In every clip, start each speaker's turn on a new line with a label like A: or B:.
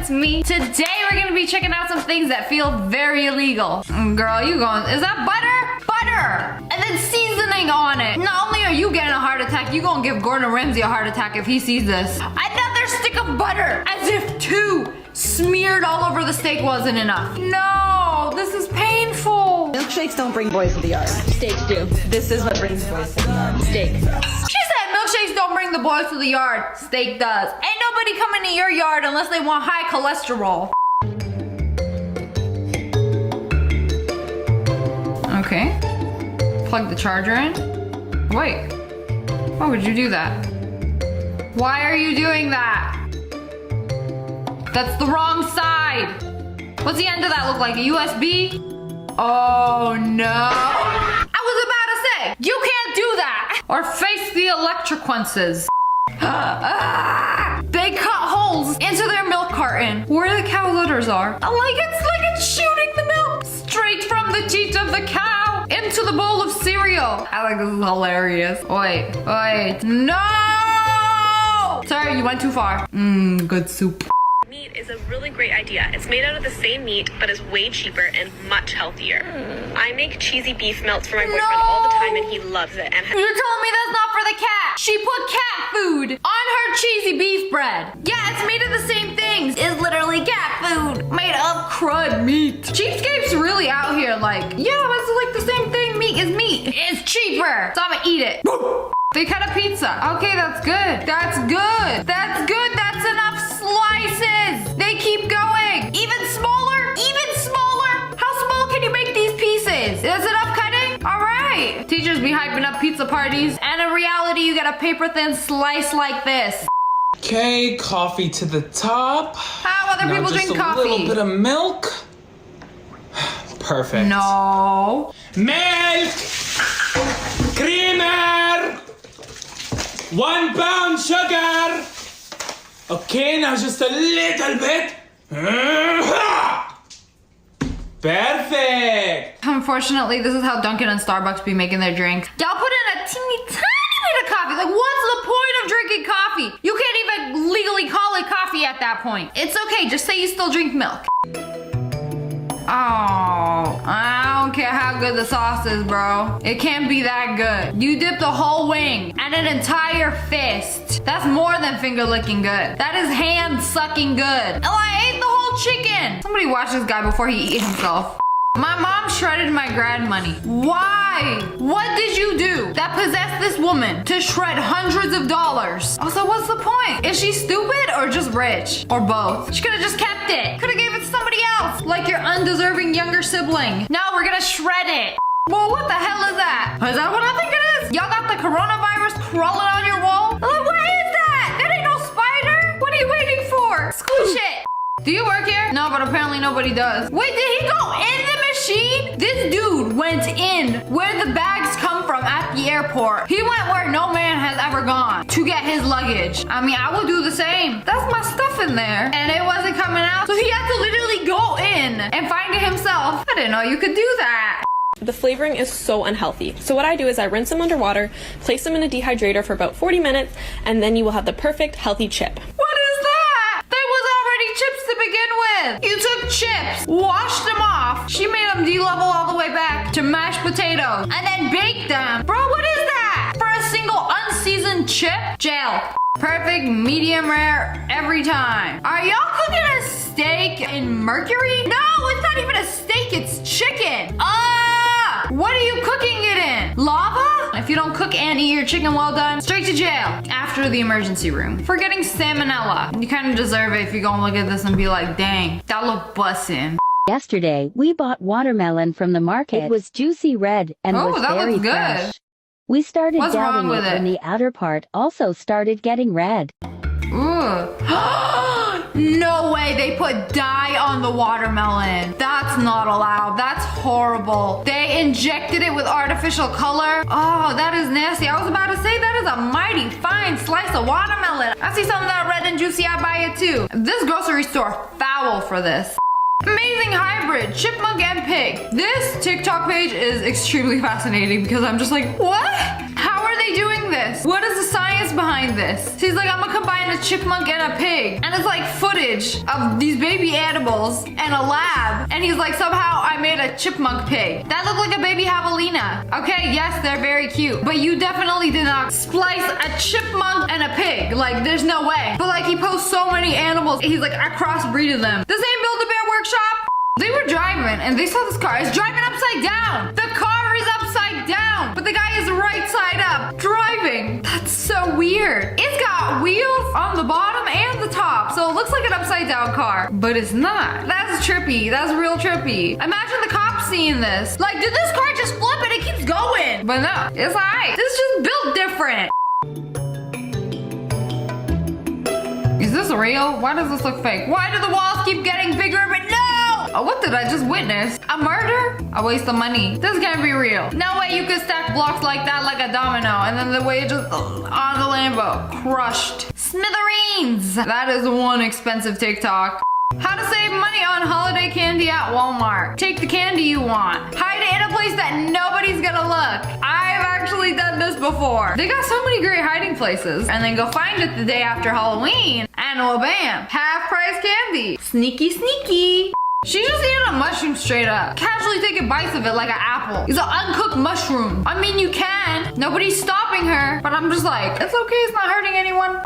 A: it's me. Today we're gonna be checking out some things that feel very illegal. Girl, you going, is that butter? Butter! And then seasoning on it. Not only are you getting a heart attack, you gonna give Gordon Ramsay a heart attack if he sees this. Another stick of butter, as if 2 smeared all over the steak wasn't enough. No, this is painful.
B: Milkshakes don't bring boys to the yard. Steaks do. This is what brings boys to the yard. Steak.
A: She said milkshakes don't bring the boys to the yard. Steak does. Ain't nobody coming to your yard unless they want high cholesterol. Okay. Plug the charger in. Wait. Why would you do that? Why are you doing that? That's the wrong side. What's the end of that look like? A USB? Oh no. I was about to say, you can't do that. Or face the electroquences. They cut holes into their milk carton where the cow litters are. Like it's shooting the milk straight from the teat of the cow into the bowl of cereal. I think this is hilarious. Wait. No! Sorry, you went too far. Good soup.
C: Meat is a really great idea. It's made out of the same meat, but is way cheaper and much healthier. I make cheesy beef melts for my boyfriend all the time, and he loves it. And
A: you're telling me that's not for the cat? She put cat food on her cheesy beef bread. Yeah, it's made of the same things. It's literally cat food made of crud meat. Cheapskate's really out here like, yeah, it's like the same thing. Meat is meat. It's cheaper, so I'm gonna eat it. They cut a pizza. Okay, that's good. That's good. That's good. That's enough slices. They keep going. Even smaller. Even smaller. How small can you make these pieces? Is enough cutting? All right. Teachers be hyping up pizza parties, and in reality, you get a paper thin slice like this.
D: Okay, coffee to the top.
A: How other people drink coffee?
D: A little bit of milk. Perfect.
A: No.
D: Milk. Creamer. 1 pound sugar. Okay, now just a little bit. Perfect.
A: Unfortunately, this is how Dunkin' and Starbucks be making their drinks. Y'all put in a teeny tiny bit of coffee. Like, what's the point of drinking coffee? You can't even legally call it coffee at that point. It's okay, just say you still drink milk. Oh, I don't care how good the sauce is, bro. It can't be that good. You dipped a whole wing and an entire fist. That's more than finger licking good. That is hand sucking good. Oh, I ate the whole chicken. Somebody watch this guy before he eat himself. My mom shredded my grad money. Why? What did you do that possessed this woman to shred hundreds of dollars? Also, what's the point? Is she stupid or just rich? Or both? She could have just kept it. Could have gave it to somebody else. Like your undeserving younger sibling. No, we're gonna shred it. Well, what the hell is that? Is that what I think it is? Y'all got the coronavirus crawling on your wall? Like, what is that? That ain't no spider. What are you waiting for? Squish it. Do you work here? No, but apparently nobody does. Wait, did he go in the machine? This dude went in where the bags come from at the airport. He went where no man has ever gone to get his luggage. I mean, I would do the same. That's my stuff in there. And it wasn't coming out, so he had to literally go in and find it himself. I didn't know you could do that.
C: the flavoring is so unhealthy. So what I do is I rinse them underwater, place them in a dehydrator for about 40 minutes, and then you will have the perfect healthy chip.
A: What is that? That was already chips to begin with. You took chips, washed them off. She made them de-level all the way back to mashed potatoes and then baked them. Bro, what is that? For a single unseasoned chip? Jail. Perfect medium rare every time. Are y'all cooking a steak in mercury? No, it's not even a steak, it's chicken. What are you cooking it in? Lava? If you don't cook and eat your chicken well done, straight to jail. After the emergency room. For getting salmonella. You kind of deserve it if you're gonna look at this and be like, dang, that look bussin'.
E: Yesterday, we bought watermelon from the market. It was juicy red and was very fresh. We started doubting it when the outer part also started getting red.
A: Ooh. No way they put dye on the watermelon. That's not allowed. That's horrible. They injected it with artificial color. Oh, that is nasty. I was about to say that is a mighty fine slice of watermelon. I see something that red and juicy, I buy it too. This grocery store foul for this. Amazing hybrid, chipmunk and pig. This TikTok page is extremely fascinating because I'm just like, what? How are are they doing this? What is the science behind this? He's like, I'm gonna combine a chipmunk and a pig. And it's like footage of these baby animals and a lab. And he's like, somehow I made a chipmunk pig. That looked like a baby javelina. Okay, yes, they're very cute. But you definitely did not splice a chipmunk and a pig. Like, there's no way. But like, he posts so many animals. He's like, I crossbreeded them. This ain't Build-A-Bear Workshop. They were driving and they saw this car is driving upside down. The car is upside down, but the guy is right side up driving. That's so weird. It's got wheels on the bottom and the top, so it looks like an upside down car, but it's not. That's trippy. That's real trippy. Imagine the cops seeing this. Like, did this car just flip and it keeps going? But no, it's alright. This is just built different. Is this real? Why does this look fake? Why do the walls keep getting bigger? But no! Oh, what did I just witness? A murder? A waste of money. This can't be real. No way you could stack blocks like that like a domino and then the way it just on the Lambo. Crushed. Smithereens! That is one expensive TikTok. How to save money on holiday candy at Walmart. Take the candy you want. Hide it in a place that nobody's gonna look. I've actually done this before. They got so many great hiding places. And then go find it the day after Halloween. And well, bam. Half price candy. Sneaky, sneaky. She's just eating a mushroom straight up. Casually taking bites of it like an apple. It's an uncooked mushroom. I mean, you can. Nobody's stopping her. But I'm just like, it's okay. It's not hurting anyone.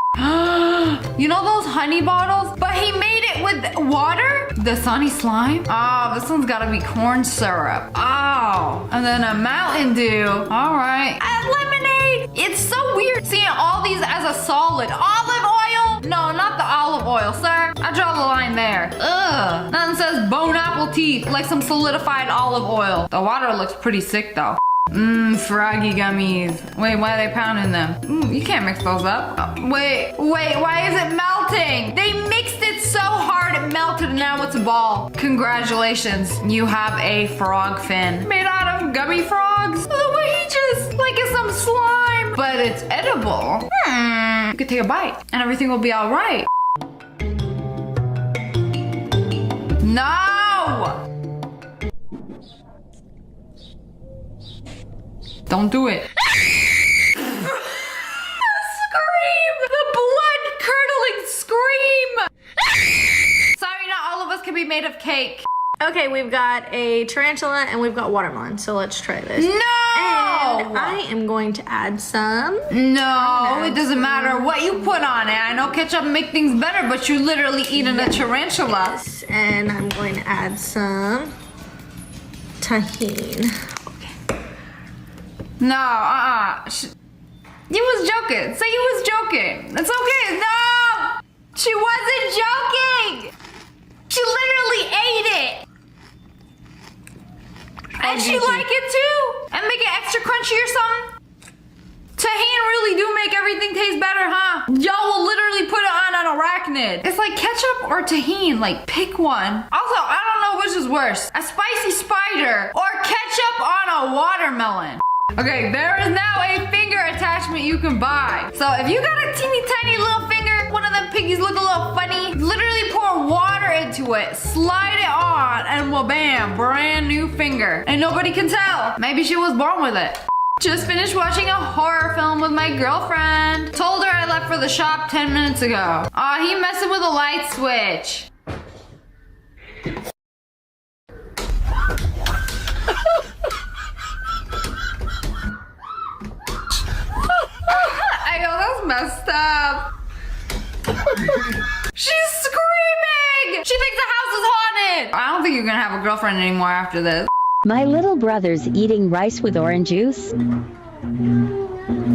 A: You know those honey bottles? But he made it with water? The sunny slime? Oh, this one's gotta be corn syrup. Oh, and then a Mountain Dew. All right. Lemonade. It's so weird seeing all these as a solid. Olive oil? No, not the olive oil, sir. I draw the line there. Ugh. Nothing says bone apple teeth like some solidified olive oil. The water looks pretty sick though. Froggy gummies. Wait, why are they pounding them? You can't mix those up. Oh, wait, why is it melting? They mixed it so hard it melted and now it's a ball. Congratulations, you have a frog fin. Made out of gummy frogs? The way he just, like it's some slime. But it's edible. You could take a bite and everything will be all right. No! Don't do it. Scream! The blood-curdling scream! Sorry, not all of us can be made of cake.
B: Okay, we've got a tarantula and we've got watermelon, so let's try this.
A: No!
B: And I am going to add some.
A: No, it doesn't matter what you put on it. I know ketchup make things better, but you're literally eating a tarantula.
B: Yes, and I'm going to add some tahini.
A: No, he was joking. Say he was joking. It's okay. No! She wasn't joking! She literally ate it! And she like it too! And make it extra crunchy or something? Tahini really do make everything taste better, huh? Y'all will literally put it on an arachnid. It's like ketchup or tahini, like pick one. Also, I don't know which is worse. A spicy spider or ketchup on a watermelon. Okay, there is now a finger attachment you can buy. So if you got a teeny tiny little finger, one of them piggies look a little funny, literally pour water into it, slide it on, and well bam, brand new finger. And nobody can tell. Maybe she was born with it. Just finished watching a horror film with my girlfriend. Told her I left for the shop 10 minutes ago. Aw, he messing with a light switch. That's messed up. She's screaming! She thinks the house is haunted! I don't think you're gonna have a girlfriend anymore after this.
E: My little brother's eating rice with orange juice.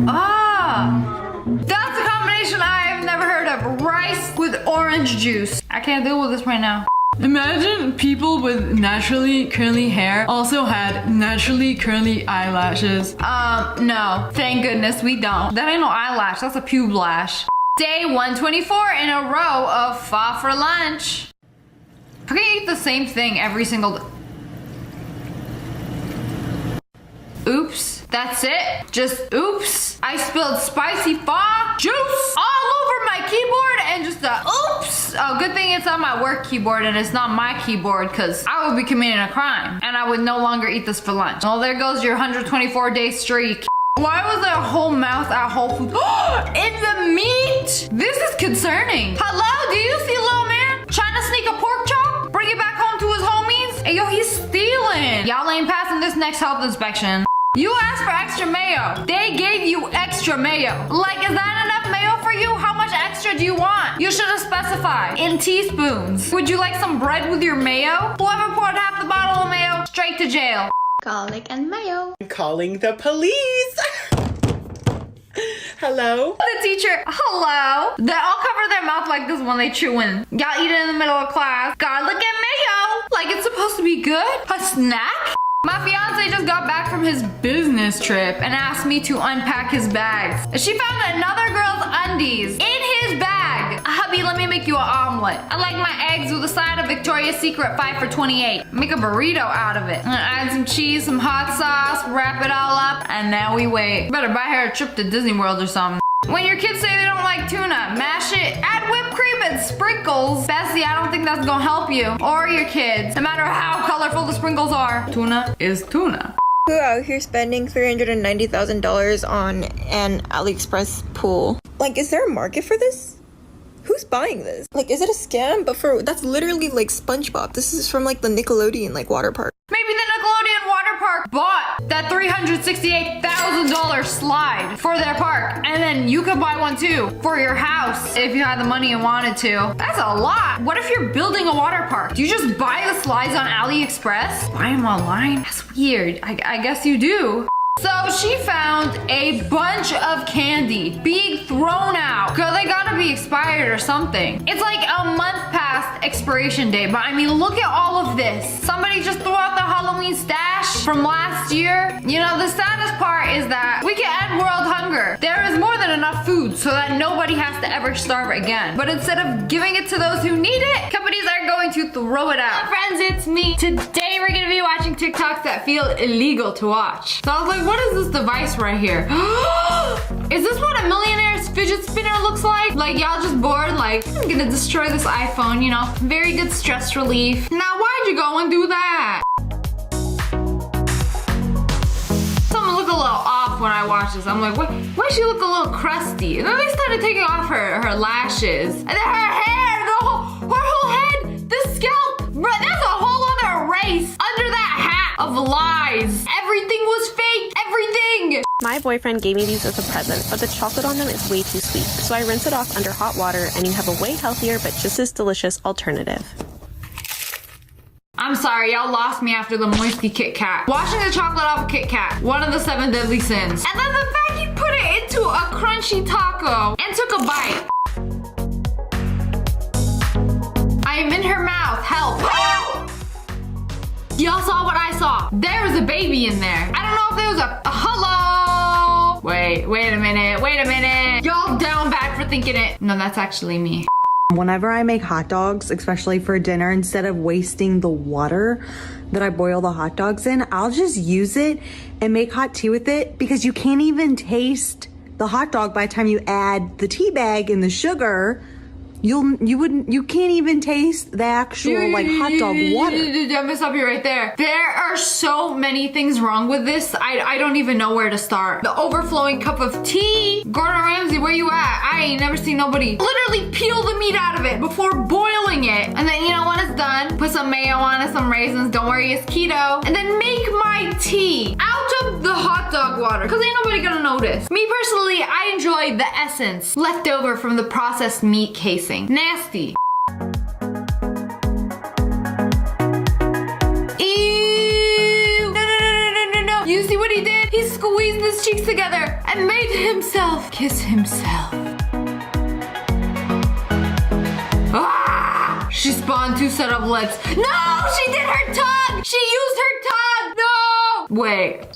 A: Ah! That's a combination I have never heard of. Rice with orange juice. I can't deal with this right now. Imagine people with naturally curly hair also had naturally curly eyelashes. No. Thank goodness we don't. That ain't no eyelash, that's a pube lash. Day 124 in a row of pho for lunch. How can you eat the same thing every single day? Oops, that's it. Just oops. I spilled spicy pho juice all over my keyboard and just oops. Oh, good thing it's on my work keyboard and it's not my keyboard because I would be committing a crime and I would no longer eat this for lunch. Well, there goes your 124-day streak. Why was there a whole mouse at Whole Foods? In the meat! This is concerning. Hello, do you see little man trying to sneak a pork chop? Bring it back home to his homies? Hey, yo, he's stealing. Y'all ain't passing this next health inspection. You asked for extra mayo. They gave you extra mayo. Like, is that enough mayo for you? How much extra do you want? You should have specified in teaspoons. Would you like some bread with your mayo? Whoever poured half the bottle of mayo, straight to jail.
B: Garlic and mayo.
F: I'm calling the police. Hello?
A: The teacher, hello. They all cover their mouth like this when they chewing. Y'all eat it in the middle of class. Garlic and mayo. Like it's supposed to be good? A snack? My fiance just got back from his business trip and asked me to unpack his bags. She found another girl's undies in his bag. Hubby, let me make you an omelet. I like my eggs with a side of Victoria's Secret 5 for $28. Make a burrito out of it. Add some cheese, some hot sauce, wrap it all up, and now we wait. Better buy her a trip to Disney World or something. When your kids say they don't like tuna, mash it, add whipped cream and sprinkles. Bessie, I don't think that's gonna help you or your kids, no matter how colorful the sprinkles are. Tuna is tuna.
G: Who out here spending $390,000 on an AliExpress pool? Like, is there a market for this? Who's buying this? Like, is it a scam? But that's literally like SpongeBob. This is from like the Nickelodeon like water park.
A: Maybe the Nickelodeon water park bought that $368,000 slide for their park. And then you could buy one too for your house if you had the money and wanted to. That's a lot. What if you're building a water park? Do you just buy the slides on AliExpress? Buy them online? That's weird. I guess you do. So she found a bunch of candy being thrown out. Girl, they gotta be expired or something. It's like a month past expiration date, but I mean, look at all of this. Somebody just threw out the Halloween stash from last year. You know, the saddest part is that we can end world hunger. There is more than enough food so that nobody has to ever starve again. But instead of giving it to those who need it, companies are going to throw it out. Friends, it's me. Today we're gonna be watching TikToks that feel illegal to watch. So I was like, what is this device right here? Is this what a millionaire's fidget spinner looks like? Like y'all just bored, like, I'm gonna destroy this iPhone, you know? Very good stress relief. Now why'd you go and do that? Something look a little off when I watch this. I'm like, why she look a little crusty? And then they started taking off her lashes. And then her hair, her whole head, the scalp. Bro, that's a whole other race under that hat of lies. Everything was fake, everything.
C: My boyfriend gave me these as a present, but the chocolate on them is way too sweet. So I rinse it off under hot water and you have a way healthier but just as delicious alternative.
A: I'm sorry, y'all lost me after the moisty Kit Kat. Washing the chocolate off a Kit Kat, one of the 7 deadly sins. And then the fact he put it into a crunchy taco and took a bite. I am in her mouth, help. Y'all saw what I saw. There was a baby in there. I don't know if there was a hello. Wait a minute. Y'all down bad for thinking it. No, that's actually me.
H: Whenever I make hot dogs, especially for dinner, instead of wasting the water that I boil the hot dogs in, I'll just use it and make hot tea with it because you can't even taste the hot dog by the time you add the tea bag and the sugar. You can't even taste the actual like hot dog water.
A: I'm gonna stop you right there. There are so many things wrong with this. I don't even know where to start. The overflowing cup of tea. Gordon Ramsay, where you at? I ain't never seen nobody literally peel the meat out of it before boiling it. And then, you know, when it's done, put some mayo on it, some raisins. Don't worry, it's keto. And then make my tea out of the hot dog water because ain't nobody gonna notice. Me personally, I enjoy the essence left over from the processed meat casing. Nasty. Ew. No. You see what he did? He squeezed his cheeks together and made himself kiss himself. Ah! She spawned 2 set of lips. No! She did her tongue! She used her tongue! No! Wait.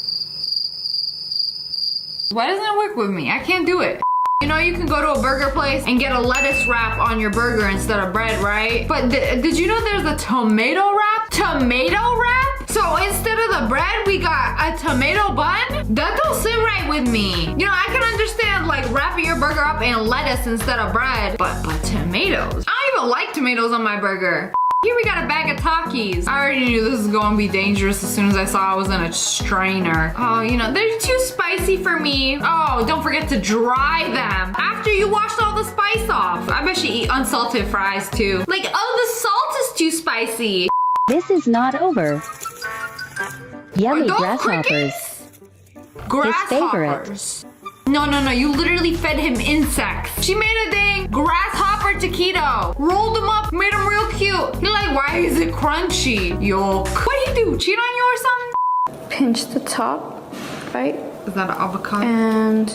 A: Why doesn't it work with me? I can't do it. You know, you can go to a burger place and get a lettuce wrap on your burger instead of bread, right? But did you know there's a tomato wrap? Tomato wrap? So instead of the bread, we got a tomato bun? That don't sit right with me. You know, I can understand like wrapping your burger up in lettuce instead of bread, but tomatoes? I don't even like tomatoes on my burger. Here we got a bag of Takis. I already knew this was gonna be dangerous as soon as I saw I was in a strainer. Oh, you know, they're too spicy for me. Oh, don't forget to dry them after you washed all the spice off. I bet you eat unsalted fries too. Like, oh, the salt is too spicy.
E: This is not over. Yummy grasshoppers. His favorite.
A: Grasshoppers. No, you literally fed him insects. She made a dang grasshopper taquito. Rolled them up, made them real cute. You're like, why is it crunchy? Yo, what do you do? Cheat on you or something?
I: Pinch the top, right?
A: Is that an avocado?
I: And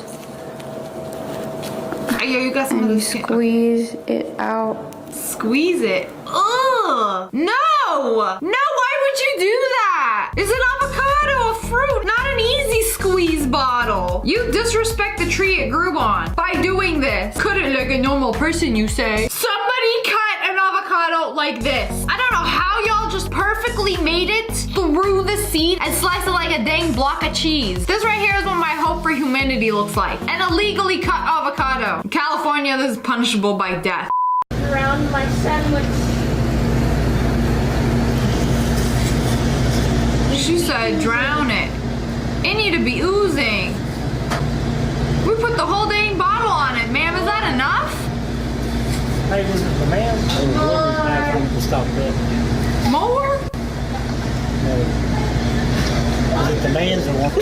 A: yeah, you got some of
I: you
A: this.
I: squeeze it out.
A: Squeeze it. Ugh. No. Why would you do that? It's an avocado, a fruit, not an easy squeeze bottle. You disrespect the tree it grew on by doing this. Couldn't like a normal person, you say. Somebody cut an avocado like this. I don't know how y'all just perfectly made it through the seed and sliced it like a dang block of cheese. This right here is what my hope for humanity looks like. An illegally cut avocado. In California, this is punishable by death.
I: Around my sandwich.
A: She said drown it. It need to be oozing. We put the whole dang bottle on it, ma'am. Is that enough?
J: Hey, was it the man or the woman's bathroom to stop that?
A: More?
J: No. Was it the man's or what?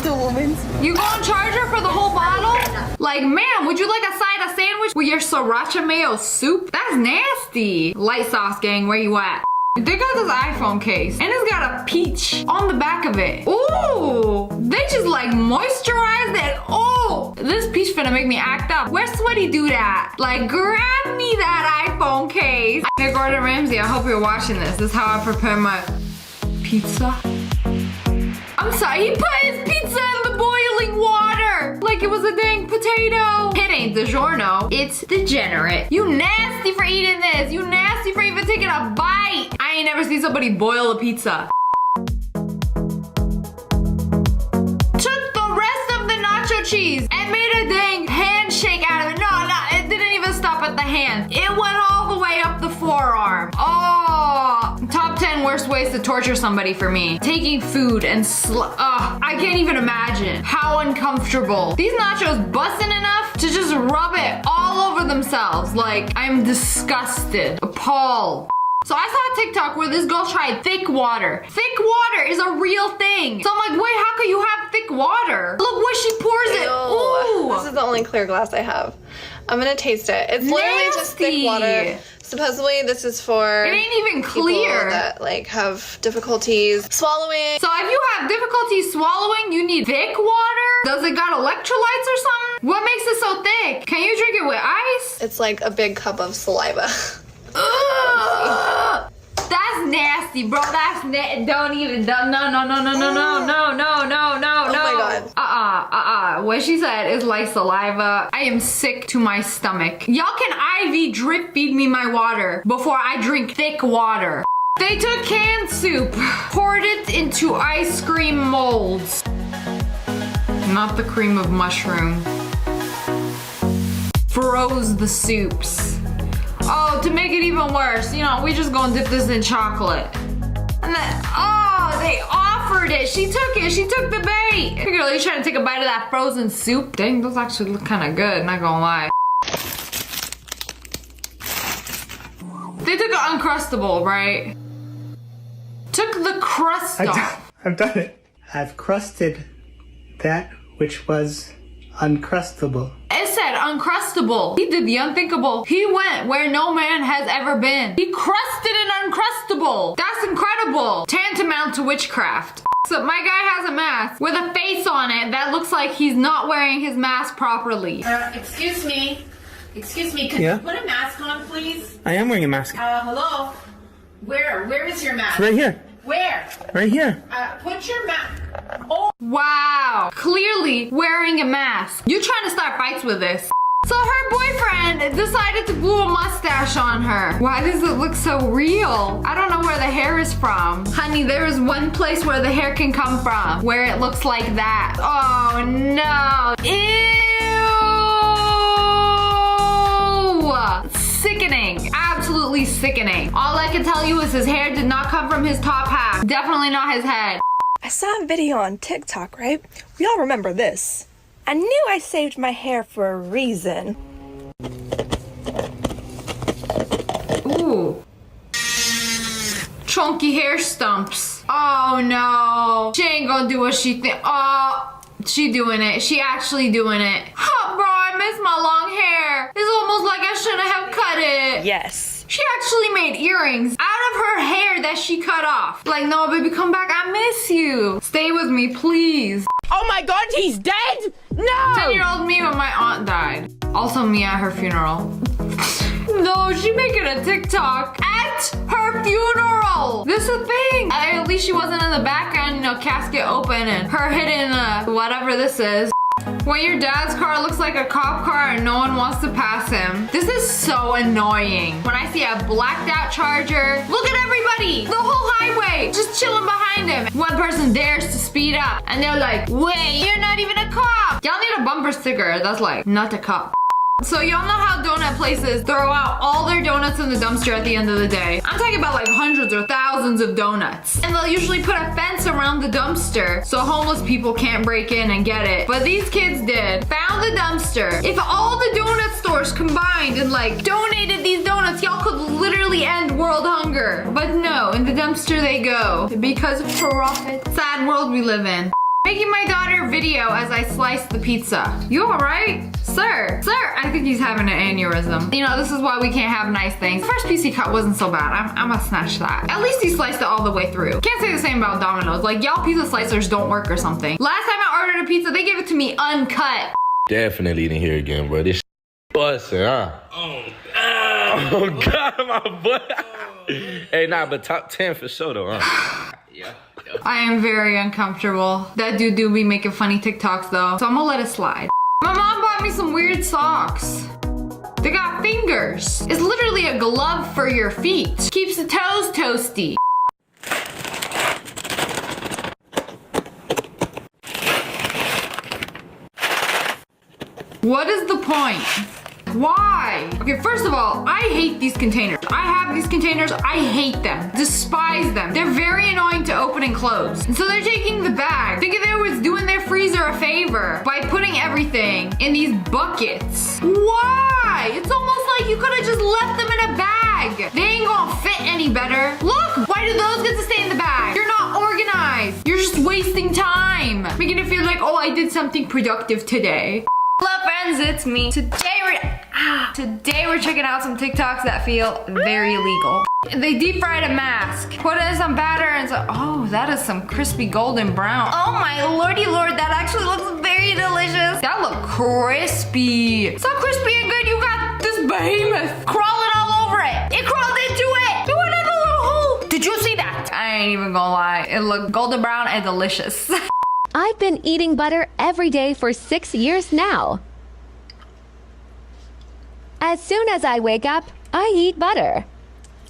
G: The woman's.
A: You gonna charge her for the whole bottle? Like, ma'am, would you like a side of sandwich with your sriracha mayo soup? That's nasty. Light sauce gang, where you at? They got this iPhone case and it's got a peach on the back of it. Ooh, they just like moisturized it. Oh, this peach finna make me act up. Where's Sweaty do that? Like, grab me that iPhone case. Hey, Gordon Ramsay, I hope you're watching this. This is how I prepare my pizza. I'm sorry, he put his pizza in the boiling water like it was a dang potato. It ain't DiGiorno, it's degenerate. You nasty for eating this. You nasty for even taking a bite. I ain't never seen somebody boil a pizza. Took the rest of the nacho cheese and made a dang handshake out of it. No, it didn't even stop at the hand. It went all the way up the forearm. Oh, top 10 worst ways to torture somebody for me. Taking food and I can't even imagine how uncomfortable. These nachos busting enough to just rub it all over themselves. Like, I'm disgusted, appalled. So I saw a TikTok where this girl tried thick water. Thick water is a real thing. So I'm like, wait, how could you have thick water? Look where she pours it. Ooh.
K: This is the only clear glass I have. I'm gonna taste it. It's literally just thick water. Supposedly this is for
A: it ain't even clear
K: people that like have difficulties swallowing.
A: So if you have difficulty swallowing, you need thick water? Does it got electrolytes or something? What makes it so thick? Can you drink it with ice?
K: It's like a big cup of saliva.
A: Ugh. That's nasty, bro. That's don't even no.
K: Oh my god.
A: What she said is like saliva. I am sick to my stomach. Y'all can IV drip feed me my water before I drink thick water. They took canned soup, poured it into ice cream molds. Not the cream of mushroom. Froze the soups. Oh, to make it even worse, you know, we just gonna dip this in chocolate. And then, oh, they offered it. She took it. She took the bait. Hey girl, you trying to take a bite of that frozen soup? Dang, those actually look kind of good, not gonna lie. They took an Uncrustable, right? Took the crust off.
J: I've done it. I've crusted that which was uncrustable.
A: It said Uncrustable. He did the unthinkable. He went where no man has ever been. He crusted an Uncrustable. That's incredible. Tantamount to witchcraft. So my guy has a mask with a face on it that looks like he's not wearing his mask properly.
L: Excuse me. Excuse me, can you put a mask on, please?
J: I am wearing a mask.
L: Hello? Where is your mask?
J: Right here.
L: Where?
J: Right here.
L: Put your mask. Oh.
A: Wow. Clearly wearing a mask. You trying to start fights with this. So her boyfriend decided to glue a mustache on her. Why does it look so real? I don't know where the hair is from. Honey, there is one place where the hair can come from, where it looks like that. Oh no. Ew. Sickening. Absolutely absolutely sickening. All I can tell you is his hair did not come from his top half. Definitely not his head.
M: I saw a video on TikTok, right? We all remember this. I knew I saved my hair for a reason.
A: Ooh. Chunky hair stumps. Oh no. She ain't gonna do what she think. Oh, she doing it. She actually doing it. Oh, bro, I miss my long hair. It's almost like I shouldn't have cut it.
M: Yes.
A: She actually made earrings out of her hair that she cut off. Like, no, baby, come back. I miss you. Stay with me, please.
L: Oh my god, he's dead? No!
A: 10-year-old me when my aunt died. Also me at her funeral. No, she making a TikTok at her funeral. This is a thing. At least she wasn't in the background, you know, casket open and her hitting whatever this is. When your dad's car looks like a cop car and no one wants to pass him. This is so annoying. When I see a blacked out Charger, look at everybody, the whole highway, just chilling behind him. One person dares to speed up and they're like, wait, you're not even a cop. Y'all need a bumper sticker that's like, not a cop. So y'all know how donut places throw out all their donuts in the dumpster at the end of the day. I'm talking about like hundreds or thousands of donuts. And they'll usually put a fence around the dumpster so homeless people can't break in and get it. But these kids did. Found the dumpster. If all the donut stores combined and like donated these donuts, y'all could literally end world hunger. But no, in the dumpster they go. Because of profit. Sad world we live in. Making my daughter video as I slice the pizza. You alright? Sir, I think he's having an aneurysm. You know, this is why we can't have nice things. The first piece he cut wasn't so bad. I'm gonna snatch that. At least he sliced it all the way through. Can't say the same about Domino's. Like, y'all pizza slicers don't work or something. Last time I ordered a pizza, they gave it to me uncut.
N: Definitely didn't hear again, bro. This busting, huh? Oh, God, my butt. Hey, nah, but top 10 for sure, though, huh? Yeah.
A: I am very uncomfortable. That dude do be making funny TikToks though, so I'm gonna let it slide. My mom bought me some weird socks. They got fingers. It's literally a glove for your feet. Keeps the toes toasty. What is the point? Why? Okay, first of all, I hate these containers. I have these containers, I hate them. Despise them. They're very annoying to open and close. And so they're taking the bag. Thinking they was doing their freezer a favor by putting everything in these buckets. Why? It's almost like you could have just left them in a bag. They ain't gonna fit any better. Look, why do those get to stay in the bag? You're not organized. You're just wasting time. Making it feel like, oh, I did something productive today. Hello friends, it's me. Today we're checking out some TikToks that feel very illegal. They deep fried a mask, put in some batter and so, oh, that is some crispy golden brown. Oh my lordy lord, that actually looks very delicious. That look crispy. So crispy and good, you got this behemoth crawling all over it. It crawled into it. It went in a little hole. Did you see that? I ain't even gonna lie. It looked golden brown and delicious.
O: I've been eating butter every day for 6 years now. As soon as I wake up, I eat butter.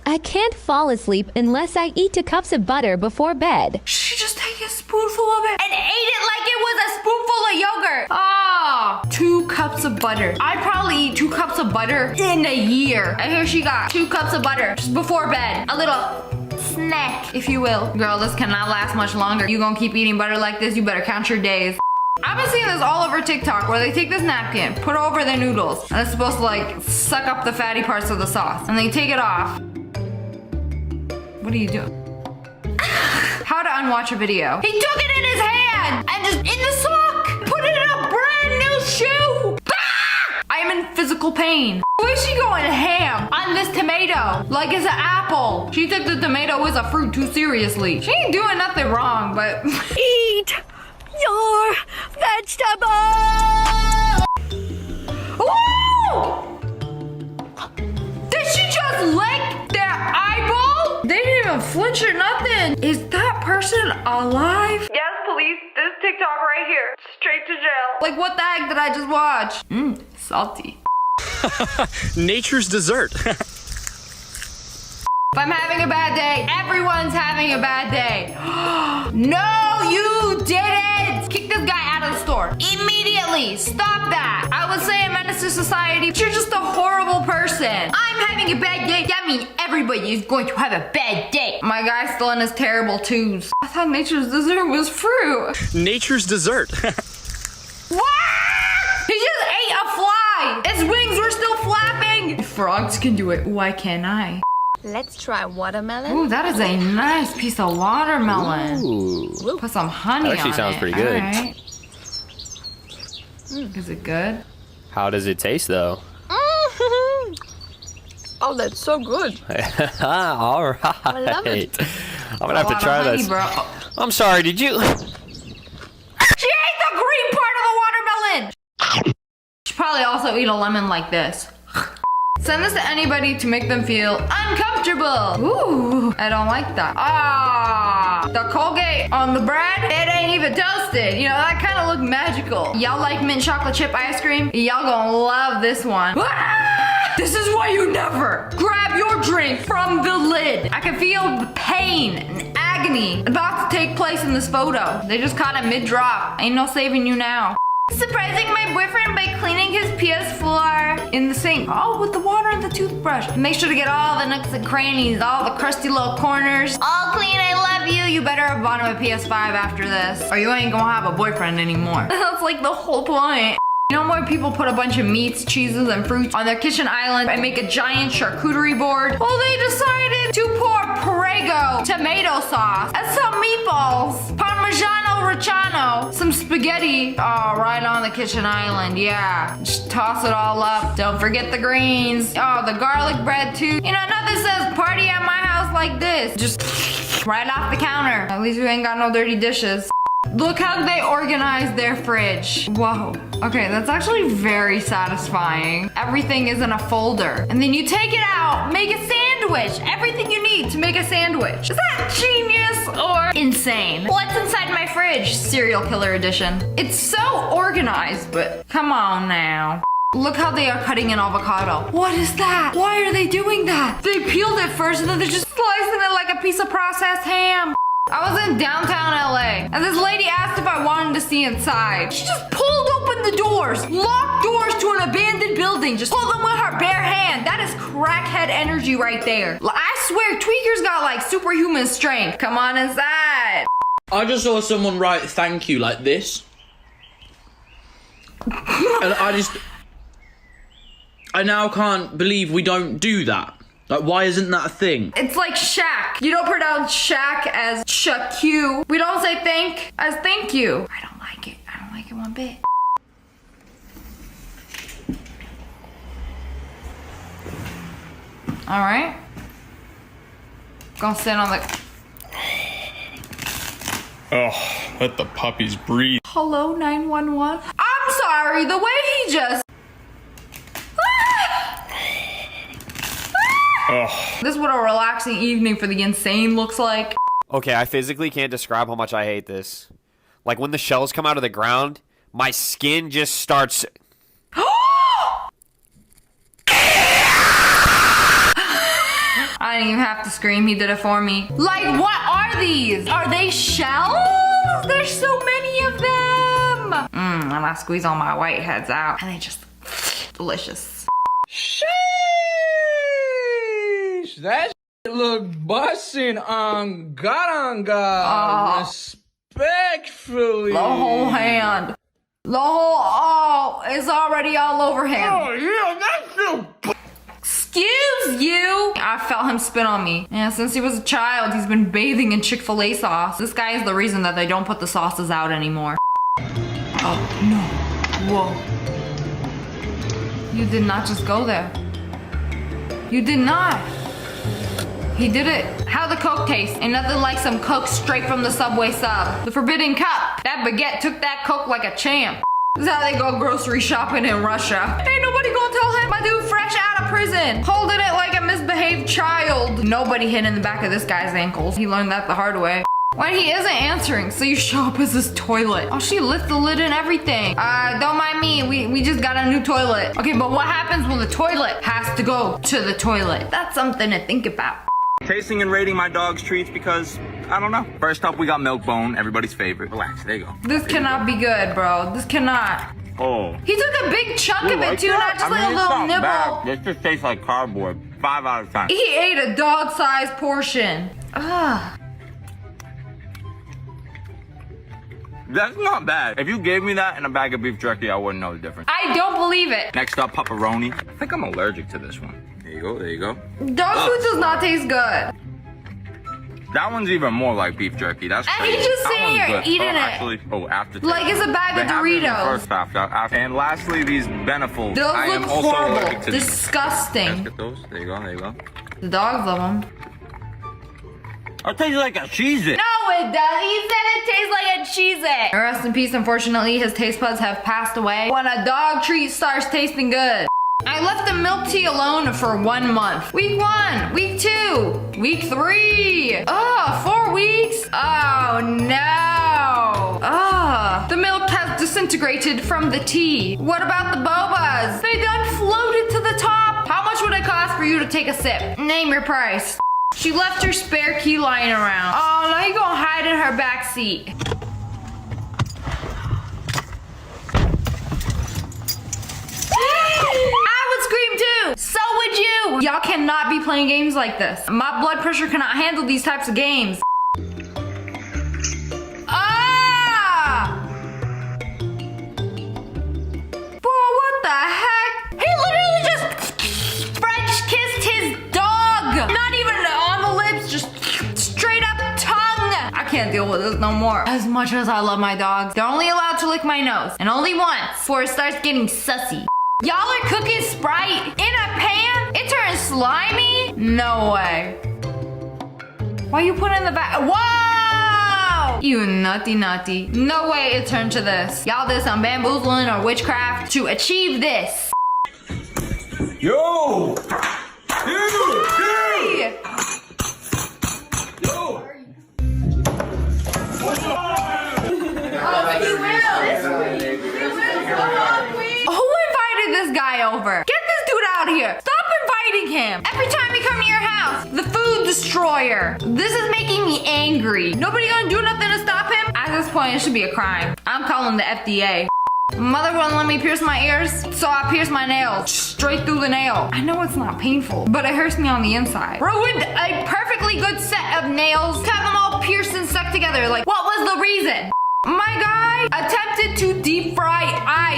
O: I can't fall asleep unless I eat 2 cups of butter before bed.
A: She just take a spoonful of it and ate it like it was a spoonful of yogurt. Ah, 2 cups of butter. I'd probably eat 2 cups of butter in a year. And here she got 2 cups of butter just before bed. A little snack, if you will. Girl, this cannot last much longer. You gonna keep eating butter like this, you better count your days. I've been seeing this all over TikTok where they take this napkin, put it over their noodles, and it's supposed to like suck up the fatty parts of the sauce. And they take it off. What are you doing? How to unwatch a video. He took it in his hand and just in the sock, put it in a brand new shoe. Ah! I am in physical pain. Why is she going ham on this tomato like it's an apple? She took the tomato as a fruit too seriously. She ain't doing nothing wrong, but
M: Eat your vegetable!
A: Ooh! Did she just lick their eyeball? They didn't even flinch or nothing. Is that person alive?
C: Yes, police. This TikTok right here. Straight to jail.
A: Like, what the heck did I just watch? Salty.
P: Nature's dessert.
A: If I'm having a bad day, everyone's having a bad day. No, you didn't! Kick this guy out of the store. Immediately! Stop that! I would say a menace to society, but you're just a horrible person. I'm having a bad day. Get mean everybody is going to have a bad day. My guy's still in his terrible twos. I thought nature's dessert was fruit.
P: Nature's dessert.
A: What? He just ate a fly. Its wings were still flapping. If frogs can do it, why can't I?
B: Let's try watermelon.
A: Ooh, that is a nice piece of watermelon.
P: Ooh.
A: Put some honey on it.
P: That actually sounds pretty good.
A: Right. Is it good?
P: How does it taste though?
B: Oh, that's so good.
P: All right.
B: I love it.
P: I'm gonna have to try
A: honey,
P: this.
A: bro.
P: I'm sorry, did you?
A: She ate the green part of the watermelon. She probably also eat a lemon like this. Send this to anybody to make them feel uncomfortable. Ooh, I don't like that. Ah, the Colgate on the bread, it ain't even toasted. You know, that kind of looked magical. Y'all like mint chocolate chip ice cream? Y'all gonna love this one. Ah, this is why you never grab your drink from the lid. I can feel the pain and agony about to take place in this photo. They just caught it mid-drop. Ain't no saving you now. Surprising my boyfriend by cleaning his PS4 in the sink. Oh, with the water and the toothbrush. Make sure to get all the nooks and crannies, all the crusty little corners. All clean, I love you. You better have bought him a PS5 after this, or you ain't gonna have a boyfriend anymore. That's like the whole point. You know more people put a bunch of meats, cheeses, and fruits on their kitchen island and make a giant charcuterie board? Well, they decided to pour Prego tomato sauce and some meatballs, Parmigiano Reggiano, some spaghetti, oh, right on the kitchen island, yeah. Just toss it all up. Don't forget the greens. Oh, the garlic bread too. You know, nothing says party at my house like this. Just right off the counter. At least we ain't got no dirty dishes. Look how they organized their fridge. Whoa. Okay, that's actually very satisfying. Everything is in a folder. And then you take it out, make a sandwich. Everything you need to make a sandwich. Is that genius or insane? What's inside my fridge? Serial killer edition. It's so organized, but come on now. Look how they are cutting an avocado. What is that? Why are they doing that? They peeled it first and then they're just slicing it like a piece of processed ham. I was in downtown LA and this lady asked if I wanted to see inside. She just pulled open the doors, locked doors to an abandoned building, just pulled them with her bare hand. That is crackhead energy right there. I swear, Tweaker's got like superhuman strength. Come on inside.
D: I just saw someone write thank you like this. And I now can't believe we don't do that. Like, why isn't that a thing?
A: It's like Shaq. You don't pronounce Shaq as Shaku. We don't say thank as thank you. I don't like it. I don't like it one bit. All right. Gonna sit on the...
P: Oh, let the puppies breathe.
A: Hello, 911. I'm sorry, the way he just... This is what a relaxing evening for the insane looks like.
Q: Okay, I physically can't describe how much I hate this. Like when the shells come out of the ground, my skin just starts...
A: I didn't even have to scream, he did it for me. Like, what are these? Are they shells? There's so many of them. And I squeeze all my whiteheads out and they just delicious.
D: Sheesh, that shit look bussin' on God. Respectfully.
A: The whole hand. The whole, it's already all over him.
D: Oh yeah, that's so...
A: Excuse you! I felt him spit on me. Yeah, since he was a child, he's been bathing in Chick-fil-A sauce. This guy is the reason that they don't put the sauces out anymore. Oh, no. Whoa. You did not just go there. You did not. He did it. How the Coke tastes. Ain't nothing like some Coke straight from the Subway sub. The forbidden cup. That baguette took that Coke like a champ. This is how they go grocery shopping in Russia. Ain't nobody gonna tell him. My dude fresh out of prison. Holding it like a misbehaved child. Nobody hit in the back of this guy's ankles. He learned that the hard way. When he isn't answering, so you show up as his toilet. Oh, she lifts the lid and everything. Don't mind me, we just got a new toilet. Okay, but what happens when the toilet has to go to the toilet? That's something to think about.
R: Tasting and rating my dog's treats because, I don't know. First up, we got Milkbone, everybody's favorite. Relax, there you go.
A: This cannot be good, bro. This cannot.
R: Oh.
A: He took a big chunk of it too, not just like a little nibble.
R: This just tastes like cardboard. 5 out of 10.
A: He ate a dog-sized portion. Ah.
R: That's not bad. If you gave me that in a bag of beef jerky, I wouldn't know the difference.
A: I don't believe it.
R: Next up, pepperoni. I think I'm allergic to this one. There you go, there you go.
A: Dog food does not taste good.
R: That one's even more like beef jerky. That's
A: And
R: crazy.
A: he's just
R: That
A: sitting
R: one's
A: here
R: good.
A: eating it.
R: Actually, after
A: Like it's a bag
R: they
A: of
R: have it in the
A: Doritos.
R: first half. And lastly, these Beneful.
A: Those
R: I am
A: look
R: also
A: horrible.
R: allergic to these.
A: Disgusting.
R: Let's get those. There you go, there you go.
A: The dogs love them.
R: It tastes like a Cheez-It.
A: No, it does. He said it tastes like a Cheez-It. Rest in peace. Unfortunately, his taste buds have passed away when a dog treat starts tasting good. I left the milk tea alone for 1 month. Week 1, week 2, week 3. Oh, 4 weeks? Oh no. The milk has disintegrated from the tea. What about the bobas? They done floated to the top. How much would it cost for you to take a sip? Name your price. She left her spare key lying around. Oh, now you gonna hide in her back seat. I would scream too. So would you. Y'all cannot be playing games like this. My blood pressure cannot handle these types of games. Ah! Bro, what the heck? He literally just French kissed his dog. Not even on the lips, just straight up tongue. I can't deal with this no more. As much as I love my dogs, they're only allowed to lick my nose. And only once before it starts getting sussy. Y'all are cooking Sprite in a pan? It turns slimy? No way. Why you put it in the back? Whoa! You nutty. No way it turned to this. Y'all did some bamboozling or witchcraft to achieve this.
S: Yo!
A: Hey!
S: Yo! What's up?
A: Who invited this guy over? Get this dude out of here. Stop inviting him. Every time we come to your house, the food destroyer. This is making me angry. Nobody gonna do nothing to stop him? At this point, it should be a crime. I'm calling the FDA. Mother wouldn't let me pierce my ears, so I pierced my nails straight through the nail. I know it's not painful, but it hurts me on the inside. Ruined a perfectly good set of nails, have them all pierced and stuck together. Like, what was the reason? My guy attempted to deep fry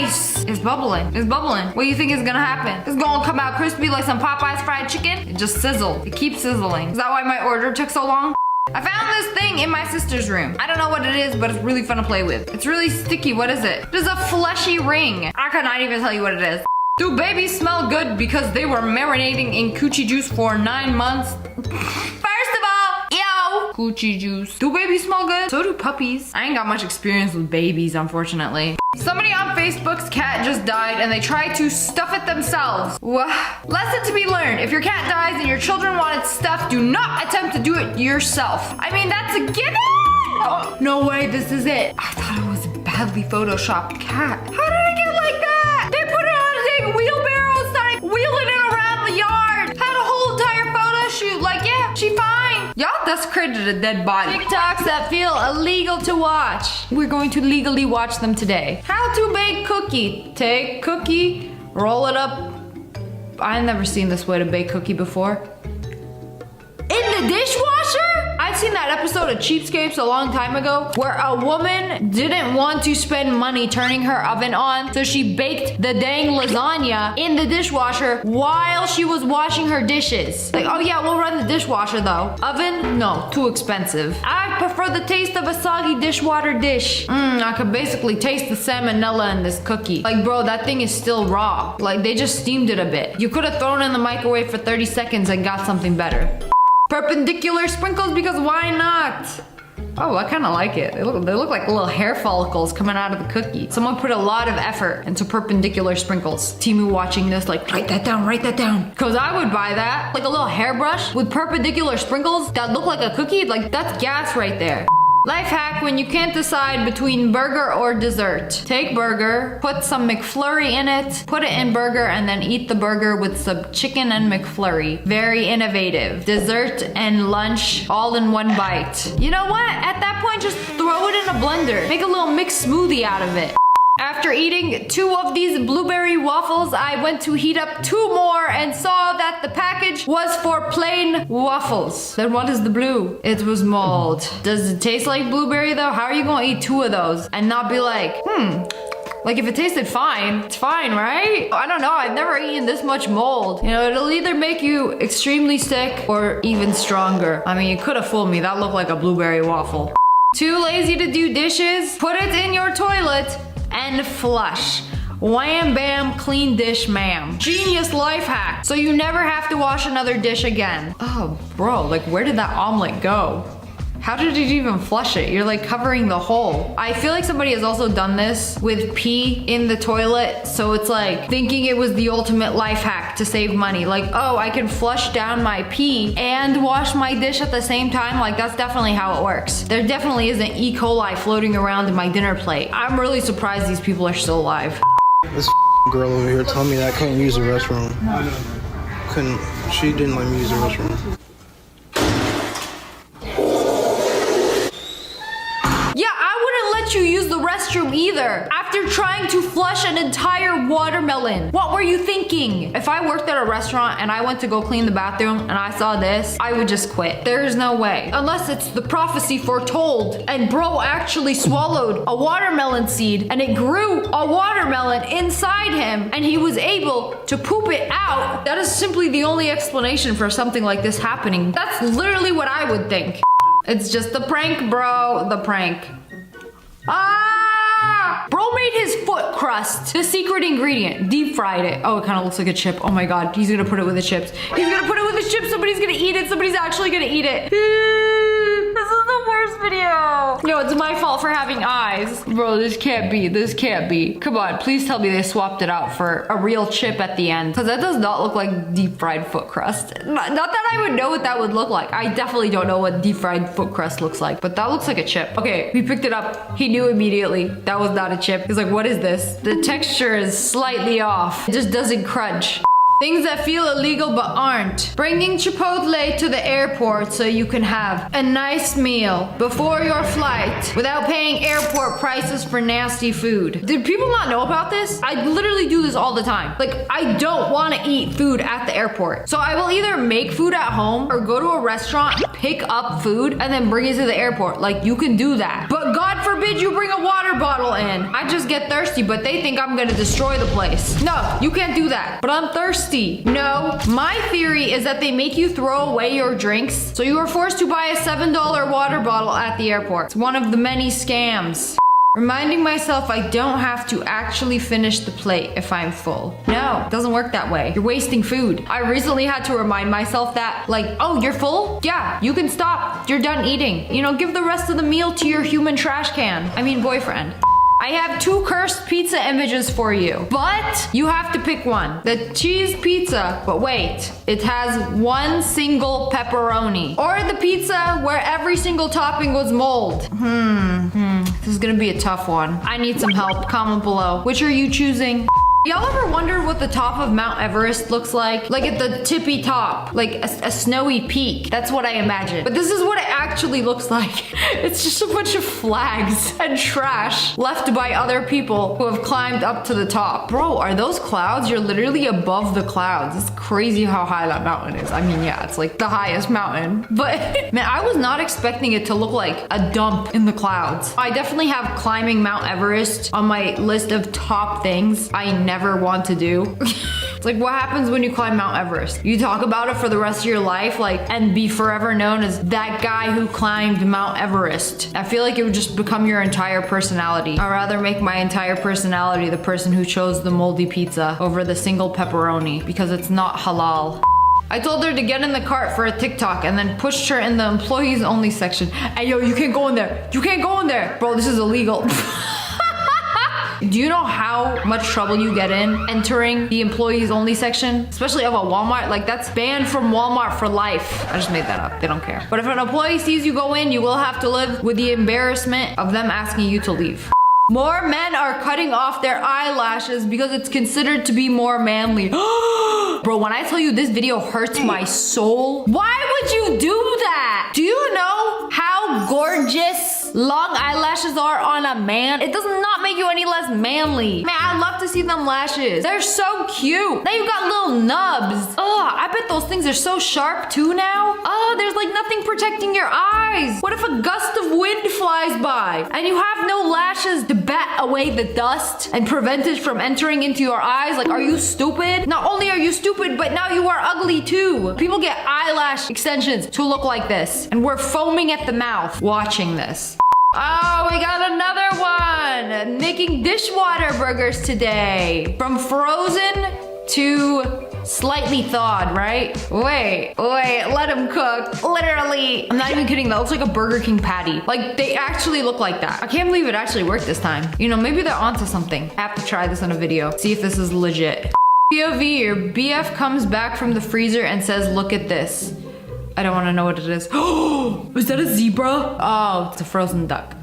A: ice. It's bubbling. It's bubbling. What do you think is gonna happen? It's gonna come out crispy like some Popeye's fried chicken? It just sizzled. It keeps sizzling. Is that why my order took so long? I found this thing in my sister's room. I don't know what it is, but it's really fun to play with. It's really sticky. What is it? It is a fleshy ring. I could not even tell you what it is. Do babies smell good because they were marinating in coochie juice for 9 months? First of all, yo, coochie juice. Do babies smell good? So do puppies. I ain't got much experience with babies, unfortunately. Somebody on Facebook's cat just died and they tried to stuff it themselves. Lesson to be learned. If your cat dies and your children want it stuffed, do not attempt to do it yourself. I mean, that's a given. Oh, no way, this is it. I thought it was a badly photoshopped cat. How did it get like that? They put it on a dang wheelbarrow and started wheeling it around the yard. Had a whole entire photo shoot. Like, yeah, she fine. Y'all desecrated a dead body. TikToks that feel illegal to watch. We're going to legally watch them today. How to bake cookie. Take cookie, roll it up. I've never seen this way to bake cookie before. In the dishwasher? I've seen that episode of Cheapskates a long time ago where a woman didn't want to spend money turning her oven on, so she baked the dang lasagna in the dishwasher while she was washing her dishes. Like, oh yeah, we'll run the dishwasher though. Oven? No, too expensive. I prefer the taste of a soggy dishwater dish. I could basically taste the salmonella in this cookie. Like, bro, that thing is still raw. Like, they just steamed it a bit. You could have thrown it in the microwave for 30 seconds and got something better. Perpendicular sprinkles, because why not? Oh, I kind of like it. They look like little hair follicles coming out of the cookie. Someone put a lot of effort into perpendicular sprinkles. Timu watching this, like, write that down. Because I would buy that. Like a little hairbrush with perpendicular sprinkles that look like a cookie. Like, that's gas right there. Life hack when you can't decide between burger or dessert. Take burger, put some McFlurry in it, put it in burger, and then eat the burger with some chicken and McFlurry. Very innovative. Dessert and lunch all in one bite. You know what? At that point, just throw it in a blender. Make a little mixed smoothie out of it. After eating 2 of these blueberry waffles, I went to heat up 2 more and saw that the package was for plain waffles. Then what is the blue? It was mold. Does it taste like blueberry though? How are you gonna eat 2 of those and not be like, like if it tasted fine, it's fine, right? I don't know, I've never eaten this much mold. You know, it'll either make you extremely sick or even stronger. I mean, you could have fooled me. That looked like a blueberry waffle. Too lazy to do dishes? Put it in your toilet and flush. Wham bam, clean dish ma'am. Genius life hack. So you never have to wash another dish again. Oh, bro, like where did that omelet go? How did you even flush it? You're like covering the hole. I feel like somebody has also done this with pee in the toilet. So it's like thinking it was the ultimate life hack to save money. Like, oh, I can flush down my pee and wash my dish at the same time. Like that's definitely how it works. There definitely isn't E. coli floating around in my dinner plate. I'm really surprised these people are still alive.
S: This girl over here told me that I couldn't use the restroom. She didn't let me use the restroom.
A: Yeah, I wouldn't let you use the restroom either after trying to flush an entire watermelon. What were you thinking? If I worked at a restaurant and I went to go clean the bathroom and I saw this, I would just quit. There's no way. Unless it's the prophecy foretold and bro actually swallowed a watermelon seed and it grew a watermelon inside him and he was able to poop it out. That is simply the only explanation for something like this happening. That's literally what I would think. It's just the prank, bro. The prank. Ah! Bro made his foot crust. The secret ingredient. Deep fried it. Oh, it kind of looks like a chip. Oh my god. He's gonna put it with the chips. He's gonna put it with the chips. Somebody's gonna eat it. Somebody's actually gonna eat it. This is the worst video. No, it's my fault for having eyes. Bro, this can't be. This can't be. Come on. Please tell me they swapped it out for a real chip at the end. Because that does not look like deep fried foot crust. Not that I would know what that would look like. I definitely don't know what deep fried foot crust looks like. But that looks like a chip. Okay, we picked it up. He knew immediately that was not a chip. He's like, what is this? The texture is slightly off. It just doesn't crunch. Things that feel illegal but aren't. Bringing Chipotle to the airport so you can have a nice meal before your flight without paying airport prices for nasty food. Did people not know about this? I literally do this all the time. Like, I don't want to eat food at the airport. So I will either make food at home or go to a restaurant, pick up food, and then bring it to the airport. Like, you can do that. But God forbid you bring a water bottle in. I just get thirsty, but they think I'm gonna destroy the place. No, you can't do that. But I'm thirsty. No, my theory is that they make you throw away your drinks, so you are forced to buy a $7 water bottle at the airport. It's one of the many scams. Reminding myself I don't have to actually finish the plate if I'm full. No, it doesn't work that way. You're wasting food. I recently had to remind myself that, like, oh, you're full? Yeah, you can stop. You're done eating. You know, give the rest of the meal to your human trash can. I mean, boyfriend. I have 2 cursed pizza images for you, but you have to pick one. The cheese pizza, but wait, it has 1 single pepperoni. Or the pizza where every single topping was mold. This is gonna be a tough one. I need some help. Comment below. Which are you choosing? Y'all ever wondered what the top of Mount Everest looks like? Like at the tippy top, like a snowy peak. That's what I imagine. But this is what it actually looks like. It's just a bunch of flags and trash left by other people who have climbed up to the top. Bro, are those clouds? You're literally above the clouds. It's crazy how high that mountain is. I mean, yeah, it's like the highest mountain. But man, I was not expecting it to look like a dump in the clouds. I definitely have climbing Mount Everest on my list of top things I never want to do. It's like, what happens when you climb Mount Everest? You talk about it for the rest of your life, like, and be forever known as that guy who climbed Mount Everest. I feel like it would just become your entire personality. I'd rather make my entire personality the person who chose the moldy pizza over the single pepperoni because it's not halal. I told her to get in the cart for a TikTok and then pushed her in the employees only section. Hey, yo, you can't go in there. You can't go in there. Bro, this is illegal. Do you know how much trouble you get in entering the employees only section? Especially of a Walmart, like that's banned from Walmart for life. I just made that up, they don't care. But if an employee sees you go in, you will have to live with the embarrassment of them asking you to leave. More men are cutting off their eyelashes because it's considered to be more manly. Bro, when I tell you this video hurts my soul, why would you do that? Do you know how gorgeous long eyelashes are on a man, it does not make you any less manly. Man, I love to see them lashes. They're so cute. Now you got little nubs. Ugh, I bet those things are so sharp too now. Oh, there's like nothing protecting your eyes. What if a gust of wind flies by and you have no lashes to bat away the dust and prevent it from entering into your eyes? Like, are you stupid? Not only are you stupid, but now you are ugly too. People get eyelash extensions to look like this, and we're foaming at the mouth watching this. Oh, we got another one. Making dishwater burgers today. From frozen to slightly thawed, right? Wait, let them cook. Literally. I'm not even kidding. That looks like a Burger King patty. Like, they actually look like that. I can't believe it actually worked this time. You know, maybe they're onto something. I have to try this in a video. See if this is legit. POV, your BF comes back from the freezer and says, look at this. I don't want to know what it is. Oh, is that a zebra? Oh, it's a frozen duck.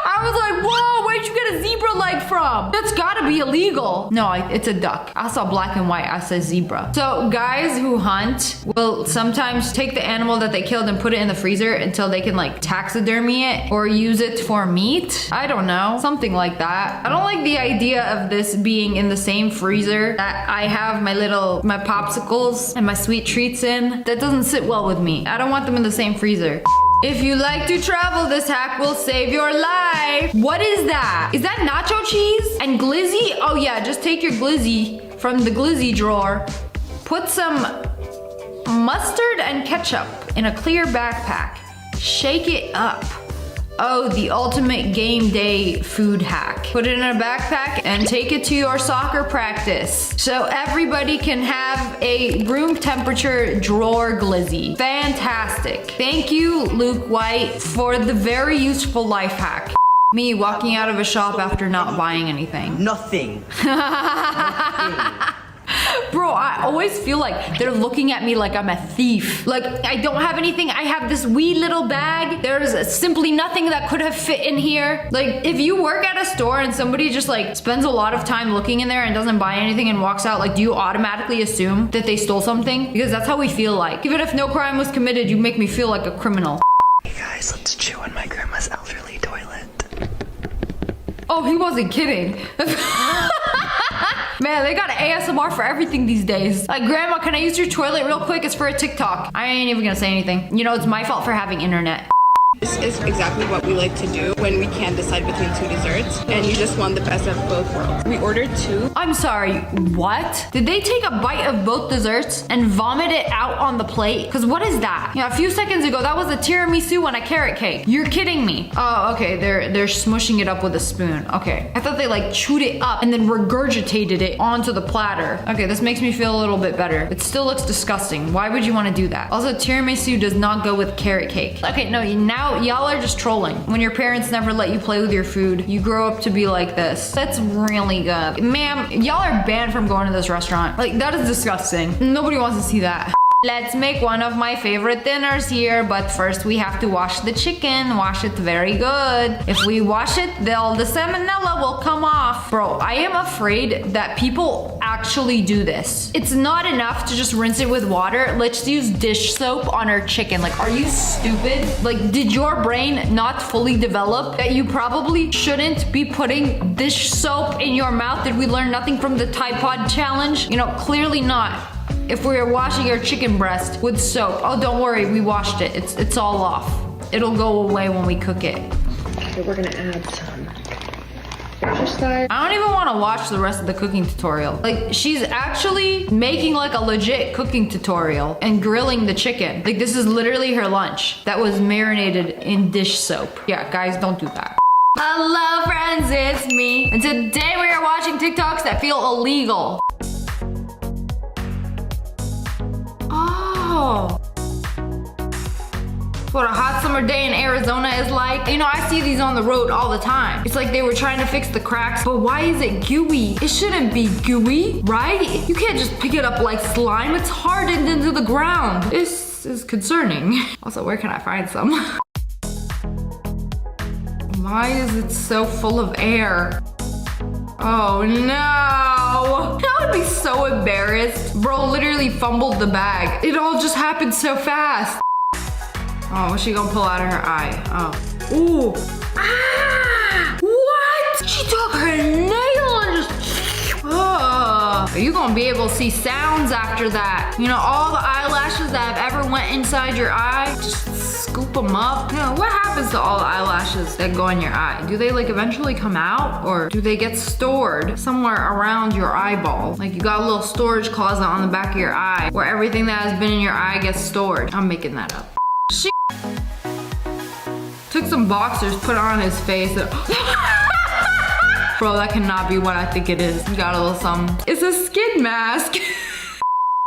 A: I was like, whoa, where'd you get a zebra leg from? That's gotta be illegal. No, it's a duck. I saw black and white. I said zebra. So guys who hunt will sometimes take the animal that they killed and put it in the freezer until they can like taxidermy it or use it for meat. I don't know. Something like that. I don't like the idea of this being in the same freezer that I have my popsicles and my sweet treats in. That doesn't sit well with me. I don't want them in the same freezer. If you like to travel, this hack will save your life. What is that? Is that nacho cheese and glizzy? Oh yeah, just take your glizzy from the glizzy drawer. Put some mustard and ketchup in a clear backpack. Shake it up. Oh, the ultimate game day food hack. Put it in a backpack and take it to your soccer practice. So everybody can have a room temperature drawer glizzy. Fantastic. Thank you, Luke White, for the very useful life hack. Me walking out of a shop after not buying anything.
T: Nothing.
A: Bro, I always feel like they're looking at me like I'm a thief. Like, I don't have anything. I have this wee little bag. There's simply nothing that could have fit in here. Like, if you work at a store and somebody just like spends a lot of time looking in there and doesn't buy anything and walks out, like, do you automatically assume that they stole something? Because that's how we feel like. Even if no crime was committed, you make me feel like a criminal.
T: Hey guys, let's chew on my grandma's elderly toilet.
A: Oh, he wasn't kidding. Man, they got ASMR for everything these days. Like, Grandma, can I use your toilet real quick? It's for a TikTok. I ain't even gonna say anything. You know, it's my fault for having internet.
K: This is exactly what we like to do when we can't decide between two desserts, and you just want the best of both worlds. We ordered two.
A: I'm sorry, what? Did they take a bite of both desserts and vomit it out on the plate? Because what is that? Yeah, a few seconds ago, that was a tiramisu and a carrot cake. You're kidding me. Oh, okay, they're smushing it up with a spoon. Okay, I thought they like chewed it up and then regurgitated it onto the platter. Okay, this makes me feel a little bit better. It still looks disgusting. Why would you want to do that? Also, tiramisu does not go with carrot cake. Okay, no, now y'all are just trolling. When your parents never let you play with your food, you grow up to be like this. That's really good. Ma'am, y'all are banned from going to this restaurant. Like, that is disgusting. Nobody wants to see that. Let's make one of my favorite dinners here, but first we have to wash the chicken. Wash it very good. If we wash it, the salmonella will come off. Bro, I am afraid that people actually do this. It's not enough to just rinse it with water. Let's use dish soap on our chicken. Like, are you stupid? Like, did your brain not fully develop that you probably shouldn't be putting dish soap in your mouth? Did we learn nothing from the Tide Pod challenge? You know, clearly not. If we're washing your chicken breast with soap, oh, don't worry, we washed it. It's all off. It'll go away when we cook it.
K: Okay, we're gonna add some.
A: I don't even want to watch the rest of the cooking tutorial. Like, she's actually making like a legit cooking tutorial and grilling the chicken. Like, this is literally her lunch that was marinated in dish soap. Yeah, guys, don't do that. Hello, friends, it's me. And today we are watching TikToks that feel illegal. Oh. That's what a hot summer day in Arizona is like. You know, I see these on the road all the time. It's like they were trying to fix the cracks, but why is it gooey? It shouldn't be gooey, right? You can't just pick it up like slime. It's hardened into the ground. This is concerning. Also, where can I find some? Why is it so full of air? Oh no! I would be so embarrassed. Bro literally fumbled the bag. It all just happened so fast. Oh, what's she gonna pull out of her eye? Oh. Ooh. Ah! What? She took her nail and just... Are you gonna be able to see sounds after that? You know, all the eyelashes that have ever went inside your eye, just scoop them up. You know, what happens to all the eyelashes that go in your eye? Do they like eventually come out, or do they get stored somewhere around your eyeball? Like you got a little storage closet on the back of your eye where everything that has been in your eye gets stored. I'm making that up. She took some boxers, put it on his face. Bro, that cannot be what I think it is. You got a little something. It's a skin mask.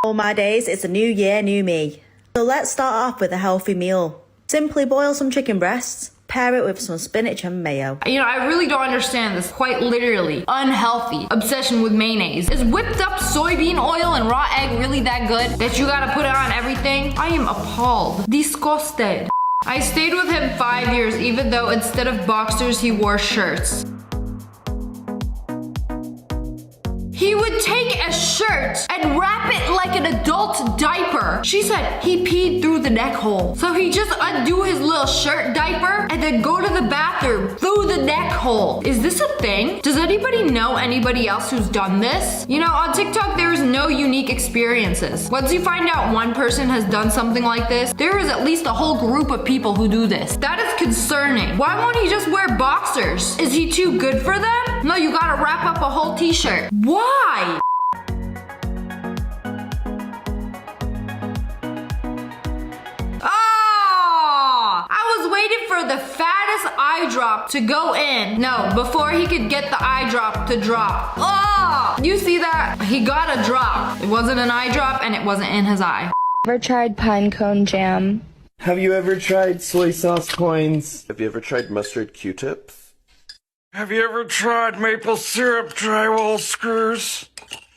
B: All my days, it's a new year, new me. So let's start off with a healthy meal. Simply boil some chicken breasts, pair it with some spinach and mayo.
A: You know, I really don't understand this quite literally unhealthy obsession with mayonnaise. Is whipped up soybean oil and raw egg really that good that you gotta put it on everything? I am appalled. Disgusted. I stayed with him 5 years, even though instead of boxers, he wore shirts. He would take a shirt and wrap it like an adult diaper. She said he peed through the neck hole. So he just undo his little shirt diaper and then go to the bathroom through the neck hole. Is this a thing? Does anybody know anybody else who's done this? You know, on TikTok, there is no unique experiences. Once you find out one person has done something like this, there is at least a whole group of people who do this. That is concerning. Why won't he just wear boxers? Is he too good for them? No, you gotta wrap up a whole t-shirt. Why? I was waiting for the fattest eye drop to go in. No, before he could get the eye drop to drop. Oh, you see that? He got a drop. It wasn't an eye drop and it wasn't in his eye.
I: Ever tried pine cone jam?
F: Have you ever tried soy sauce coins?
U: Have you ever tried mustard Q-tips?
V: Have you ever tried maple syrup drywall screws?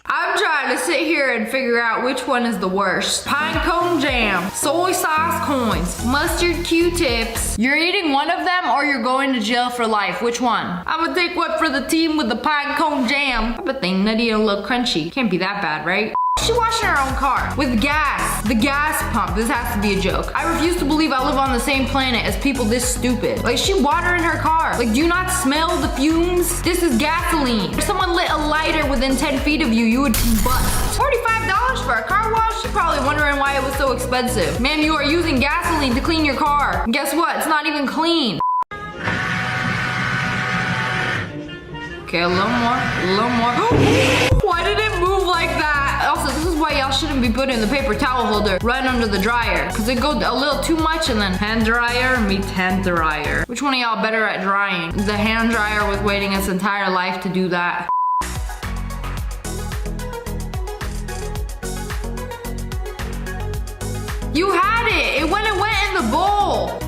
A: I'm trying to sit here and figure out which one is the worst. Pine cone jam, soy sauce coins, mustard Q-tips. You're eating one of them or you're going to jail for life. Which one? I'm gonna take one for the team with the pine cone jam. I bet they nutty and a little crunchy. Can't be that bad, right? She washing her own car with gas. The gas pump. This has to be a joke. I refuse to believe I live on the same planet as people this stupid. Like, she watering her car. Like, do you not smell the fumes? This is gasoline. If someone lit a lighter within 10 feet of you, you would bust. $45 for a car wash? You're probably wondering why it was so expensive. Ma'am, you are using gasoline to clean your car. And guess what? It's not even clean. Okay, a little more. Why did it move like that? Also, this is why y'all shouldn't be putting the paper towel holder right under the dryer, because it goes a little too much and then hand dryer meets hand dryer. Which one of y'all better at drying? The hand dryer was waiting its entire life to do that. You had it! It went in the bowl!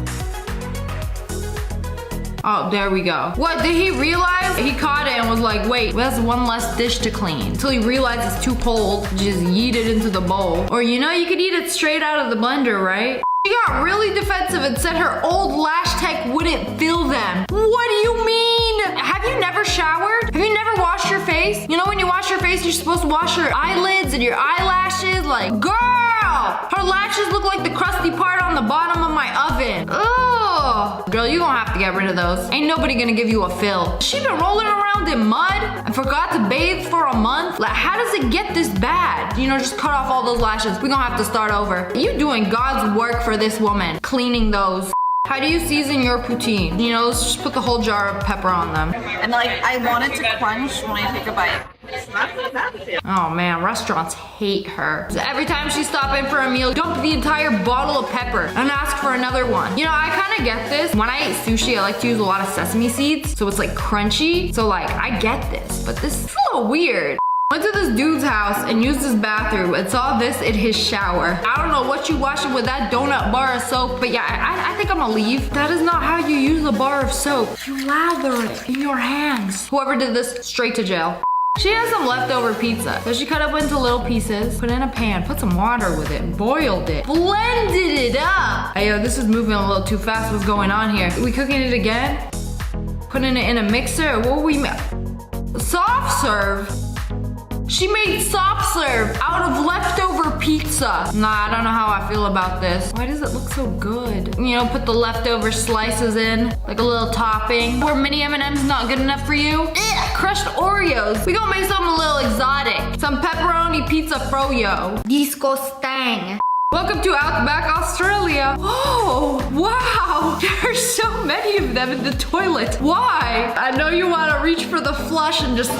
A: Oh, there we go. What, did he realize? He caught it and was like, wait, that's one less dish to clean. Until he realized it's too cold, just yeet it into the bowl. Or you know, you could eat it straight out of the blender, right? She got really defensive and said her old lash tech wouldn't fill them. What do you mean? Have you never showered? Have you never washed your face? You know when you wash your face, you're supposed to wash your eyelids and your eyelashes? Like, girl! Her lashes look like the crusty part on the bottom of my oven. Ugh. Girl, you gonna have to get rid of those. Ain't nobody gonna give you a fill. She been rolling around in mud and forgot to bathe for a month? Like, how does it get this bad? You know, just cut off all those lashes. We gonna have to start over. You doing God's work for this woman, cleaning those. How do you season your poutine? You know, let's just put the whole jar of pepper on them.
W: And like, I want it to crunch when I take a bite.
A: Oh man, restaurants hate her. So every time she stop in for a meal, dump the entire bottle of pepper and ask for another one. You know, I kind of get this. When I eat sushi, I like to use a lot of sesame seeds, so it's like crunchy. So like, I get this, but this is a little weird. Went to this dude's house and used his bathroom and saw this in his shower. I don't know what you washing with that donut bar of soap, but yeah, I think I'm gonna leave. That is not how you use a bar of soap. You lather it in your hands. Whoever did this, straight to jail. She has some leftover pizza, so she cut up into little pieces, put in a pan, put some water with it, boiled it, blended it up. Hey, yo, this is moving a little too fast. What's going on here? Are we cooking it again? Putting it in a mixer? What were we? Soft serve? She made soft serve out of leftover pizza. Nah, I don't know how I feel about this. Why does it look so good? You know, put the leftover slices in, like a little topping. Were mini M&Ms not good enough for you? Ugh, crushed Oreos. We gonna make something a little exotic. Some pepperoni pizza froyo. Disgusting. Welcome to Outback, Australia. Oh, wow. There's so many of them in the toilet. Why? I know you want to reach for the flush and just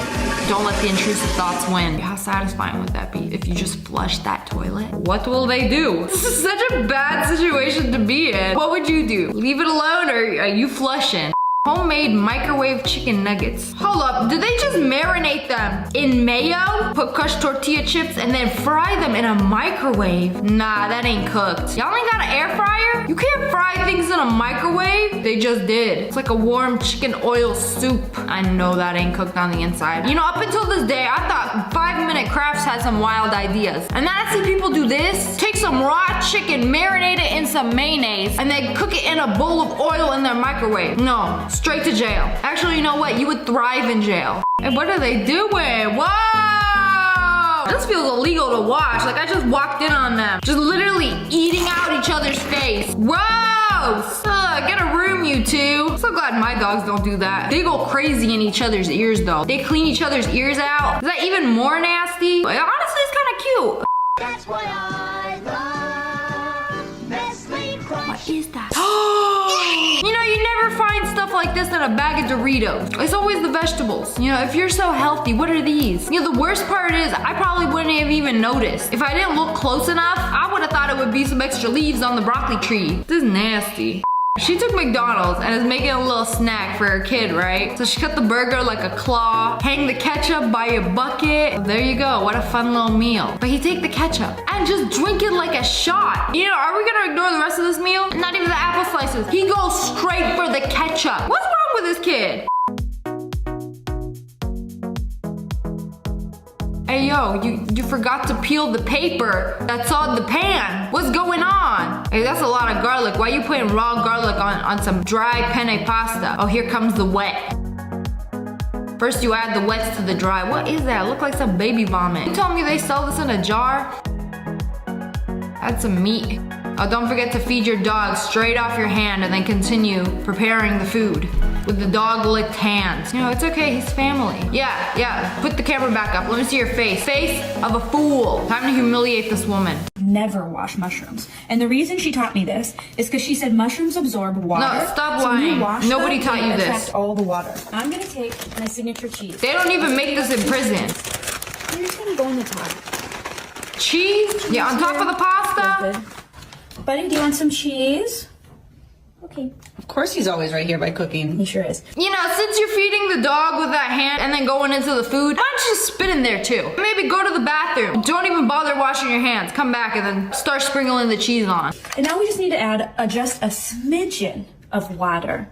A: don't let the intrusive thoughts win. How satisfying would that be if you just flush that toilet? What will they do? This is such a bad situation to be in. What would you do? Leave it alone or are you flushing? Homemade microwave chicken nuggets. Hold up, did they just marinate them in mayo? Put crushed tortilla chips and then fry them in a microwave? Nah, that ain't cooked. Y'all ain't got an air fryer? You can't fry things in a microwave? They just did. It's like a warm chicken oil soup. I know that ain't cooked on the inside. You know, up until this day, I thought 5 Minute Crafts had some wild ideas. And then I see people do this. Take some raw chicken, marinate it in some mayonnaise, and then cook it in a bowl of oil in their microwave. No. Straight to jail. Actually, you know what? You would thrive in jail. And what are they doing? Whoa! This feels illegal to watch. Like I just walked in on them. Just literally eating out each other's face. Gross! Get a room, you two. I'm so glad my dogs don't do that. They go crazy in each other's ears though. They clean each other's ears out. Is that even more nasty? But honestly, it's kind of cute.
L: That's why I love Nestle Crunch.
A: What is that? You know, you never find stuff like this in a bag of Doritos. It's always the vegetables. You know, if you're so healthy, what are these? You know, the worst part is I probably wouldn't have even noticed. If I didn't look close enough, I would have thought it would be some extra leaves on the broccoli tree. This is nasty. She took McDonald's and is making a little snack for her kid, right? So she cut the burger like a claw, hang the ketchup by a bucket. Well, there you go, what a fun little meal. But he take the ketchup and just drink it like a shot. You know, are we gonna ignore the rest of this meal? Not even the apple slices. He goes straight for the ketchup. What's wrong with this kid? Hey yo, you forgot to peel the paper that's on the pan. What's going on? Hey, that's a lot of garlic. Why are you putting raw garlic on some dry penne pasta? Oh, here comes the wet. First you add the wets to the dry. What is that? Look like some baby vomit. You told me they sell this in a jar? Add some meat. Oh, don't forget to feed your dog straight off your hand and then continue preparing the food with the dog licked hands. You know, it's okay, he's family. Yeah, put the camera back up. Let me see your face. Face of a fool. Time to humiliate this woman.
E: Never wash mushrooms. And the reason she taught me this is because she said mushrooms absorb water.
A: No, stop lying. Nobody taught you this.
E: Attract all the water. I'm gonna take my signature cheese.
A: They don't even make this in prison.
E: You're just gonna go in the top.
A: Cheese? Yeah, on top of the pasta?
E: Buddy, do you want some cheese? Okay.
W: Of course he's always right here by cooking.
E: He sure is.
A: You know, since you're feeding the dog with that hand and then going into the food, why don't you just spit in there too? Maybe go to the bathroom. Don't even bother washing your hands. Come back and then start sprinkling the cheese on.
E: And now we just need to add just a smidgen of water.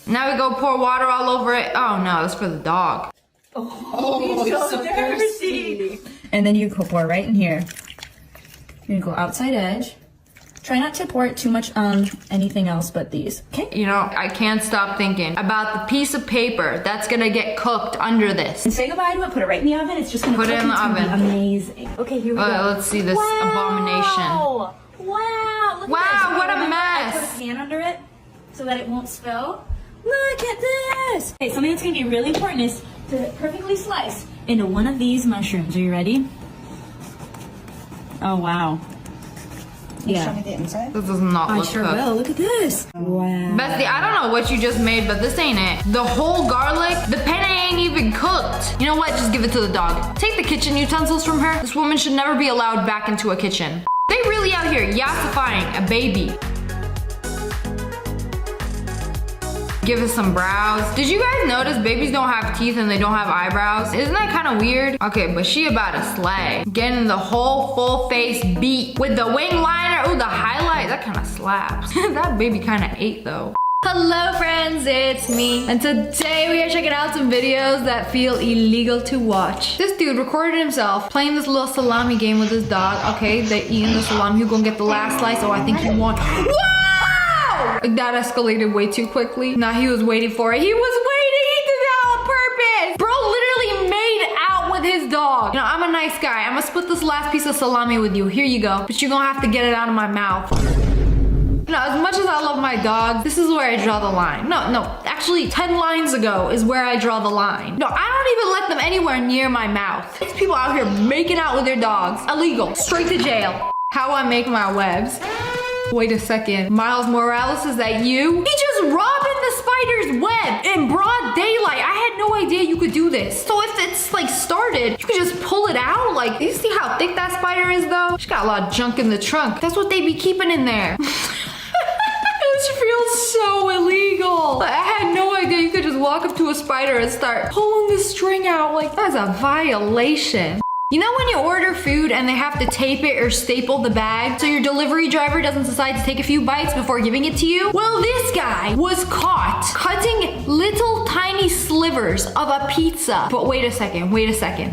A: Now we go pour water all over it. Oh no, that's for the dog.
E: Oh, he's so thirsty. And then you pour right in here. You're gonna go outside edge. Try not to pour it too much on anything else but these, okay?
A: You know, I can't stop thinking about the piece of paper that's gonna get cooked under this.
E: And say goodbye to it, put it right in the oven. It's just gonna
A: put it in the oven.
E: Amazing. Okay, here we go.
A: Let's see this abomination.
E: Wow, look
A: wow,
E: at this.
A: What a
E: I
A: mess.
E: put a pan under it so that it won't spill. Look at this. Okay, something that's gonna be really important is to perfectly slice into one of these mushrooms. Are you ready? Oh, wow. Yeah.
W: Show me the inside.
A: This does not look
E: I sure
A: cooked.
E: will. Look at this. Wow.
A: Bestie, I don't know what you just made, but this ain't it. The whole garlic, the penne ain't even cooked. You know what? Just give it to the dog. Take the kitchen utensils from her. This woman should never be allowed back into a kitchen. They really out here yassifying a baby. Give us some brows. Did you guys notice babies don't have teeth and they don't have eyebrows? Isn't that kind of weird? Okay, but she about to slay. Getting the whole full face beat with the wing liner. Ooh, the highlight, that kind of slaps. That baby kind of ate though. Hello friends, it's me. And today we are checking out some videos that feel illegal to watch. This dude recorded himself playing this little salami game with his dog. Okay, they eating the salami. Who's gonna get the last slice? Oh, I think he won. Whoa! That escalated way too quickly. Nah, he was waiting for it. He was waiting. He did that on purpose. Bro literally made out with his dog. dog. You know, I'm a nice guy. I'm gonna split this last piece of salami with you. Here you go. But you're gonna have to get it out of my mouth. You know, as much as I love my dog, this is where I draw the line. No, actually 10 lines ago is where I draw the line. No, I don't even let them anywhere near my mouth. These people out here making out with their dogs. Illegal, straight to jail. How I make my webs. Wait a second, Miles Morales, is that you? He just robbed the spider's web in broad daylight. I had no idea you could do this. So if it's like started, you could just pull it out. Like, you see how thick that spider is though? She's got a lot of junk in the trunk. That's what they be keeping in there. This feels so illegal. I had no idea you could just walk up to a spider and start pulling the string out. Like, that's a violation. You know when you order food and they have to tape it or staple the bag so your delivery driver doesn't decide to take a few bites before giving it to you? Well, this guy was caught cutting little tiny slivers of a pizza. But wait a second.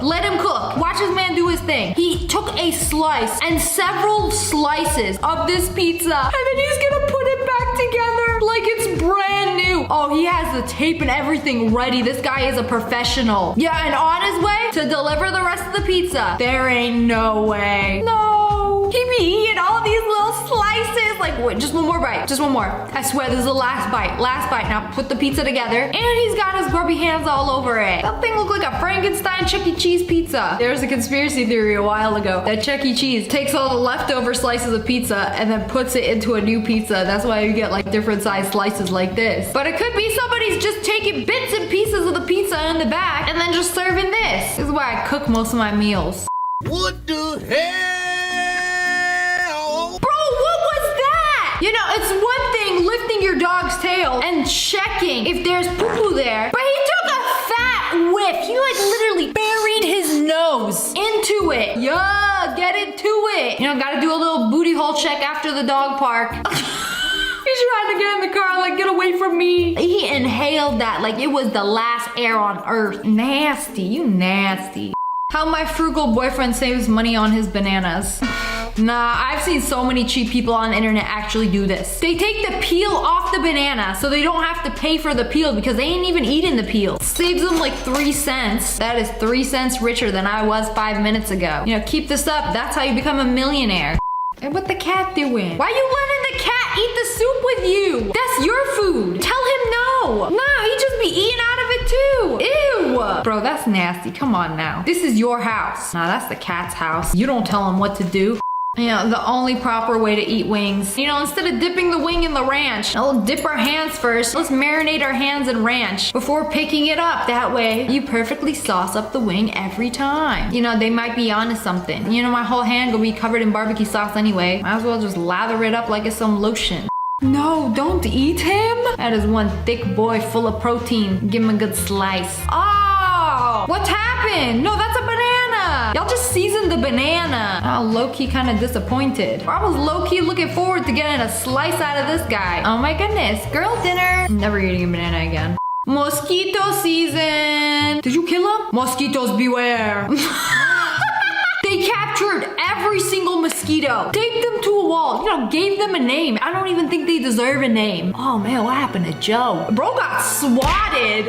A: Let him cook. Watch this man do his thing. He took a slice and several slices of this pizza and then he's gonna put it back together like it's brand new. Oh, he has the tape and everything ready. This guy is a professional. Yeah, and on his way to deliver the rest of the pizza. There ain't no way. No. He be eating all these little slices. Like, wait, just one more bite. Just one more. I swear this is the last bite. Last bite. Now put the pizza together. And he's got his grubby hands all over it. That thing looked like a Frankenstein Chuck E. Cheese pizza. There's a conspiracy theory a while ago that Chuck E. Cheese takes all the leftover slices of pizza and then puts it into a new pizza. That's why you get like different size slices like this. But it could be somebody's just taking bits and pieces of the pizza in the back and then just serving this. This is why I cook most of my meals.
G: What the hell?
A: Bro, what was that? You know, it's one thing lifting your dog's tail and checking if there's poo-poo there, but he took a fat whiff. He like literally buried his nose into it. Yeah, get into it. You know, gotta do a little booty hole check after the dog park. He tried to get in the car, like, get away from me. He inhaled that like it was the last air on earth. Nasty, you nasty. How my frugal boyfriend saves money on his bananas. Nah, I've seen so many cheap people on the internet actually do this. They take the peel off the banana so they don't have to pay for the peel because they ain't even eating the peel. Saves them like 3 cents. That is 3 cents richer than I was 5 minutes ago. You know, keep this up. That's how you become a millionaire. And what the cat doing? Why you letting the cat eat the soup with you? That's your food. Tell him no. Nah, he just be eating out of it too. Ew. Bro, that's nasty. Come on now. This is your house. Nah, that's the cat's house. You don't tell him what to do. You know, the only proper way to eat wings. You know, instead of dipping the wing in the ranch, we'll dip our hands first. Let's marinate our hands in ranch before picking it up. That way, you perfectly sauce up the wing every time. You know, they might be onto something. You know, my whole hand gonna be covered in barbecue sauce anyway. Might as well just lather it up like it's some lotion. No, don't eat him. That is one thick boy full of protein. Give him a good slice. Oh, what's happened? No, that's a banana. Y'all just seasoned the banana. Oh, low-key kind of disappointed. I was low-key looking forward to getting a slice out of this guy. Oh my goodness, girl dinner. Never eating a banana again. Mosquito season. Did you kill him? Mosquitoes beware. They captured every single mosquito, taped them to a wall, you know, gave them a name. I don't even think they deserve a name. Oh man, what happened to Joe? Bro got swatted.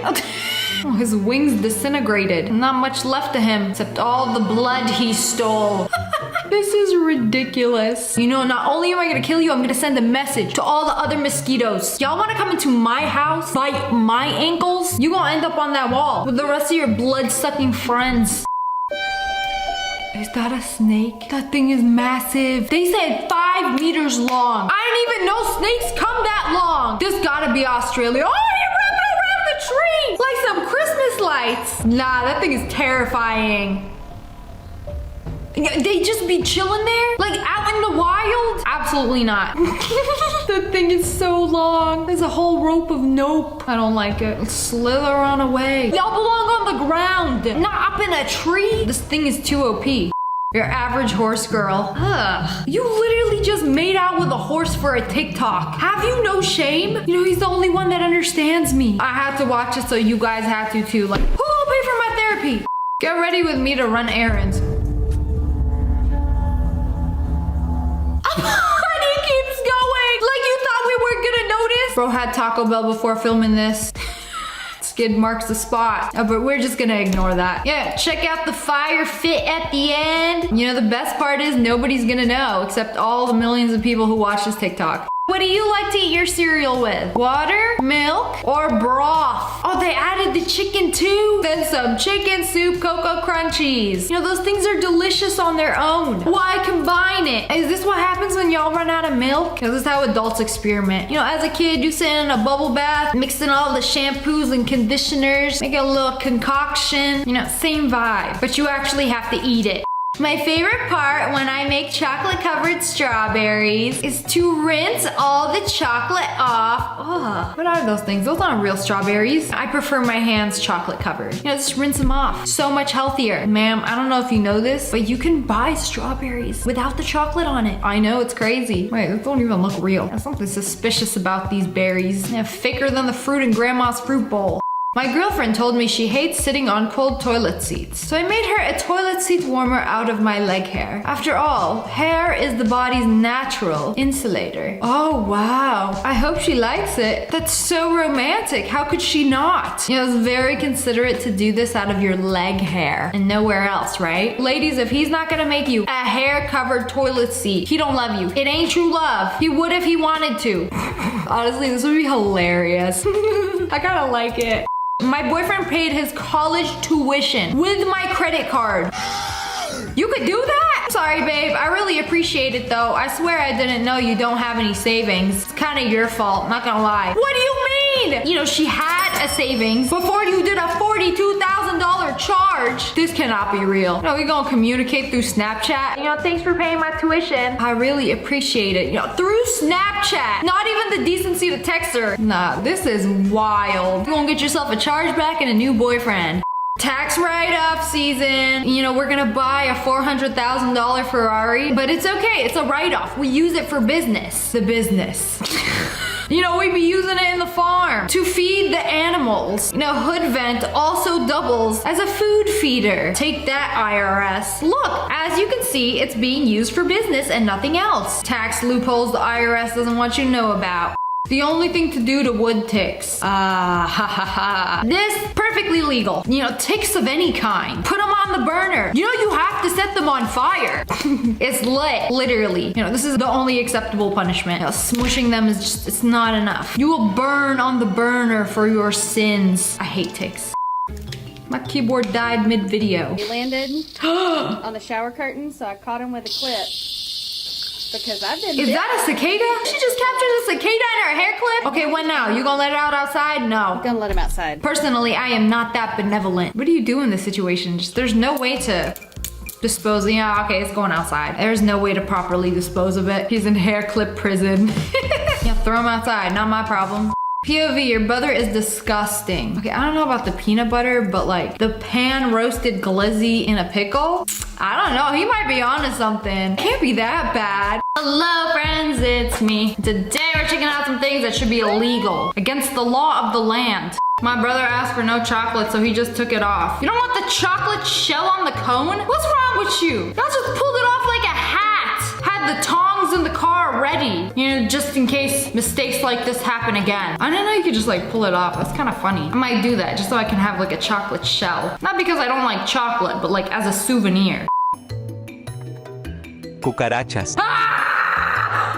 A: Oh, his wings disintegrated. Not much left of him except all the blood he stole. This is ridiculous. You know, not only am I gonna kill you, I'm gonna send a message to all the other mosquitoes. Y'all wanna come into my house, bite my ankles? You gonna end up on that wall with the rest of your blood-sucking friends. Is that a snake? That thing is massive. They said 5 meters long. I didn't even know snakes come that long. This gotta be Australia. Oh, you're wrapping around the tree like some Christmas lights. Nah, that thing is terrifying. They just be chilling there? Like out in the wild? Absolutely not. The thing is so long. There's a whole rope of nope. I don't like it. Let's slither on away. Y'all belong on the ground, not up in a tree. This thing is too OP. Your average horse girl. Ugh. You literally just made out with a horse for a TikTok. Have you no shame? You know, he's the only one that understands me. I had to watch it so you guys had to too. Like, who will pay for my therapy? Get ready with me to run errands. And he keeps going. Like you thought we weren't gonna notice? Bro had Taco Bell before filming this. It's skid marks the spot. But we're just gonna ignore that. Yeah, check out the fire fit at the end. You know, the best part is nobody's gonna know except all the millions of people who watch this TikTok. What do you like to eat your cereal with? Water, milk, or broth? Oh, they added the chicken too. Then some chicken soup Cocoa Crunchies. You know, those things are delicious on their own. Why combine it? Is this what happens when y'all run out of milk? Because this is how adults experiment. You know, as a kid, you sit in a bubble bath, mixing all the shampoos and conditioners, make a little concoction. You know, same vibe, but you actually have to eat it. My favorite part when I make chocolate covered strawberries is to rinse all the chocolate off. Ugh, what are those things? Those aren't real strawberries. I prefer my hands chocolate covered. You know, just rinse them off. So much healthier. Ma'am, I don't know if you know this, but you can buy strawberries without the chocolate on it. I know, it's crazy. Wait, those don't even look real. There's something suspicious about these berries. Yeah, thicker than the fruit in grandma's fruit bowl. My girlfriend told me she hates sitting on cold toilet seats, so I made her a toilet seat warmer out of my leg hair. After all, hair is the body's natural insulator. Oh wow, I hope she likes it. That's so romantic, how could she not? You know, it's very considerate to do this out of your leg hair and nowhere else, right? Ladies, if he's not gonna make you a hair-covered toilet seat, he don't love you. It ain't true love. He would if he wanted to. Honestly, this would be hilarious. I kinda like it. My boyfriend paid his college tuition with my credit card. You could do that? Sorry, babe. I really appreciate it, though. I swear I didn't know you don't have any savings. It's kind of your fault, not gonna lie. What do you mean? You know, she had a savings before you did a $42,000 charge. This cannot be real. No, we gonna communicate through Snapchat. You know, thanks for paying my tuition. I really appreciate it. You know, through Snapchat. Not even the decency to text her. Nah, this is wild. You gonna get yourself a chargeback and a new boyfriend. Tax write-off season. You know, we're gonna buy a $400,000 Ferrari, but it's okay, it's a write-off. We use it for business. The business. You know, we be using it in the farm to feed the animals. You know, hood vent also doubles as a food feeder. Take that, IRS. Look, as you can see, it's being used for business and nothing else. Tax loopholes the IRS doesn't want you to know about. The only thing to do to wood ticks. This, perfectly legal. You know, ticks of any kind. Put them on the burner. You know, you have to set them on fire. It's lit, literally. You know, this is the only acceptable punishment. You know, smushing them is just, it's not enough. You will burn on the burner for your sins. I hate ticks. My keyboard died mid-video.
G: He landed on the shower curtain, so I caught him with a clip. Because I've been
A: Is that a cicada? She just captured a cicada in her hair clip? Okay, what now? You gonna let it out outside? No.
G: I'm gonna let him outside.
A: Personally, I am not that benevolent. What do you do in this situation? Just, there's no way to dispose. Yeah, okay, it's going outside. There's no way to properly dispose of it. He's in hair clip prison. Yeah, throw him outside, not my problem. POV, your butter is disgusting. Okay, I don't know about the peanut butter, but like the pan roasted glizzy in a pickle? I don't know, he might be onto something. Can't be that bad. Hello friends, it's me. Today we're checking out some things that should be illegal, against the law of the land. My brother asked for no chocolate, so he just took it off. You don't want the chocolate shell on the cone? What's wrong with you? Y'all just pulled it off like a hat. Had the tongs in the car ready, you know, just in case mistakes like this happen again. I didn't know you could just like pull it off. That's kind of funny. I might do that just so I can have like a chocolate shell. Not because I don't like chocolate, but like as a souvenir.
H: Cucarachas.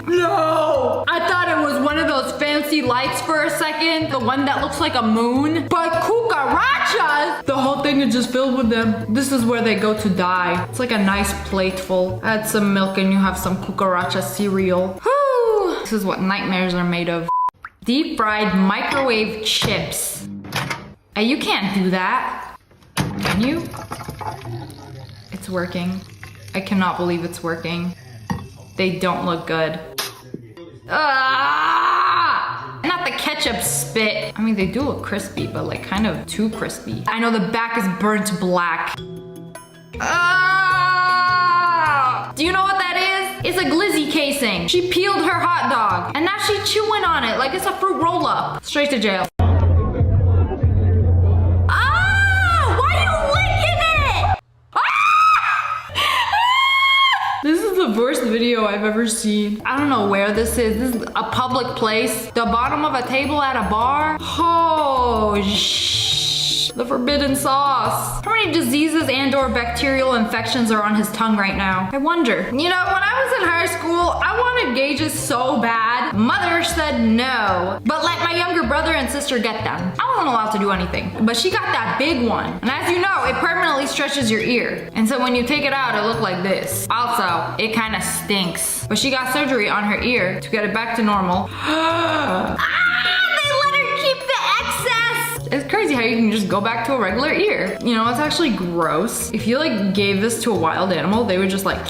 A: No! I thought it was one of those fancy lights for a second. The one that looks like a moon. But cucarachas! The whole thing is just filled with them. This is where they go to die. It's like a nice plateful. Add some milk and you have some cucaracha cereal. Whew! This is what nightmares are made of. Deep fried microwave chips. Hey, you can't do that. Can you? It's working. I cannot believe it's working. They don't look good. Ah! Not the ketchup spit. I mean, they do look crispy, but like kind of too crispy. I know the back is burnt black. Ah! Do you know what that is? It's a glizzy casing. She peeled her hot dog and now she's chewing on it like it's a fruit roll-up. Straight to jail. Ah! Why are you licking it? Ah! This is the worst video I've ever seen. I don't know where this is. This is a public place. The bottom of a table at a bar. Oh, the forbidden sauce. How many diseases and or bacterial infections are on his tongue right now? I wonder. You know, when I was in high school, I wanted gauges so bad. Mother said no, but let my younger brother and sister get them. I wasn't allowed to do anything, but she got that big one. And as you know, it permanently stretches your ear. And so when you take it out, it looked like this. Also, it kind of stinks. But she got surgery on her ear to get it back to normal. It's crazy how you can just go back to a regular ear. You know, it's actually gross. If you like gave this to a wild animal, they would just like,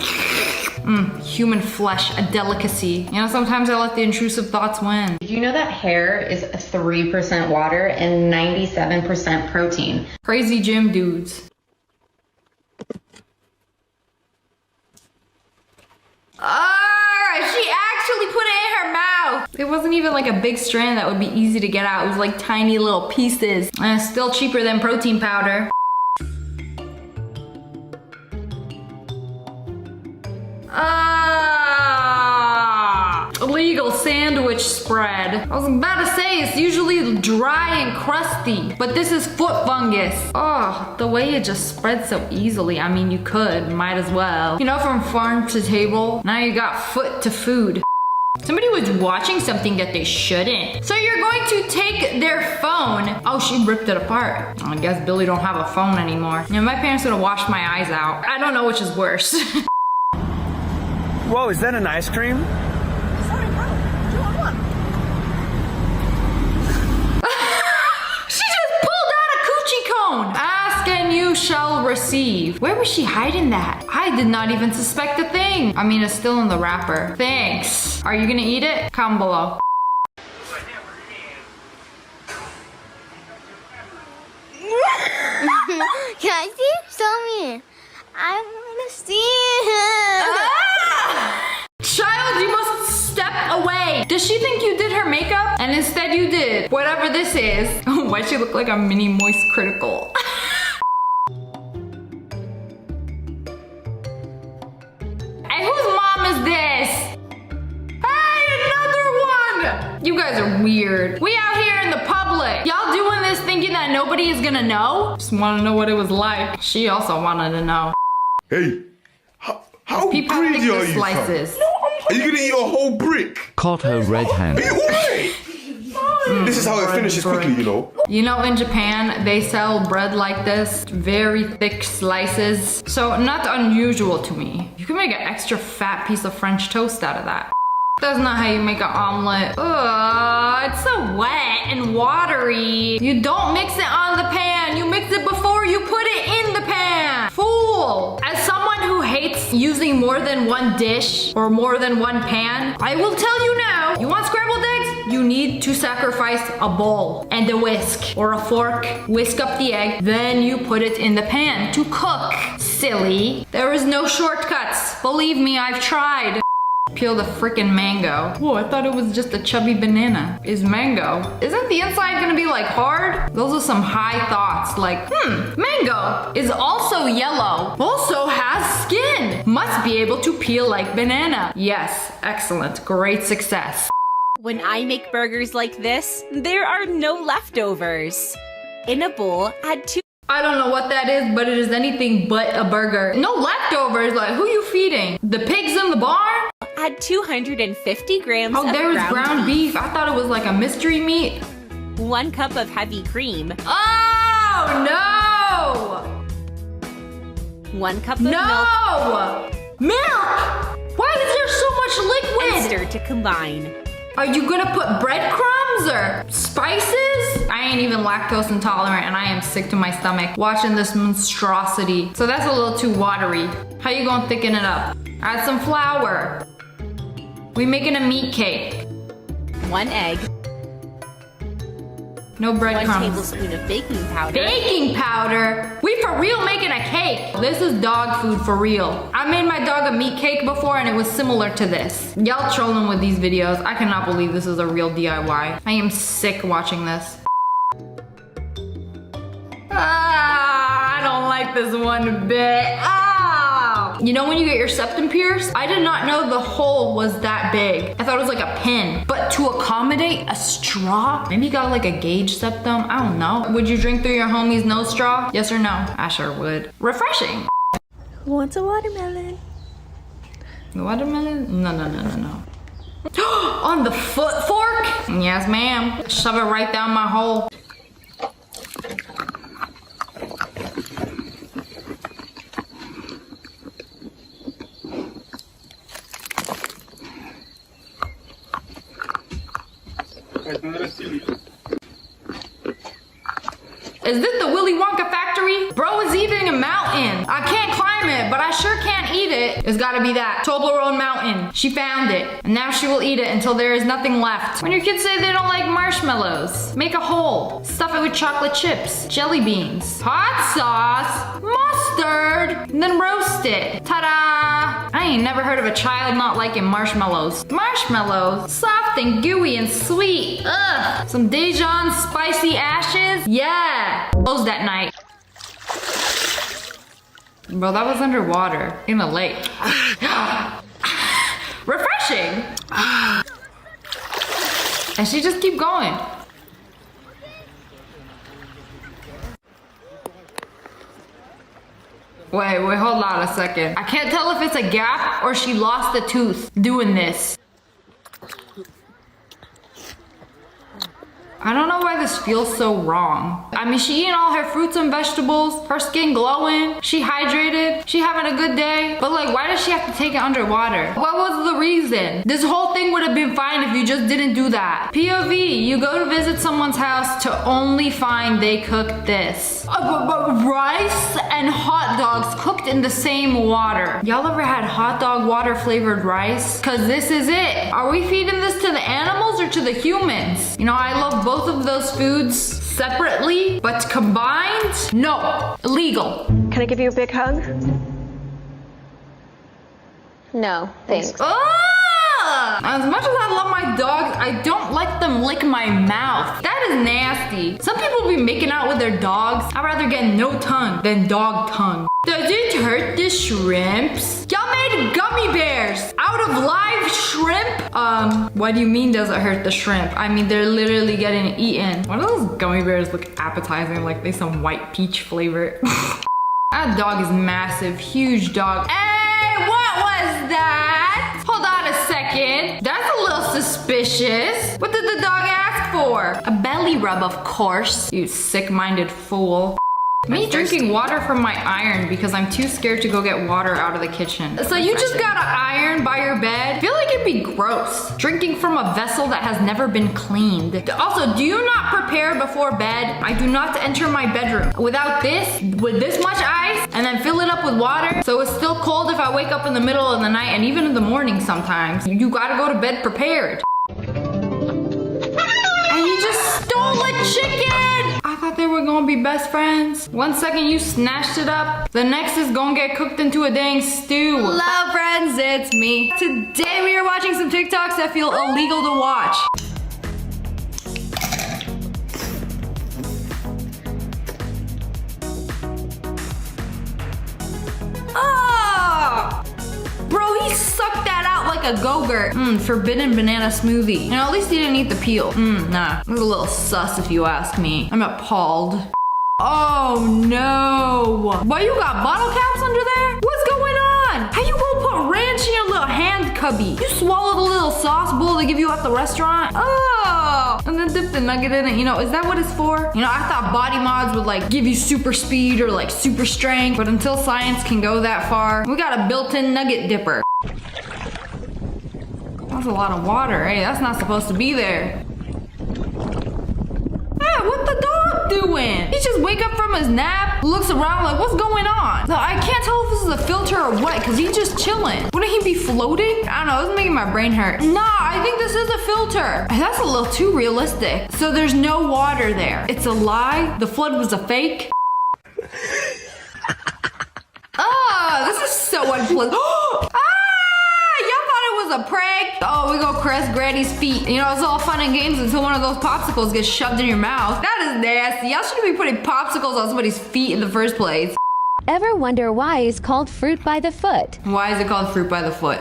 A: human flesh, a delicacy. You know, sometimes I let the intrusive thoughts win.
H: Did you know that hair is 3% water and 97% protein?
A: Crazy gym dudes. She actually put it in her mouth. It wasn't even like a big strand that would be easy to get out. It was like tiny little pieces. And it's still cheaper than protein powder. Illegal sandwich spread. I was about to say it's usually dry and crusty, but this is foot fungus. Oh, the way it just spreads so easily. I mean, you could, might as well. You know, from farm to table, now you got foot to food. Somebody was watching something that they shouldn't. So you're going to take their phone. Oh, she ripped it apart. I guess Billy don't have a phone anymore. You know, my parents would have washed my eyes out. I don't know which is worse.
V: Whoa, is that an ice cream?
A: Ask and you shall receive. Where was she hiding that? I did not even suspect a thing. I mean, it's still in the wrapper. Thanks. Are you gonna eat it? Comment below.
J: Can I see? Show me. I wanna see it.
A: Child, you must step away. Does she think you did her makeup? And instead you did whatever this is. Why'd she look like a mini moist critical? And whose mom is this? Hey, another one! You guys are weird. We out here in the public. Y'all doing this thinking that nobody is gonna know? Just wanna know what it was like. She also wanted to know.
V: Hey, how greedy are you,
A: slices.
V: Are you gonna eat a whole brick?
N: Caught her red-handed.
V: Are you alright? This is how it finishes quickly, you know.
A: You know, in Japan, they sell bread like this, very thick slices. So not unusual to me. You can make an extra fat piece of French toast out of that. That's not how you make an omelet. Ugh, it's so wet and watery. You don't mix it on the pan. You mix it before you put it in the pan. Fool! As someone who hates using more than one dish or more than one pan, I will tell you now, you want scrambled eggs? You need to sacrifice a bowl and a whisk or a fork. Whisk up the egg, then you put it in the pan to cook. Silly. There is no shortcuts. Believe me, I've tried. Peel the freaking mango. Oh, I thought it was just a chubby banana. Is mango. Isn't the inside gonna be like hard? Those are some high thoughts like, mango is also yellow. Also has skin. Must be able to peel like banana. Yes, excellent, great success.
X: When I make burgers like this, there are no leftovers. In a bowl, add 2.
A: I don't know what that is, but it is anything but a burger. No leftovers, like who you feeding? The pigs in the barn?
X: Add 250 grams
A: of
X: there
A: is ground beef. I thought it was like a mystery meat.
X: 1 cup of heavy cream.
A: Oh, no!
X: 1 cup of
A: milk.
X: Milk!
A: Why is there so much liquid?
X: And stir to combine.
A: Are you gonna put breadcrumbs or spices? I ain't even lactose intolerant and I am sick to my stomach watching this monstrosity. So that's a little too watery. How you gonna thicken it up? Add some flour. We making a meat cake.
X: 1 egg.
A: No breadcrumbs.
X: 1 tablespoon of baking powder.
A: Baking powder? We for real making a cake. This is dog food for real. I made my dog a meat cake before and it was similar to this. Y'all trolling with these videos. I cannot believe this is a real DIY. I am sick watching this. I don't like this one bit. Oh! You know when you get your septum pierced? I did not know the hole was that big. I thought it was like a pin. But to accommodate a straw, maybe you got like a gauge septum, I don't know. Would you drink through your homie's nose straw? Yes or no? I sure would. Refreshing.
B: Who wants a watermelon?
A: Watermelon? No. On the foot fork? Yes, ma'am. Shove it right down my hole. Is this the Willy Wonka factory? Bro is eating a mountain. I can't climb it, but I sure can't eat it. It's gotta be that Toblerone mountain. She found it, and now she will eat it until there is nothing left. When your kids say they don't like marshmallows, make a hole. Stuff it with chocolate chips, jelly beans, hot sauce, mustard, and then roast it. Ta-da! I ain't never heard of a child not liking marshmallows. Marshmallows, soft and gooey and sweet. Ugh. Some Dijon spicy ashes. Yeah. Closed at night. Bro, that was underwater in a lake. Refreshing. And she just keep going. Wait, hold on a second. I can't tell if it's a gap or she lost a tooth doing this. I don't know why this feels so wrong. I mean, she eating all her fruits and vegetables, her skin glowing, she hydrated, she having a good day. But like, why does she have to take it underwater? What was the reason? This whole thing would have been fine if you just didn't do that. POV, you go to visit someone's house to only find they cooked this. Rice and hot dogs cooked in the same water. Y'all ever had hot dog water flavored rice? Cause this is it. Are we feeding this to the animals or to the humans? You know, I love both of those foods separately, but combined, no, illegal.
G: Can I give you a big hug?
H: No, thanks.
A: As much as I love my dogs, I don't let them lick my mouth. That is nasty. Some people be making out with their dogs. I'd rather get no tongue than dog tongue. Does it hurt the shrimps? Y'all made gummy bears out of live shrimp? What do you mean does it hurt the shrimp? I mean, they're literally getting eaten. Why do those gummy bears look appetizing like they some white peach flavor? That dog is massive, huge dog. Hey, what was that? Hold on a second. That's a little suspicious. What did the dog ask for? A belly rub, of course. You sick-minded fool. Me drinking water from my iron because I'm too scared to go get water out of the kitchen. So you just got an iron by your bed? I feel like it'd be gross. Drinking from a vessel that has never been cleaned. Also, do you not prepare before bed? I do not enter my bedroom without this, with this much ice, and then fill it up with water. So it's still cold if I wake up in the middle of the night and even in the morning sometimes. You gotta go to bed prepared. And you just stole a chicken! I thought they were gonna be best friends. One second you snatched it up, the next is gonna get cooked into a dang stew. Hello friends, it's me. Today we are watching some TikToks that feel illegal to watch. Ah! Bro, he sucked that out like a go-gurt. Forbidden banana smoothie. You know, at least he didn't eat the peel. Nah. It was a little sus if you ask me. I'm appalled. Oh no. Why you got bottle caps under there? What's going on? How you gonna put ranch in your little hand cubby? You swallowed a little sauce bowl they give you at the restaurant? Oh, and then dip the nugget in it. You know, is that what it's for? You know, I thought body mods would like give you super speed or like super strength, but until science can go that far, we got a built-in nugget dipper. That's a lot of water. Hey, that's not supposed to be there. Hey, what the dog doing? He just wake up from his nap, looks around like, what's going on? So I can't tell if this is a filter or what, because he's just chilling. Wouldn't he be floating? I don't know, it's making my brain hurt. Nah, I think this is a filter. That's a little too realistic. So there's no water there. It's a lie? The flood was a fake? Oh, this is so unpleasant. A prank. Oh, we go caress Granny's feet. You know, it's all fun and games until one of those popsicles gets shoved in your mouth. That is nasty. Y'all shouldn't be putting popsicles on somebody's feet in the first place.
C: Ever wonder why it's called fruit by the foot?
A: Why is it called fruit by the foot?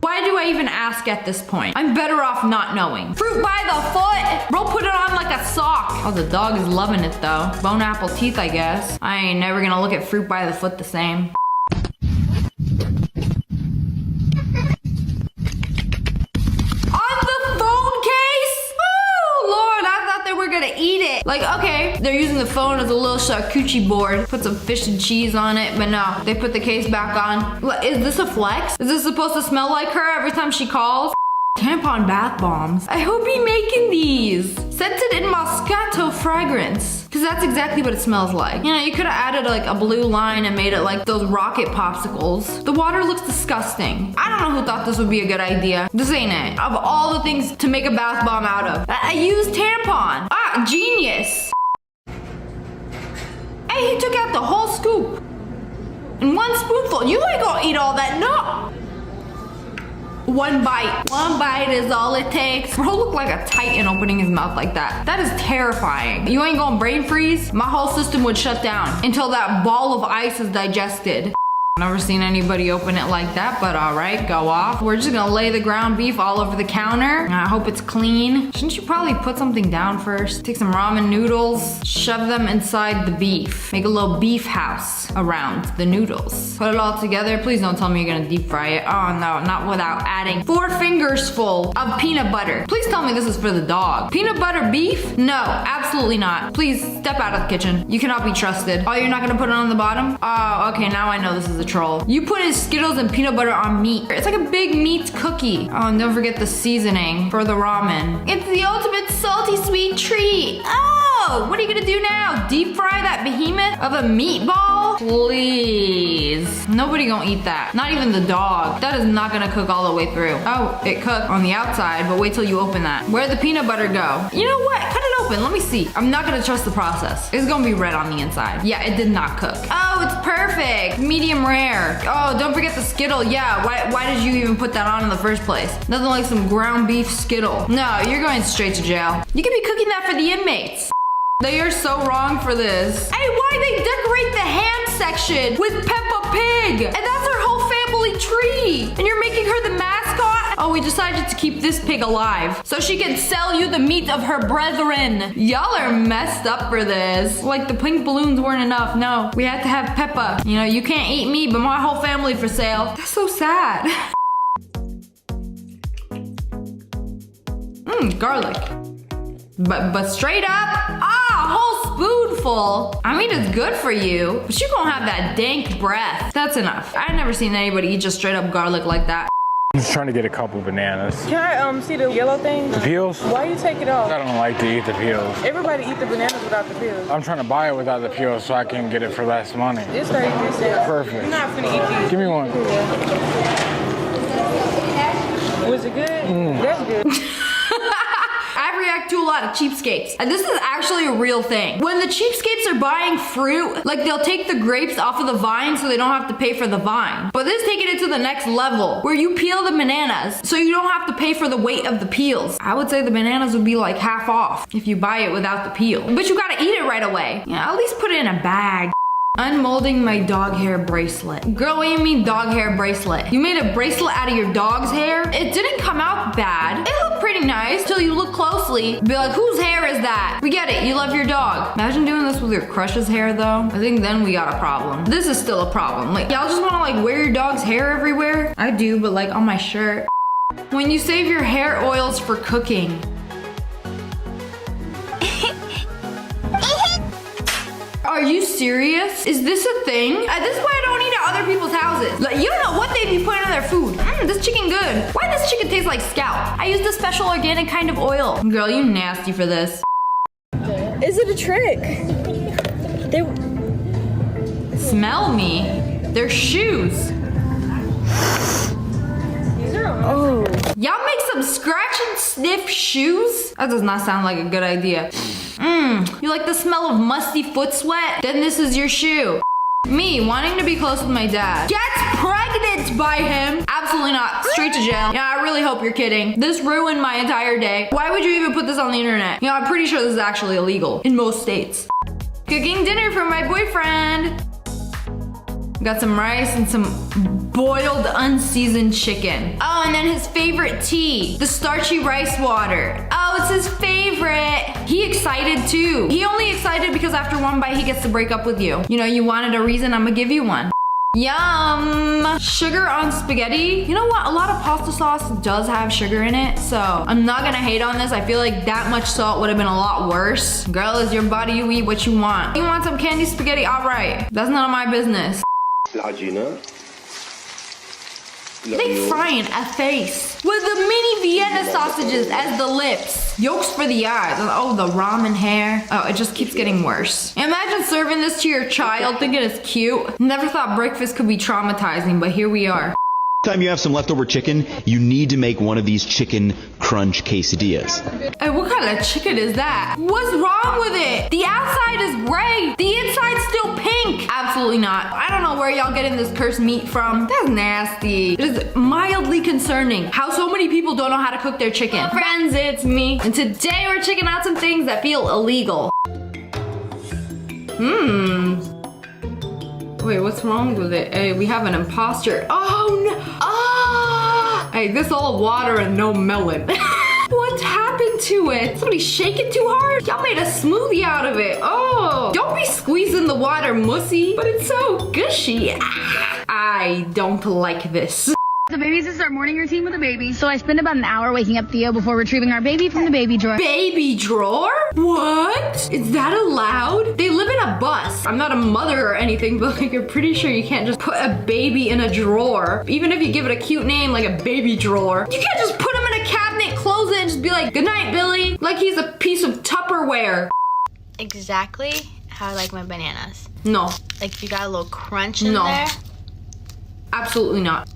A: Why do I even ask at this point? I'm better off not knowing. Fruit by the foot! Bro, put it on like a sock. Oh, the dog is loving it though. Bone apple teeth, I guess. I ain't never gonna look at fruit by the foot the same. Eat it. Like, okay, they're using the phone as a little charcuterie board. Put some fish and cheese on it, but no, they put the case back on. Is this a flex? Is this supposed to smell like her every time she calls? Tampon bath bombs. I hope you're making these. Scented in Moscato fragrance. Because that's exactly what it smells like. You know, you could have added like a blue line and made it like those rocket popsicles. The water looks disgusting. I don't know who thought this would be a good idea. This ain't it. Of all the things to make a bath bomb out of, I used tampon. Ah, genius. Hey, he took out the whole scoop. And one spoonful. You ain't gonna eat all that, no. One bite. One bite is all it takes. Bro looked like a titan opening his mouth like that. That is terrifying. You ain't gonna brain freeze? My whole system would shut down until that ball of ice is digested. Never seen anybody open it like that, but all right, go off. We're just gonna lay the ground beef all over the counter. I hope it's clean. Shouldn't you probably put something down first? Take some ramen noodles, shove them inside the beef. Make a little beef house around the noodles. Put it all together. Please don't tell me you're gonna deep fry it. Oh no, not without adding 4 fingers full of peanut butter. Please tell me this is for the dog. Peanut butter beef? No, absolutely not. Please step out of the kitchen. You cannot be trusted. Oh, you're not gonna put it on the bottom? Oh, okay, now I know this is a troll. You put in Skittles and peanut butter on meat. It's like a big meat cookie. Oh, and don't forget the seasoning for the ramen. It's the ultimate salty sweet treat. Oh, what are you gonna do now? Deep fry that behemoth of a meatball? Please. Nobody gonna eat that. Not even the dog. That is not gonna cook all the way through. Oh, it cooked on the outside, but wait till you open that. Where'd the peanut butter go? You know what? Cut it open. Let me see. I'm not gonna trust the process. It's gonna be red on the inside. Yeah, it did not cook. Oh, it's perfect. Medium rare. Oh, don't forget the Skittle. Yeah, why did you even put that on in the first place? Nothing like some ground beef Skittle. No, you're going straight to jail. You could be cooking that for the inmates. They are so wrong for this. Hey, why they decorate the hand section with Peppa Pig? And that's her whole family tree. And you're making her the mascot? Oh, we decided to keep this pig alive so she can sell you the meat of her brethren. Y'all are messed up for this. Like the pink balloons weren't enough. No, we had to have Peppa. You know, you can't eat me, but my whole family for sale. That's so sad. Garlic. But straight up, a whole spoonful. I mean, it's good for you, but you gonna have that dank breath. That's enough. I've never seen anybody eat just straight up garlic like that.
M: I'm just trying to get a couple bananas.
N: Can I see the yellow thing?
M: The peels?
N: Why you take it off?
M: I don't like to eat the peels.
N: Everybody eat the bananas without the peels.
M: I'm trying to buy it without the peels so I can get it for less money.
N: It's 33 cents.
M: Perfect.
N: I'm not finna eat these.
M: Give me one.
N: Was it good? That's good.
A: I react to a lot of cheapskates. And this is actually a real thing. When the cheapskates are buying fruit, like they'll take the grapes off of the vine so they don't have to pay for the vine. But this is taking it to the next level where you peel the bananas so you don't have to pay for the weight of the peels. I would say the bananas would be like half off if you buy it without the peel. But you gotta eat it right away. Yeah, at least put it in a bag. Unmolding my dog hair bracelet. Girl, what do you mean dog hair bracelet? You made a bracelet out of your dog's hair? It didn't come out bad. It looked pretty nice till you look closely. Be like, whose hair is that? We get it, you love your dog. Imagine doing this with your crush's hair though. I think then we got a problem. This is still a problem. Like, y'all just wanna like wear your dog's hair everywhere? I do, but like on my shirt. When you save your hair oils for cooking. Are you serious? Is this a thing? This is why I don't eat at other people's houses. Like, you don't know what they be putting on their food. This chicken good. Why does chicken taste like scalp? I used a special organic kind of oil. Girl, you nasty for this.
N: Is it a trick?
A: Smell me. They're shoes.
N: Oh.
A: Y'all make some scratch and sniff shoes? That does not sound like a good idea. You like the smell of musty foot sweat? Then this is your shoe. Me wanting to be close with my dad. Gets pregnant by him? Absolutely not. Straight to jail. Yeah, I really hope you're kidding. This ruined my entire day. Why would you even put this on the internet? You know, I'm pretty sure this is actually illegal in most states. Cooking dinner for my boyfriend. Got some rice and some boiled unseasoned chicken. Oh, and then his favorite tea, the starchy rice water. Oh, it's his favorite. He excited too. He only excited because after one bite, he gets to break up with you. You know, you wanted a reason, I'm gonna give you one. Yum! Sugar on spaghetti. You know what? A lot of pasta sauce does have sugar in it, so I'm not gonna hate on this. I feel like that much salt would have been a lot worse. Girl, it's your body, you eat what you want. You want some candy spaghetti? All right. That's none of my business. They frying a face with the mini Vienna sausages as the lips. Yolks for the eyes. Oh, the ramen hair. Oh, it just keeps getting worse. Imagine serving this to your child thinking it's cute. Never thought breakfast could be traumatizing, but here we are.
D: Time you have some leftover chicken, you need to make one of these chicken crunch quesadillas.
A: Hey, what kind of chicken is that? What's wrong with it? The outside is gray. The inside's still pink. Absolutely not. I don't know where y'all getting this cursed meat from. That's nasty. It is mildly concerning how so many people don't know how to cook their chicken. Hello, friends, it's me. And today we're checking out some things that feel illegal. Wait, what's wrong with it? Hey, we have an imposter. Oh no! Ah! Hey, this all water and no melon. What happened to it? Somebody shake it too hard? Y'all made a smoothie out of it. Oh, don't be squeezing the water, mussy. But it's so gushy. Ah, I don't like this.
O: The baby's to start morning routine with the baby, so I spend about an hour waking up Theo before retrieving our baby from the baby drawer.
A: Baby drawer? What? Is that allowed? They live in a bus. I'm not a mother or anything, but like, I'm pretty sure you can't just put a baby in a drawer. Even if you give it a cute name like a baby drawer. You can't just put him in a cabinet, close it, and just be like, good night, Billy. Like he's a piece of Tupperware.
J: Exactly how I like my bananas.
A: No.
J: Like you got a little crunch in there?
A: Absolutely not.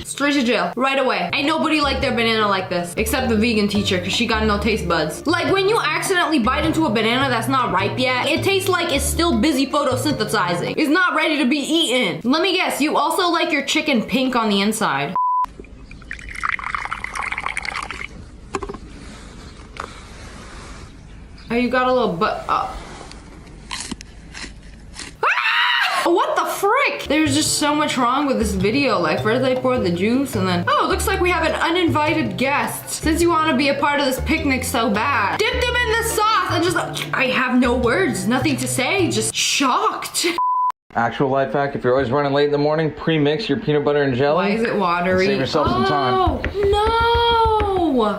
A: Straight to jail right away. Ain't nobody like their banana like this except the vegan teacher because she got no taste buds. Like when you accidentally bite into a banana that's not ripe yet, it tastes like it's still busy photosynthesizing. It's not ready to be eaten. Let me guess, you also like your chicken pink on the inside. Oh, you got a little butt up. What the frick? There's just so much wrong with this video. Like first they poured the juice and then, oh, looks like we have an uninvited guest. Since you want to be a part of this picnic so bad, dip them in the sauce and just, I have no words, nothing to say, just shocked.
V: Actual life hack, if you're always running late in the morning, pre-mix your peanut butter and jelly.
A: Why is it watery?
V: Save yourself some time.
A: Oh, no.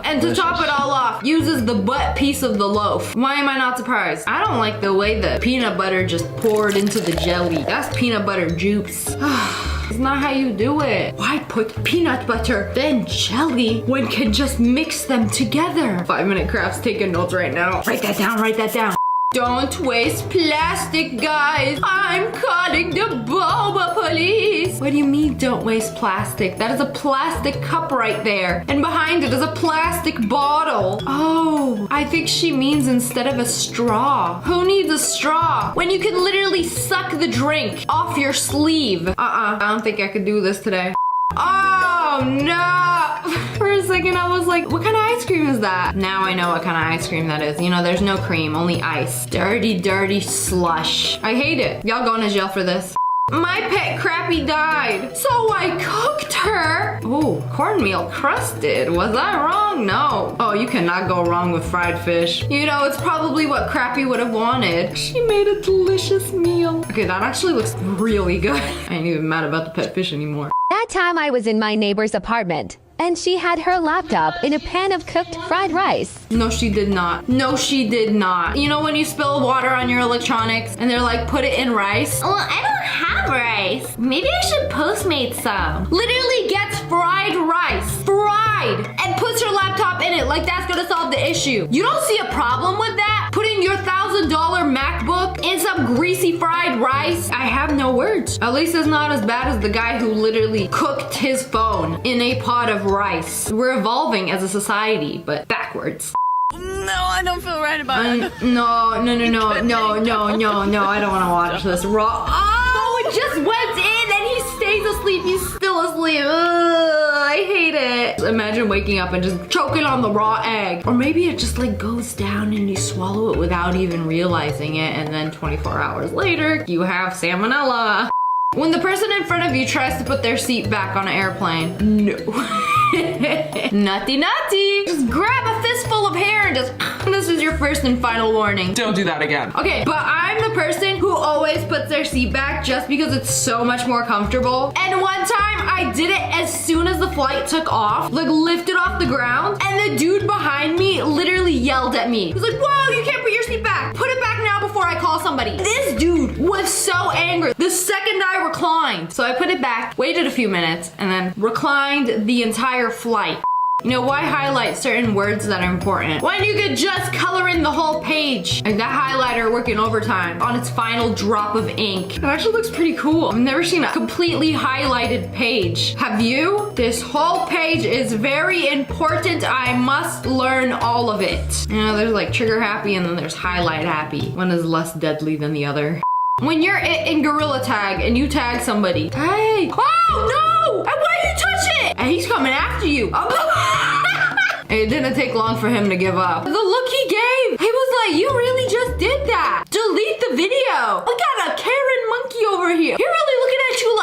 A: And to top it all off, uses the butt piece of the loaf. Why am I not surprised? I don't like the way the peanut butter just poured into the jelly. That's peanut butter juice. It's not how you do it. Why put peanut butter, then jelly, when can just mix them together? 5-minute crafts taking notes right now. Write that down, write that down. Don't waste plastic, guys. I'm calling the boba police. What do you mean don't waste plastic? That is a plastic cup right there. And behind it is a plastic bottle. Oh, I think she means instead of a straw. Who needs a straw when you can literally suck the drink off your sleeve? I don't think I could do this today. Oh no! For a second I was like, what kind of ice cream is that? Now I know what kind of ice cream that is. You know, there's no cream, only ice. Dirty, dirty slush. I hate it. Y'all going to jail for this. My pet Crappy died, so I cooked her. Oh, cornmeal crusted. Was I wrong? No. Oh, you cannot go wrong with fried fish. You know, it's probably what Crappy would have wanted. She made a delicious meal. Okay, that actually looks really good. I ain't even mad about the pet fish anymore.
C: That time I was in my neighbor's apartment, and she had her laptop in a pan of cooked fried rice.
A: No, she did not. No, she did not. You know when you spill water on your electronics and they're like, put it in rice? Well, I don't have rice. Maybe I should Postmate some. Literally gets fried rice. Fried. And puts her laptop in it like that's gonna solve the issue. You don't see a problem with that? Putting your $1,000 MacBook in some greasy fried rice? I have no words. At least it's not as bad as the guy who literally cooked his phone in a pot of rice. We're evolving as a society, but backwards.
E: No, I don't feel right about it.
A: No, I don't want to watch this raw. Oh, it just went in and he stays asleep. He's still asleep. Ugh, I hate it. shit. Imagine waking up and just choking on the raw egg. Or maybe it just like goes down and you swallow it without even realizing it, and then 24 hours later, you have salmonella. When the person in front of you tries to put their seat back on an airplane, no. Nutty nutty. Just grab a fistful of hair and just, this is your first and final warning.
F: Don't do that again.
A: Okay, but I'm the person who always puts their seat back just because it's so much more comfortable. And one time I did it as soon as the flight took off, like lifted off the ground, and the dude behind me literally yelled at me. He was like, whoa, you can't put your seat back. Put it back now before I call somebody. This dude was so angry. The second I reclined. So I put it back, waited a few minutes, and then reclined the entire flight. You know, why highlight certain words that are important when you could just color in the whole page? Like that highlighter working overtime on its final drop of ink. It actually looks pretty cool. I've never seen a completely highlighted page. Have you? This whole page is very important. I must learn all of it. You know, there's like trigger happy and then there's highlight happy. One is less deadly than the other. When you're in Gorilla Tag and you tag somebody, hey, oh no! Why you touch it? And he's coming after you. It didn't take long for him to give up. The look he gave, he was like, you really just did that. Delete the video. We got a Karen monkey over here. He really looking at you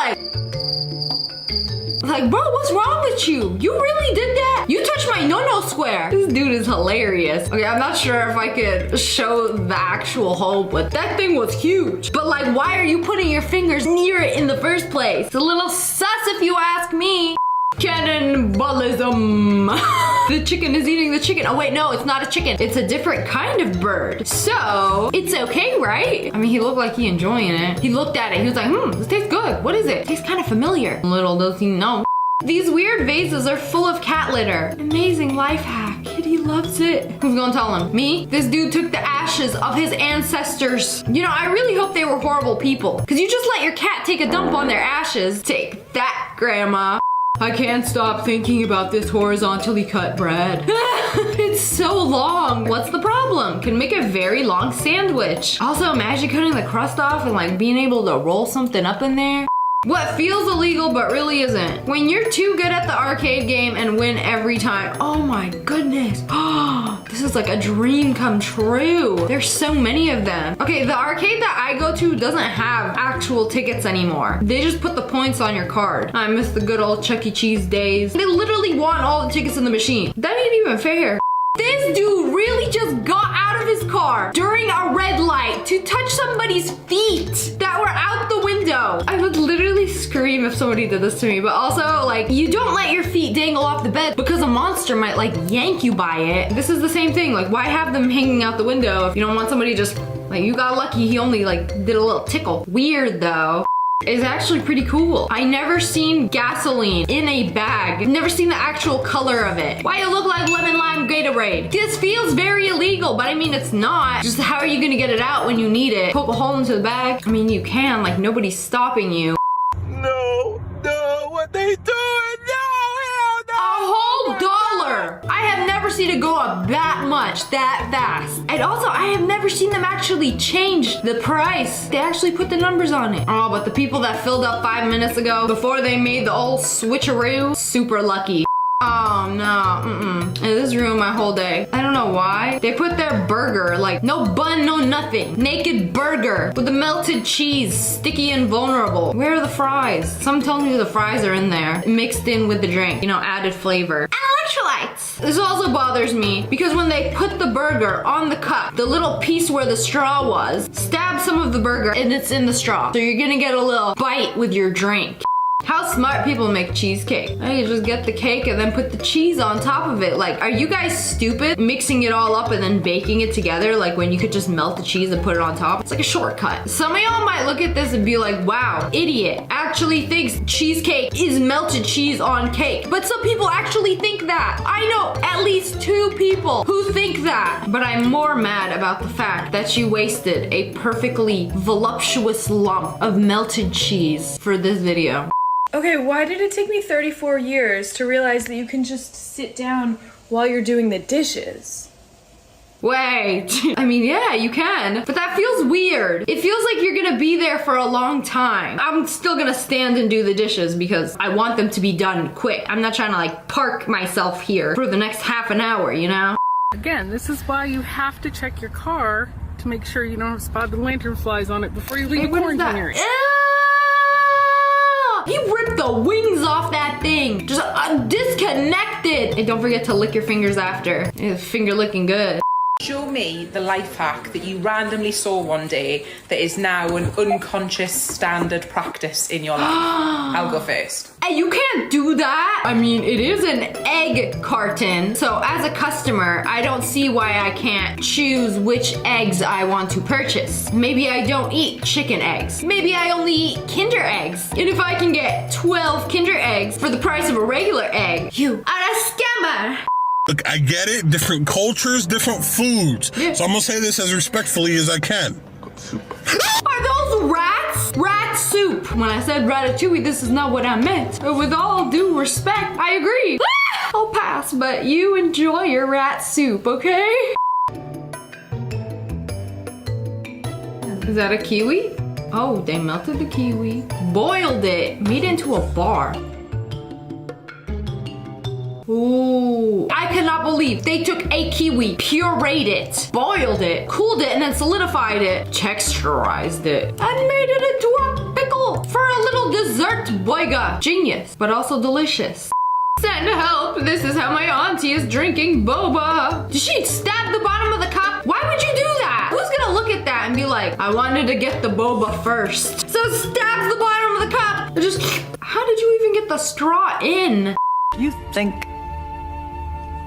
A: like, bro, what's wrong with you? You really did that? You touched my no-no square. This dude is hilarious. Okay, I'm not sure if I could show the actual hole, but that thing was huge. But like, why are you putting your fingers near it in the first place? It's a little sus if you ask me. Cannibalism. The chicken is eating the chicken. Oh wait, no, it's not a chicken. It's a different kind of bird. So, it's okay, right? I mean, he looked like he enjoying it. He looked at it, he was like, this tastes good. What is it? It tastes kind of familiar. Little does he know. These weird vases are full of cat litter. Amazing life hack. Kitty loves it. Who's gonna tell him? Me? This dude took the ashes of his ancestors. You know, I really hope they were horrible people. Cause you just let your cat take a dump on their ashes. Take that, grandma. I can't stop thinking about this horizontally cut bread. It's so long. What's the problem? Can make a very long sandwich. Also, imagine cutting the crust off and like being able to roll something up in there. What feels illegal but really isn't. When you're too good at the arcade game and win every time. Oh my goodness. Oh, this is like a dream come true. There's so many of them. Okay, the arcade that I go to doesn't have actual tickets anymore. They just put the points on your card. I miss the good old Chuck E. Cheese days. They literally want all the tickets in the machine. That ain't even fair. This dude really just got out of his car during a red light to touch somebody's feet that were out the window. I would literally scream if somebody did this to me, but also like, you don't let your feet dangle off the bed because a monster might like yank you by it. This is the same thing. Like, why have them hanging out the window if you don't want somebody just like, you got lucky he only like did a little tickle. Weird though. Is actually pretty cool. I never seen gasoline in a bag. Never seen the actual color of it. Why it look like lemon lime Gatorade? This feels very illegal, but I mean it's not. Just how are you gonna get it out when you need it? Poke a hole into the bag? I mean you can, like nobody's stopping you.
V: No, what they doing? No, hell no!
A: A whole $1! I have never seen it go up that much, that fast. And also, I have never seen them actually change the price. They actually put the numbers on it. Oh, but the people that filled up 5 minutes ago, before they made the old switcheroo, super lucky. Oh no, This ruined my whole day. I don't know why. They put their burger, like no bun, no nothing. Naked burger with the melted cheese, sticky and vulnerable. Where are the fries? Some tells me the fries are in there, mixed in with the drink, you know, added flavor. And electrolytes. This also bothers me because when they put the burger on the cup, the little piece where the straw was, stab some of the burger and it's in the straw. So you're gonna get a little bite with your drink. How smart people make cheesecake. You just get the cake and then put the cheese on top of it. Like, are you guys stupid? Mixing it all up and then baking it together, like when you could just melt the cheese and put it on top. It's like a shortcut. Some of y'all might look at this and be like, wow, idiot. Actually thinks cheesecake is melted cheese on cake. But some people actually think that. I know at least 2 people who think that. But I'm more mad about the fact that you wasted a perfectly voluptuous lump of melted cheese for this video.
N: Okay, why did it take me 34 years to realize that you can just sit down while you're doing the dishes?
A: Wait. I mean, yeah, you can. But that feels weird. It feels like you're gonna be there for a long time. I'm still gonna stand and do the dishes because I want them to be done quick. I'm not trying to like park myself here for the next half an hour, you know?
P: Again, this is why you have to check your car to make sure you don't have spotted lantern flies on it before you leave the quarantine area.
A: He ripped the wings off that thing. Just disconnected. And don't forget to lick your fingers after. Finger licking good.
Q: Show me the life hack that you randomly saw one day that is now an unconscious standard practice in your life. I'll go first.
A: Hey, you can't do that. I mean, it is an egg carton. So as a customer, I don't see why I can't choose which eggs I want to purchase. Maybe I don't eat chicken eggs. Maybe I only eat Kinder eggs. And if I can get 12 Kinder eggs for the price of a regular egg, you are a scammer.
R: Look, I get it. Different cultures, different foods. Yeah. So I'm gonna say this as respectfully as I can.
A: Are those rats? Rat soup. When I said ratatouille, this is not what I meant. But with all due respect, I agree. I'll pass, but you enjoy your rat soup, okay? Is that a kiwi? Oh, they melted the kiwi. Boiled it. Made it into a bar. Ooh, I cannot believe they took a kiwi, pureed it, boiled it, cooled it, and then solidified it, texturized it, and made it into a pickle for a little dessert boiga. Genius, but also delicious. Send help, this is how my auntie is drinking boba. Did she stab the bottom of the cup? Why would you do that? Who's gonna look at that and be like, I wanted to get the boba first. So stabs the bottom of the cup. And just, how did you even get the straw in?
S: You think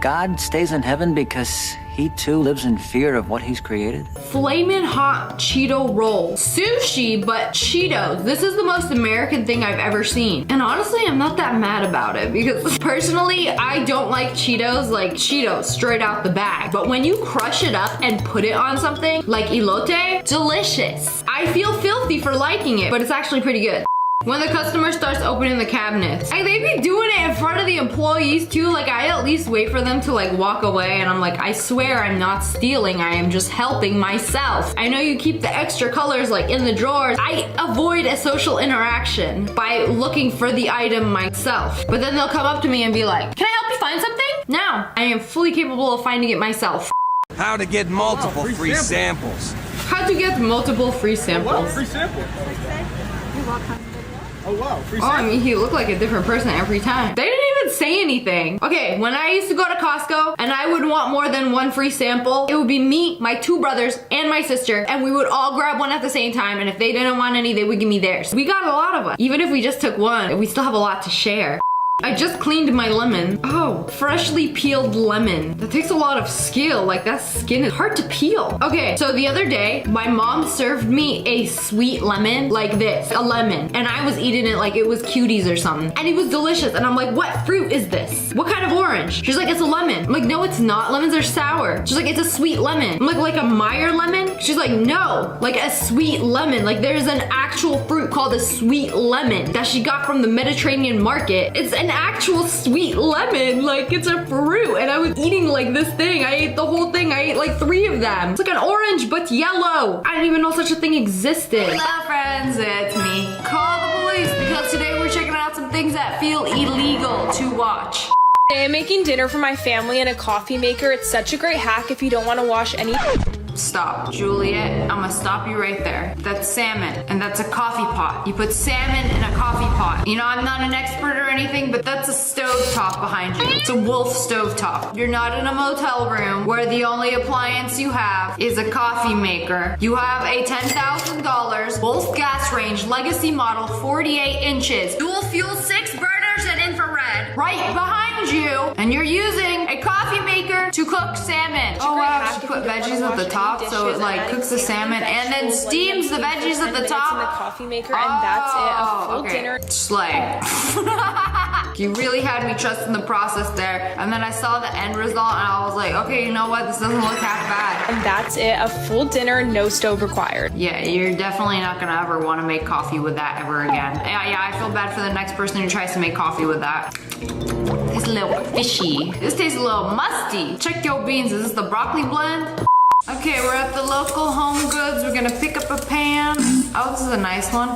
S: God stays in heaven because he too lives in fear of what he's created?
A: Flamin' hot Cheeto roll. Sushi, but Cheetos. This is the most American thing I've ever seen. And honestly, I'm not that mad about it because personally, I don't like Cheetos like Cheetos straight out the bag. But when you crush it up and put it on something like elote, delicious. I feel filthy for liking it, but it's actually pretty good. When the customer starts opening the cabinets, like they be doing it in front of the employees too. Like I at least wait for them to like walk away and I'm like, I swear I'm not stealing. I am just helping myself. I know you keep the extra colors like in the drawers. I avoid a social interaction by looking for the item myself. But then they'll come up to me and be like, can I help you find something? No, I am fully capable of finding it myself.
Y: How to get multiple free samples.
A: How to get multiple free samples.
P: Wow, free sample. Oh wow, free sample.
A: Oh, I mean, he looked like a different person every time. They didn't even say anything. Okay, when I used to go to Costco and I would want more than one free sample, it would be me, my two brothers, and my sister, and we would all grab one at the same time, and if they didn't want any, they would give me theirs. We got a lot of them. Even if we just took one, we still have a lot to share. I just cleaned my lemon. Oh, freshly peeled lemon. That takes a lot of skill. Like that skin is hard to peel. Okay, so the other day, my mom served me a sweet lemon like this, a lemon. And I was eating it like it was cuties or something. And it was delicious. And I'm like, what fruit is this? What kind of orange? She's like, it's a lemon. I'm like, no, it's not. Lemons are sour. She's like, it's a sweet lemon. I'm like a Meyer lemon? She's like, no, like a sweet lemon. Like there's an actual fruit called a sweet lemon that she got from the Mediterranean market. It's an actual sweet lemon, like it's a fruit, and I was eating like this thing. I ate the whole thing. I ate like 3 of them. It's like an orange but yellow. I didn't even know such a thing existed. Hello friends, it's me. Call the police because today we're checking out some things that feel illegal to watch.
G: Today I'm making dinner for my family in a coffee maker. It's such a great hack if you don't want to wash any.
A: Stop, Juliet, I'm gonna stop you right there. That's salmon, and that's a coffee pot. You put salmon in a coffee pot. You know, I'm not an expert or anything, but that's a stovetop behind you. It's a Wolf stovetop. You're not in a motel room where the only appliance you have is a coffee maker. You have a $10,000 Wolf gas range legacy model, 48 inches, dual fuel, 6 burners and infrared, right behind you, and you're using a coffee maker to cook salmon. Oh wow, she put veggies at the top so it like cooks the salmon and then steams the veggies at the top.
G: In the coffee maker, and that's it. A full dinner.
A: Slay. You really had me trust in the process there, and then I saw the end result and I was like, okay, you know what? This doesn't look half bad.
G: And that's it. A full dinner, no stove required.
A: Yeah, you're definitely not gonna ever want to make coffee with that ever again. Yeah, I feel bad for the next person who tries to make coffee with that. This little fishy. This tastes a little musty. Check your beans, is this the broccoli blend? Okay, we're at the local Home Goods. We're gonna pick up a pan. Oh, this is a nice one.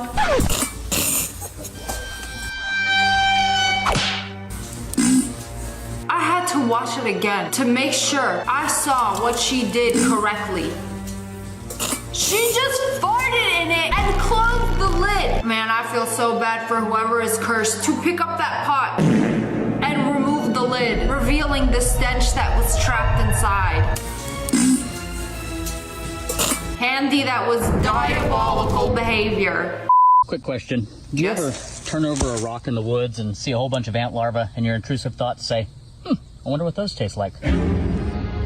A: I had to wash it again to make sure I saw what she did correctly. She just farted in it and closed the lid. Man, I feel so bad for whoever is cursed to pick up that pot and remove the lid, revealing the stench that was trapped inside. Handy, that was diabolical behavior.
I: Quick question. Do you ever turn over a rock in the woods and see a whole bunch of ant larvae and your intrusive thoughts say, I wonder what those taste like?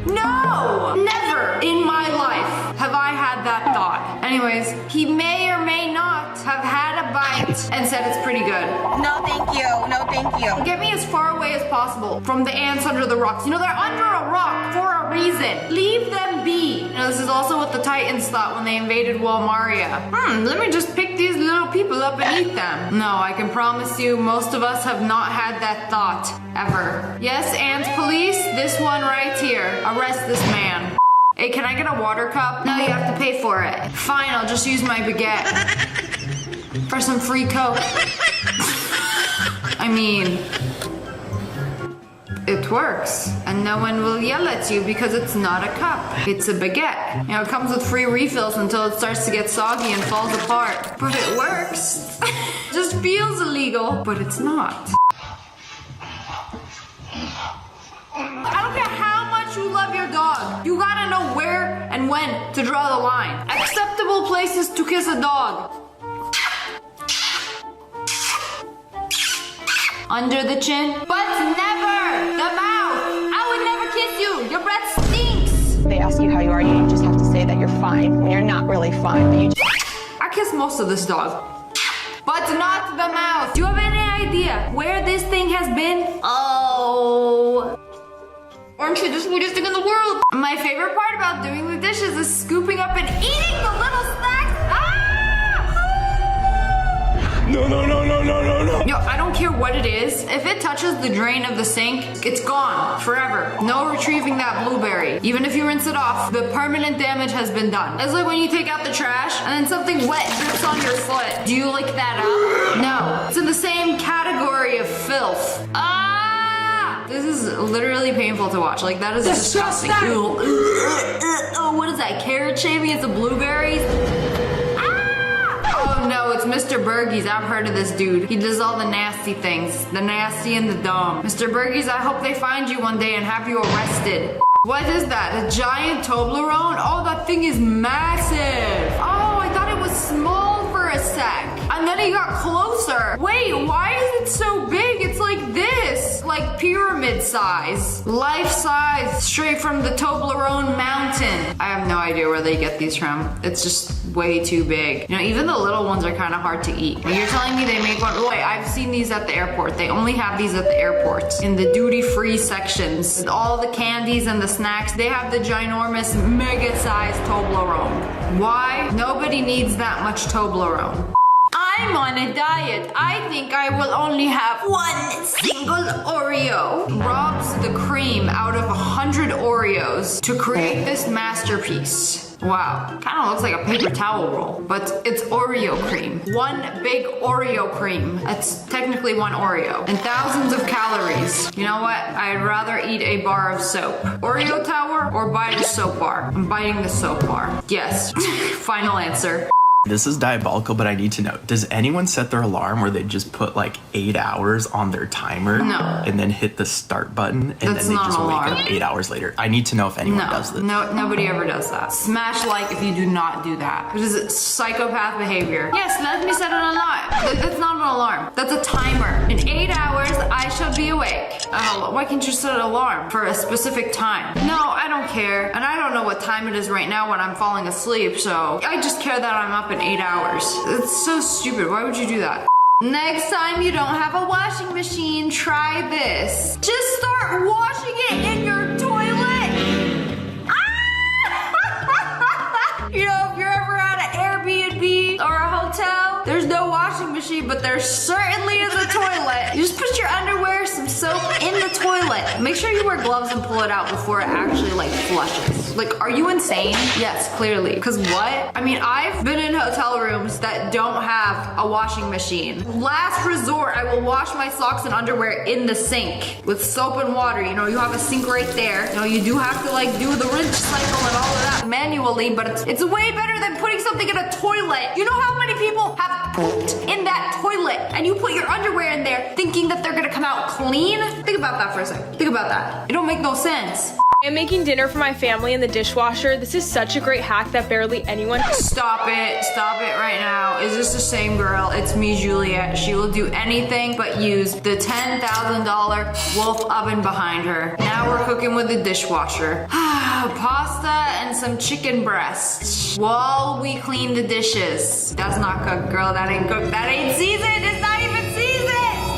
A: No! Never in my life have I had that thought. Anyways, he may or may not have had a bite and said it's pretty good.
K: No, thank you. No, thank you.
A: Get me as far away as possible from the ants under the rocks. You know, they're under a rock for a reason. Leave them be. You know, this is also what the Titans thought when they invaded Walmaria. Let me just pick these little people up and eat them. No, I can promise you, most of us have not had that thought, ever. Yes, ant police, this one right here. Arrest this man. Hey, can I get a water cup? No, you have to pay for it. Fine, I'll just use my baguette. For some free Coke. I mean, it works. And no one will yell at you because it's not a cup. It's a baguette. You know, it comes with free refills until it starts to get soggy and falls apart. But it works. Just feels illegal, but it's not. I don't care how much you love your dog. You gotta know where and when to draw the line. Acceptable places to kiss a dog. Under the chin, but never the mouth. I would never kiss you. Your breath stinks.
G: They ask you how you are, you just have to say that you're fine when you're not really fine. But you
A: I kiss most of this dog, but not the mouth. Do you have any idea where this thing has been? Oh. Aren't you the sweetest thing in the world? My favorite part about doing the dishes is scooping up and eating the little snacks.
F: No, no, no, no, no, no, no.
A: Yo, I don't care what it is. If it touches the drain of the sink, it's gone forever. No retrieving that blueberry. Even if you rinse it off, the permanent damage has been done. It's like when you take out the trash and then something wet drips on your slit. Do you lick that up? No. It's in the same category of filth. This is literally painful to watch. Like, that is disgusting. Oh, what is that? Carrot shaving? It's the blueberries? Oh no, it's Mr. Burgies. I've heard of this dude. He does all the nasty things. The nasty and the dumb. Mr. Burgies, I hope they find you one day and have you arrested. What is that? A giant Toblerone? Oh, that thing is massive. Oh, I thought it was small for a sec. And then he got closer. Wait, why is it so big? It's like this. Like pyramid size. Life size. Straight from the Toblerone mountain. I have no idea where they get these from. It's just way too big. You know, even the little ones are kind of hard to eat. And you're telling me they make one? Wait, I've seen these at the airport. They only have these at the airport. In the duty-free sections. All the candies and the snacks, they have the ginormous, mega-sized Toblerone. Why? Nobody needs that much Toblerone. I'm on a diet. I think I will only have one single Oreo. Robs the cream out of 100 Oreos to create this masterpiece. Wow, kind of looks like a paper towel roll, but it's Oreo cream. One big Oreo cream. That's technically one Oreo. And thousands of calories. You know what? I'd rather eat a bar of soap. Oreo tower or bite a soap bar? I'm biting the soap bar. Yes. Final answer.
L: This is diabolical, but I need to know, does anyone set their alarm where they just put like 8 hours on their timer?
A: No.
L: And then hit the start button and
A: That's
L: then they
A: not
L: just
A: an
L: wake
A: alarm.
L: up 8 hours later? I need to know if anyone does this.
A: No, nobody ever does that. Smash like if you do not do that. This is psychopath behavior. Yes, let me set an alarm. That's not an alarm. That's a timer. In 8 hours, I shall be awake. Why can't you set an alarm for a specific time? No, I don't care. And I don't know what time it is right now when I'm falling asleep, so I just care that I'm up in 8 hours. It's so stupid. Why would you do that? Next time you don't have a washing machine, try this. Just start washing it in your toilet. You know, if you're ever at an Airbnb or a hotel, there's no washing machine, but there certainly is a toilet. You just put your underwear, some soap in the toilet, toilet. Make sure you wear gloves and pull it out before it actually like flushes. Like, are you insane? Yes, clearly. Cause what? I mean, I've been in hotel rooms that don't have a washing machine. Last resort, I will wash my socks and underwear in the sink with soap and water. You know, you have a sink right there. You know, you do have to like do the rinse cycle and all of that manually, but it's way better than putting something in a toilet. You know how many people have pooped in that toilet and you put your underwear in there thinking that they're gonna come out clean? Think about that for a second. Think about that. It don't make no sense.
N: I'm making dinner for my family in the dishwasher. This is such a great hack that barely anyone.
A: Stop it right now. Is this the same girl? It's me, Juliet. She will do anything but use the $10,000 Wolf oven behind her. Now we're cooking with the dishwasher. Pasta and some chicken breasts while we clean the dishes. That's not cooked, girl. That ain't cooked. That ain't seasoned. It's not even seasoned.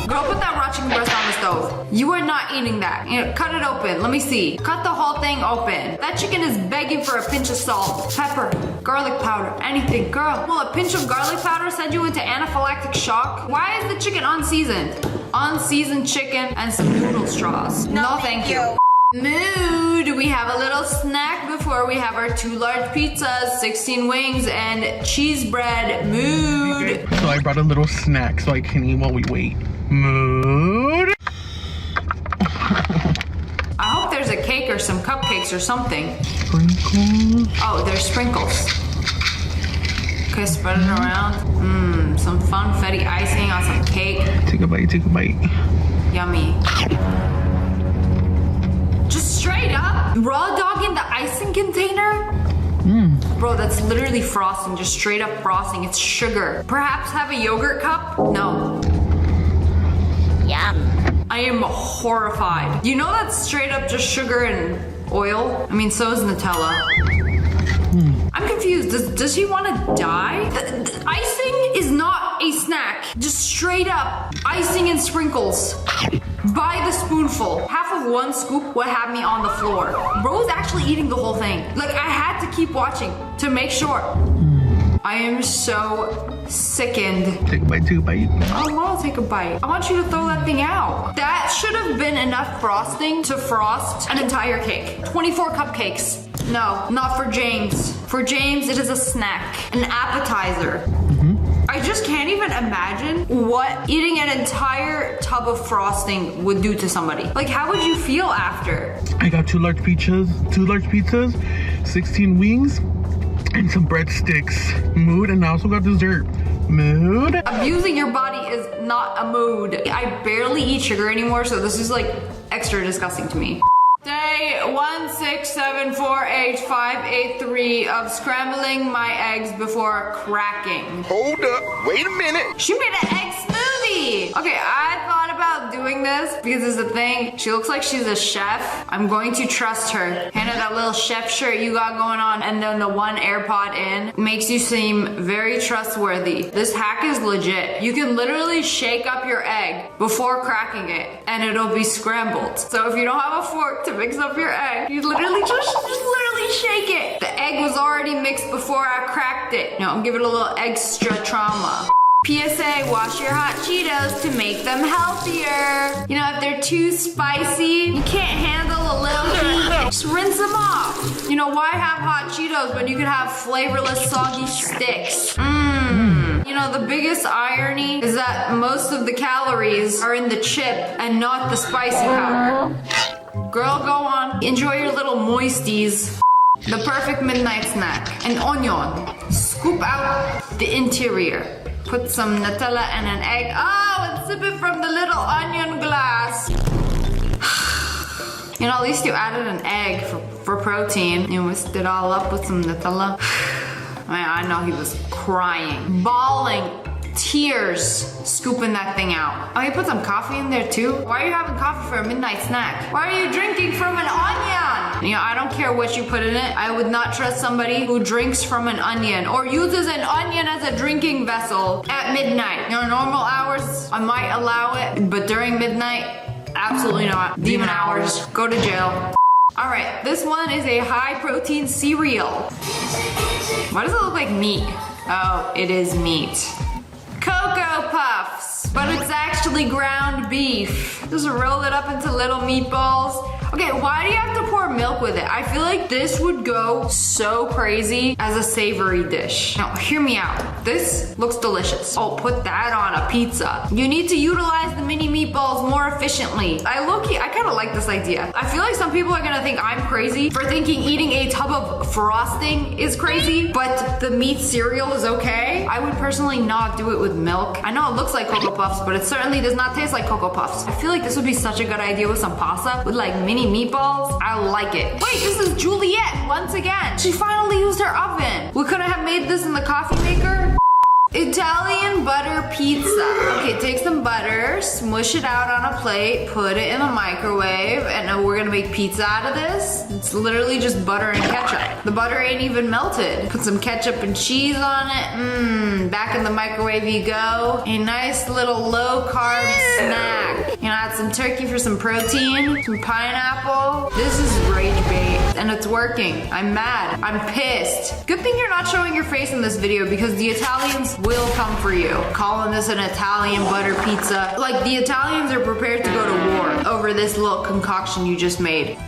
A: Girl, put that raw chicken breast on the stove. You are not eating that. You know, cut it open. Let me see. Cut the whole thing open. That chicken is begging for a pinch of salt, pepper, garlic powder, anything. Girl, will a pinch of garlic powder send you into anaphylactic shock? Why is the chicken unseasoned? Unseasoned chicken and some noodle straws. No, thank you. Mood, we have a little snack before we have our 2 large pizzas, 16 wings, and cheese bread. Mood.
B: So I brought a little snack so I can eat while we wait. Mood.
A: I hope there's a cake or some cupcakes or something.
B: Sprinkles.
A: Oh, there's sprinkles. Okay, spread it around. Some funfetti icing on some cake.
B: Take a bite, take a bite.
A: Yummy. Just straight up, raw dog in the icing container? Bro, that's literally frosting, just straight up frosting. It's sugar. Perhaps have a yogurt cup? No. Yum. I am horrified. You know that's straight up just sugar and oil? I mean, so is Nutella. I'm confused. Does he want to die? The icing is not a snack. Just straight up icing and sprinkles. By the spoonful. Half of one scoop would have me on the floor. Bro was actually eating the whole thing. Like, I had to keep watching to make sure. I am so sickened.
B: Take a bite, take a bite.
A: I don't want to take a bite. I want you to throw that thing out. That should have been enough frosting to frost an entire cake. 24 cupcakes. No, not for James. For James, it is a snack, an appetizer. I just can't even imagine what eating an entire tub of frosting would do to somebody. Like, how would you feel after?
B: I got 2 large pizzas, 16 wings, and some breadsticks. Mood, and I also got dessert. Mood.
A: Abusing your body is not a mood. I barely eat sugar anymore, so this is like extra disgusting to me. Day 1674853 of scrambling my eggs before cracking.
V: Hold up, wait a minute.
A: She made an egg smoothie. Okay, I thought about doing this because it's a thing. She looks like she's a chef. I'm going to trust her. Hannah, that little chef shirt you got going on and then the one AirPod in makes you seem very trustworthy. This hack is legit. You can literally shake up your egg before cracking it and it'll be scrambled. So if you don't have a fork to mix up your egg, you literally just literally shake it. The egg was already mixed before I cracked it. No, give it a little extra trauma. PSA, wash your hot Cheetos to make them healthier. You know, if they're too spicy, you can't handle a little heat, just rinse them off. You know, why have hot Cheetos when you could have flavorless soggy sticks? You know, the biggest irony is that most of the calories are in the chip and not the spicy powder. Girl, go on. Enjoy your little moisties. The perfect midnight snack. An onion. Scoop out the interior. Put some Nutella and an egg. Oh, and sip it from the little onion glass. You know, at least you added an egg for protein. You whisked it all up with some Nutella. Man, I know he was crying, bawling, tears, scooping that thing out. Oh, you put some coffee in there too? Why are you having coffee for a midnight snack? Why are you drinking from an onion? You know, I don't care what you put in it. I would not trust somebody who drinks from an onion or uses an onion as a drinking vessel at midnight. You know, normal hours, I might allow it, but during midnight, absolutely not. Demon hours, go to jail. All right, this one is a high protein cereal. Why does it look like meat? Oh, it is meat. Cocoa Puffs. but it's actually ground beef. Just roll it up into little meatballs. Okay, why do you have to pour milk with it? I feel like this would go so crazy as a savory dish. Now, hear me out. This looks delicious. Oh, put that on a pizza. You need to utilize the mini meatballs more efficiently. I kind of like this idea. I feel like some people are gonna think I'm crazy for thinking eating a tub of frosting is crazy, but the meat cereal is okay. I would personally not do it with milk. I know it looks like Cocoa Puffs, but it certainly does not taste like Cocoa Puffs. I feel like this would be such a good idea with some pasta, with like mini meatballs. I like it. Wait, this is Juliet once again. She finally used her oven. We couldn't have made this in the coffee maker. Italian butter pizza. Okay, take some butter, smush it out on a plate, put it in the microwave, and now we're gonna make pizza out of this. It's literally just butter and ketchup. The butter ain't even melted. Put some ketchup and cheese on it. Back in the microwave you go. A nice little low carb snack. You know, add some turkey for some protein, some pineapple. This is rage bait, and it's working. I'm mad. I'm pissed. Good thing you're not showing your face in this video because the Italians will come for you. Calling this an Italian butter pizza. Like, the Italians are prepared to go to war over this little concoction you just made.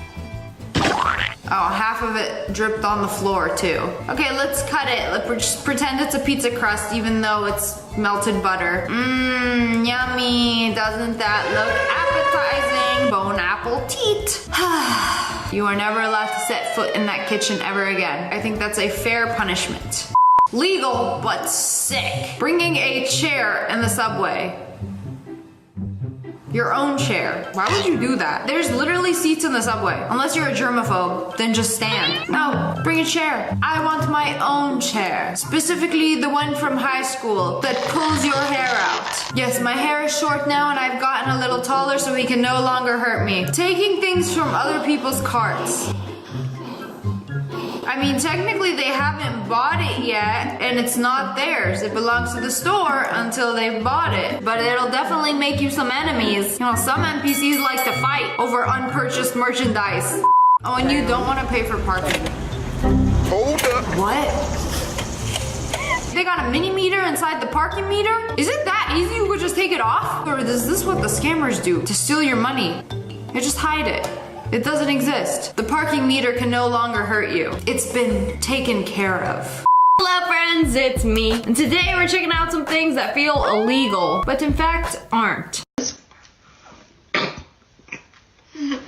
A: Oh, half of it dripped on the floor too. Okay, let's cut it. Let's just pretend it's a pizza crust even though it's melted butter. Yummy. Doesn't that look appetizing? Bon appetit. You are never allowed to set foot in that kitchen ever again. I think that's a fair punishment. Legal, but sick. Bringing a chair in the subway. Your own chair. Why would you do that? There's literally seats in the subway. Unless you're a germaphobe, then just stand. No, bring a chair. I want my own chair. Specifically the one from high school that pulls your hair out. Yes, my hair is short now and I've gotten a little taller so he can no longer hurt me. Taking things from other people's carts. I mean, technically they haven't bought it yet and it's not theirs. It belongs to the store until they've bought it. But it'll definitely make you some enemies. You know, some NPCs like to fight over unpurchased merchandise. Oh, and you don't want to pay for parking.
F: Hold up.
A: What? They got a mini meter inside the parking meter? Is it that easy you could just take it off? Or is this what the scammers do to steal your money? You just hide it. It doesn't exist. The parking meter can no longer hurt you. It's been taken care of. Hello friends, it's me. And today we're checking out some things that feel illegal, but in fact aren't.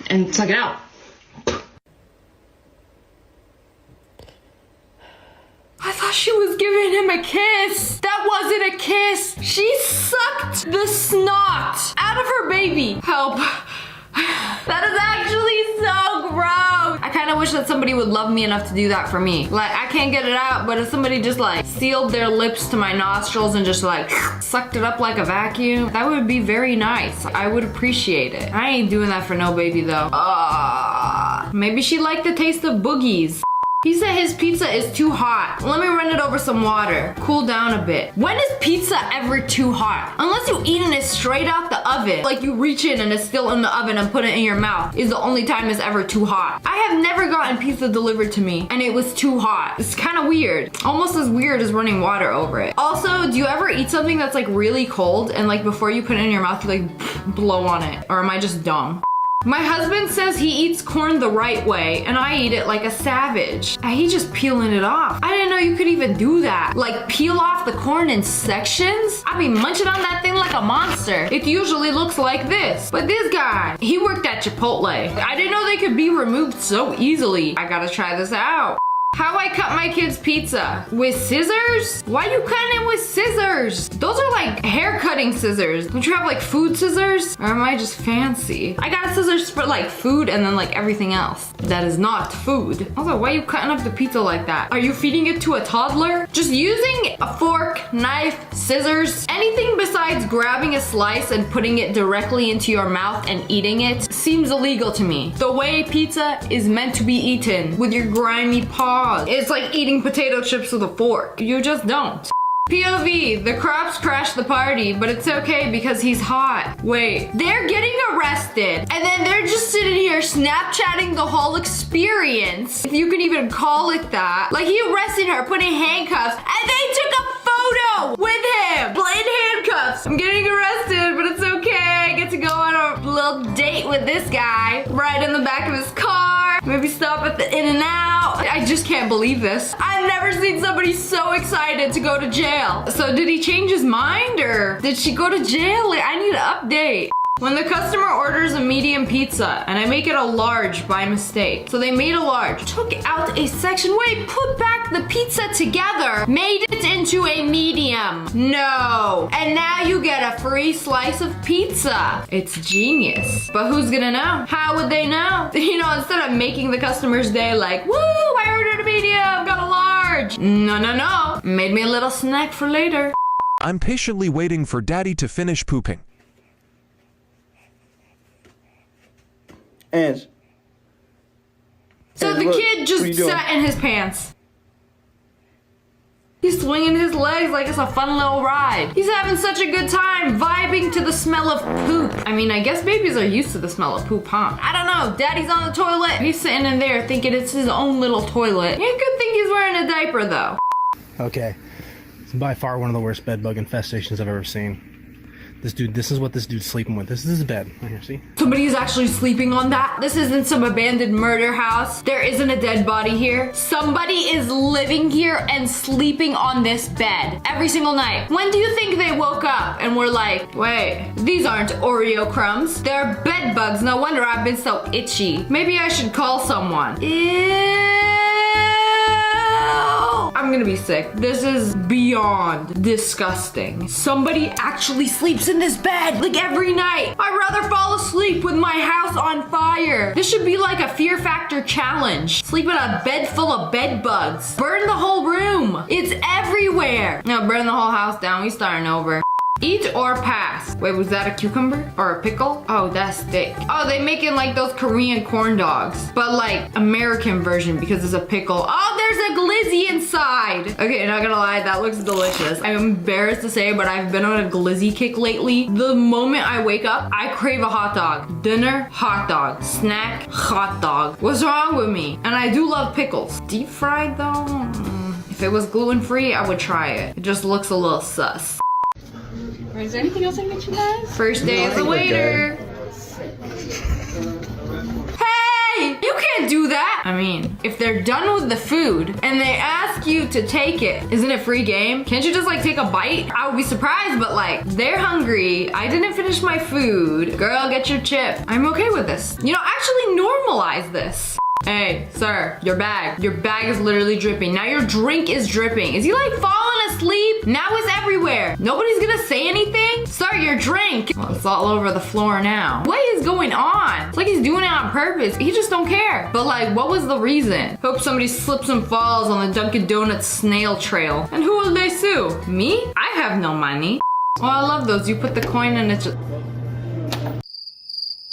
H: And suck it out.
A: I thought she was giving him a kiss. That wasn't a kiss. She sucked the snot out of her baby. Help. That is actually so gross. I kind of wish that somebody would love me enough to do that for me. Like, I can't get it out, but if somebody just like sealed their lips to my nostrils and just like sucked it up like a vacuum, that would be very nice. I would appreciate it. I ain't doing that for no baby though. Maybe she liked the taste of boogies. He said his pizza is too hot. Let me run it over some water. Cool down a bit. When is pizza ever too hot? Unless you eating it straight out the oven. Like you reach in and it's still in the oven and put it in your mouth is the only time it's ever too hot. I have never gotten pizza delivered to me and it was too hot. It's kind of weird. Almost as weird as running water over it. Also, do you ever eat something that's like really cold and like before you put it in your mouth, you like blow on it? Or am I just dumb? My husband says he eats corn the right way and I eat it like a savage. He's just peeling it off. I didn't know you could even do that. Like peel off the corn in sections? I be munching on that thing like a monster. It usually looks like this. But this guy, he worked at Chipotle. I didn't know they could be removed so easily. I gotta try this out. How I cut my kid's pizza? With scissors? Why you cutting it with scissors? Those are like hair cutting scissors. Don't you have like food scissors? Or am I just fancy? I got scissors for like food and then like everything else. That is not food. Also, why are you cutting up the pizza like that? Are you feeding it to a toddler? Just using a fork, knife, scissors, anything besides grabbing a slice and putting it directly into your mouth and eating it seems illegal to me. The way pizza is meant to be eaten, with your grimy paws. It's like eating potato chips with a fork. You just don't. POV, the crops crashed the party, but it's okay because he's hot. Wait, they're getting arrested and then they're just sitting here Snapchatting the whole experience, if you can even call it that. Like he arrested her, put in handcuffs, and they took a photo with him, in handcuffs. handcuffs. I'm getting arrested, but it's okay. I get to go on a little date with this guy. Ride in the back of his car. Maybe stop at the In-N-Out. I just can't believe this. I've never seen somebody so excited to go to jail. So did he change his mind or did she go to jail? I need an update. When the customer orders a medium pizza and I make it a large by mistake. So they made a large, took out a section, wait, put back the pizza together, made it into a medium. No. And now you get a free slice of pizza. It's genius. But who's gonna know? How would they know? You know, instead of making the customer's day like, woo, I ordered a medium, got a large. No. Made me a little snack for later.
M: I'm patiently waiting for Daddy to finish pooping.
A: So the kid just sat in his pants. He's swinging his legs like it's a fun little ride. He's having such a good time vibing to the smell of poop. I mean, I guess babies are used to the smell of poop, huh? I don't know. Daddy's on the toilet. He's sitting in there thinking it's his own little toilet. You could think he's wearing a diaper though.
B: Okay, it's by far one of the worst bed bug infestations I've ever seen. This is what this dude's sleeping with. This is his bed. Right here, see?
A: Somebody is actually sleeping on that. This isn't some abandoned murder house. There isn't a dead body here. Somebody is living here and sleeping on this bed every single night. When do you think they woke up and were like, wait, these aren't Oreo crumbs. They're bed bugs. No wonder I've been so itchy. Maybe I should call someone. I'm gonna be sick. This is beyond disgusting. Somebody actually sleeps in this bed like every night. I'd rather fall asleep with my house on fire. This should be like a Fear Factor challenge. Sleep in a bed full of bed bugs. Burn the whole room. It's everywhere. No, burn the whole house down. We starting over. Eat or pass. Wait, was that a cucumber or a pickle? Oh, that's thick. Oh, they making like those Korean corn dogs, but like American version because it's a pickle. Oh, there's a glizzy inside. Okay, not gonna lie, that looks delicious. I'm embarrassed to say, but I've been on a glizzy kick lately. The moment I wake up, I crave a hot dog. Dinner, hot dog. Snack, hot dog. What's wrong with me? And I do love pickles. Deep fried though? If it was gluten-free, I would try it. It just looks a little sus.
G: Is there anything else I can get you guys?
A: First day as a waiter. Hey! You can't do that! I mean, if they're done with the food and they ask you to take it, isn't it free game? Can't you just like take a bite? I would be surprised, but like, they're hungry. I didn't finish my food. Girl, get your chip. I'm okay with this. You know, actually normalize this. Hey, sir, your bag. Your bag is literally dripping. Now your drink is dripping. Is he like falling asleep? Now it's everywhere. Nobody's gonna say anything? Sir, your drink. Well, it's all over the floor now. What is going on? It's like he's doing it on purpose. He just don't care. But like, what was the reason? Hope somebody slips and falls on the Dunkin' Donuts snail trail. And who will they sue? Me? I have no money. Oh, I love those. You put the coin and it's just...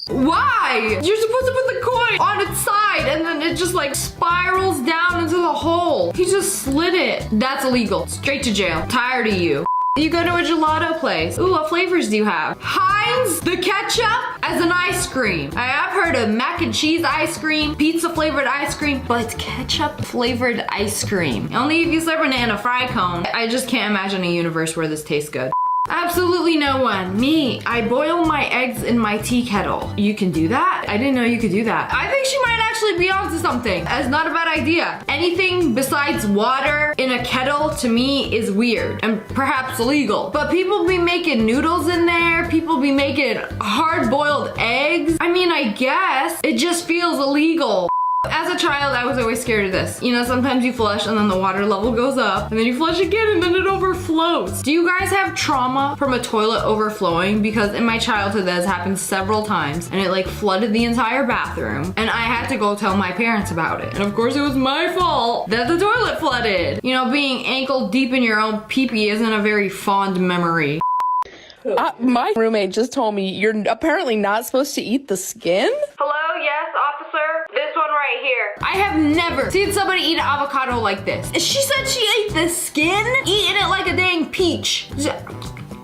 A: Why? You're supposed to put the coin on its side and then it just like spirals down into the hole. He just slid it. That's illegal. Straight to jail. Tired of you. You go to a gelato place. Ooh, what flavors do you have? Heinz, the ketchup, as an ice cream. I have heard of mac and cheese ice cream, pizza flavored ice cream, but it's ketchup flavored ice cream. Only if you serve it in a fry cone. I just can't imagine a universe where this tastes good. Absolutely no one. Me. I boil my eggs in my tea kettle. You can do that? I didn't know you could do that. I think she might actually be onto something. That's not a bad idea. Anything besides water in a kettle to me is weird and perhaps illegal. But people be making noodles in there. People be making hard-boiled eggs. I mean, I guess it just feels illegal. As a child, I was always scared of this. You know, sometimes you flush and then the water level goes up and then you flush again and then it overflows. Do you guys have trauma from a toilet overflowing? Because in my childhood, that has happened several times and it like flooded the entire bathroom and I had to go tell my parents about it. And of course it was my fault that the toilet flooded. You know, being ankle deep in your own pee-pee isn't a very fond memory.
T: My roommate just told me you're apparently not supposed to eat the skin?
A: Hello, yes, officer? This one right here. I have never seen somebody eat an avocado like this. She said she ate the skin? Eating it like a dang peach.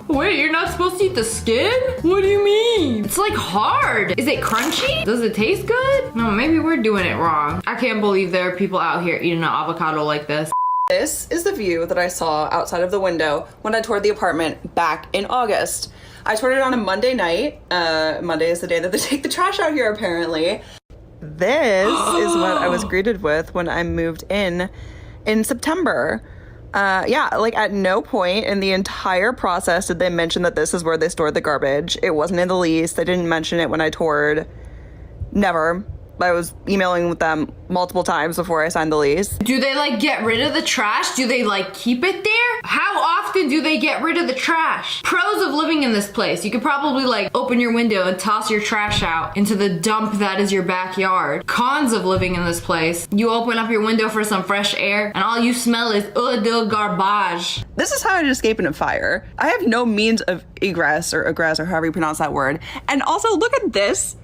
A: Wait, you're not supposed to eat the skin? What do you mean? It's like hard. Is it crunchy? Does it taste good? No, maybe we're doing it wrong. I can't believe there are people out here eating an avocado like this.
D: This is the view that I saw outside of the window when I toured the apartment back in August. I toured it on a Monday night. Monday is the day that they take the trash out here, apparently. This is what I was greeted with when I moved in September. Yeah, like at no point in the entire process did they mention that this is where they stored the garbage. It wasn't in the lease. They didn't mention it when I toured. Never. I was emailing with them multiple times before I signed the lease.
A: Do they like get rid of the trash? Do they like keep it there? How often do they get rid of the trash? Pros of living in this place. You could probably like open your window and toss your trash out into the dump that is your backyard. Cons of living in this place. You open up your window for some fresh air and all you smell is de garbage.
D: This is how I'd escape in a fire. I have no means of egress or however you pronounce that word. And also look at this.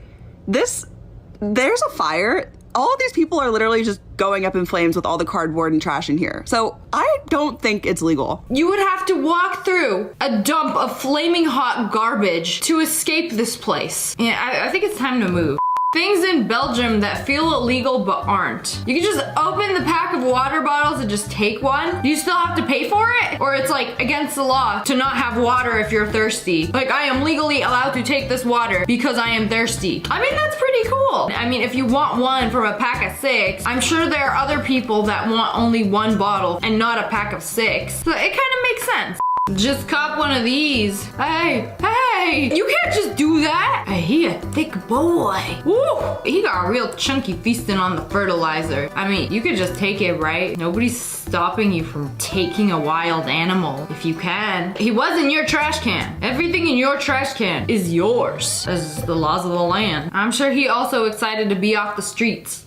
D: There's a fire. All of these people are literally just going up in flames with all the cardboard and trash in here. So I don't think it's legal.
A: You would have to walk through a dump of flaming hot garbage to escape this place. Yeah, I think it's time to move. Things in Belgium that feel illegal but aren't. You can just open the pack of water bottles and just take one. Do you still have to pay for it? Or it's like against the law to not have water if you're thirsty. Like I am legally allowed to take this water because I am thirsty. I mean, that's pretty cool. I mean, if you want one from a pack of 6, I'm sure there are other people that want only one bottle and not a pack of 6. So it kind of makes sense. Just cop one of these. Hey, you can't just do that. Hey, he a thick boy. Woo, he got real chunky feasting on the fertilizer. I mean, you could just take it, right? Nobody's stopping you from taking a wild animal if you can. He was in your trash can. Everything in your trash can is yours. As the laws of the land. I'm sure he also excited to be off the streets.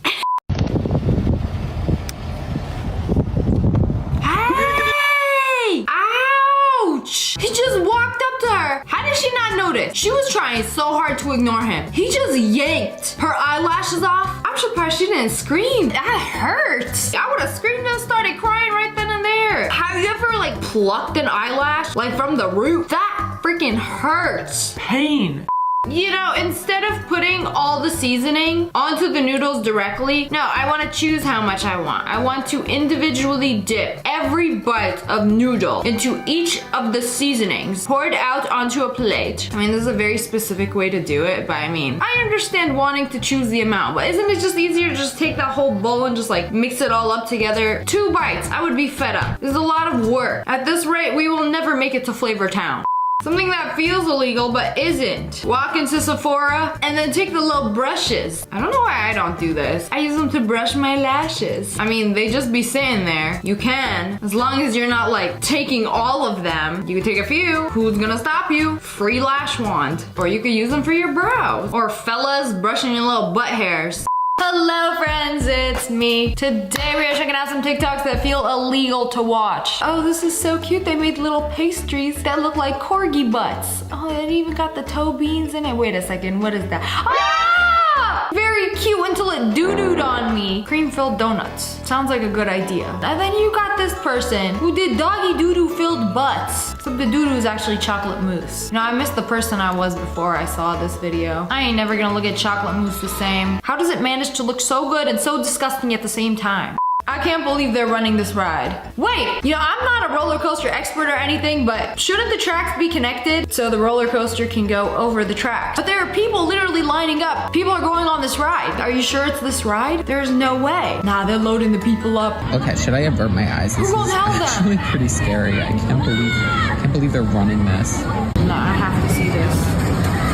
A: He just walked up to her. How did she not notice? She was trying so hard to ignore him. He just yanked her eyelashes off. I'm surprised she didn't scream. That hurts. I would have screamed and started crying right then and there. Have you ever like plucked an eyelash like from the root? That freaking hurts. Pain. You know, instead of putting all the seasoning onto the noodles directly, no, I want to choose how much I want. I want to individually dip every bite of noodle into each of the seasonings, poured out onto a plate. I mean, this is a very specific way to do it, but I mean, I understand wanting to choose the amount, but isn't it just easier to just take that whole bowl and just like mix it all up together? 2 bites, I would be fed up. This is a lot of work. At this rate, we will never make it to Flavor Town. Something that feels illegal but isn't. Walk into Sephora and then take the little brushes. I don't know why I don't do this. I use them to brush my lashes. I mean, they just be sitting there. You can, as long as you're not like taking all of them. You can take a few. Who's gonna stop you? Free lash wand. Or you could use them for your brows. Or fellas brushing your little butt hairs. Hello friends, it's me. Today we are checking out some TikToks that feel illegal to watch. Oh, this is so cute. They made little pastries that look like corgi butts. Oh, it even got the toe beans in it. Wait a second, what is that? Ah! Very cute until it doo-dooed on me. Cream-filled donuts. Sounds like a good idea. And then you got this person who did doggy doo-doo filled butts. Except the doo-doo is actually chocolate mousse. You know, I missed the person I was before I saw this video. I ain't never gonna look at chocolate mousse the same. How does it manage to look so good and so disgusting at the same time? I can't believe they're running this ride. Wait, you know, I'm not a roller coaster expert or anything, but shouldn't the tracks be connected so the roller coaster can go over the tracks? But there are people literally lining up. People are going on this ride. Are you sure it's this ride? There's no way. Nah, they're loading the people up.
O: Okay, should I avert my eyes? This is actually pretty scary. I can't believe they're running this.
A: No, I have to see this.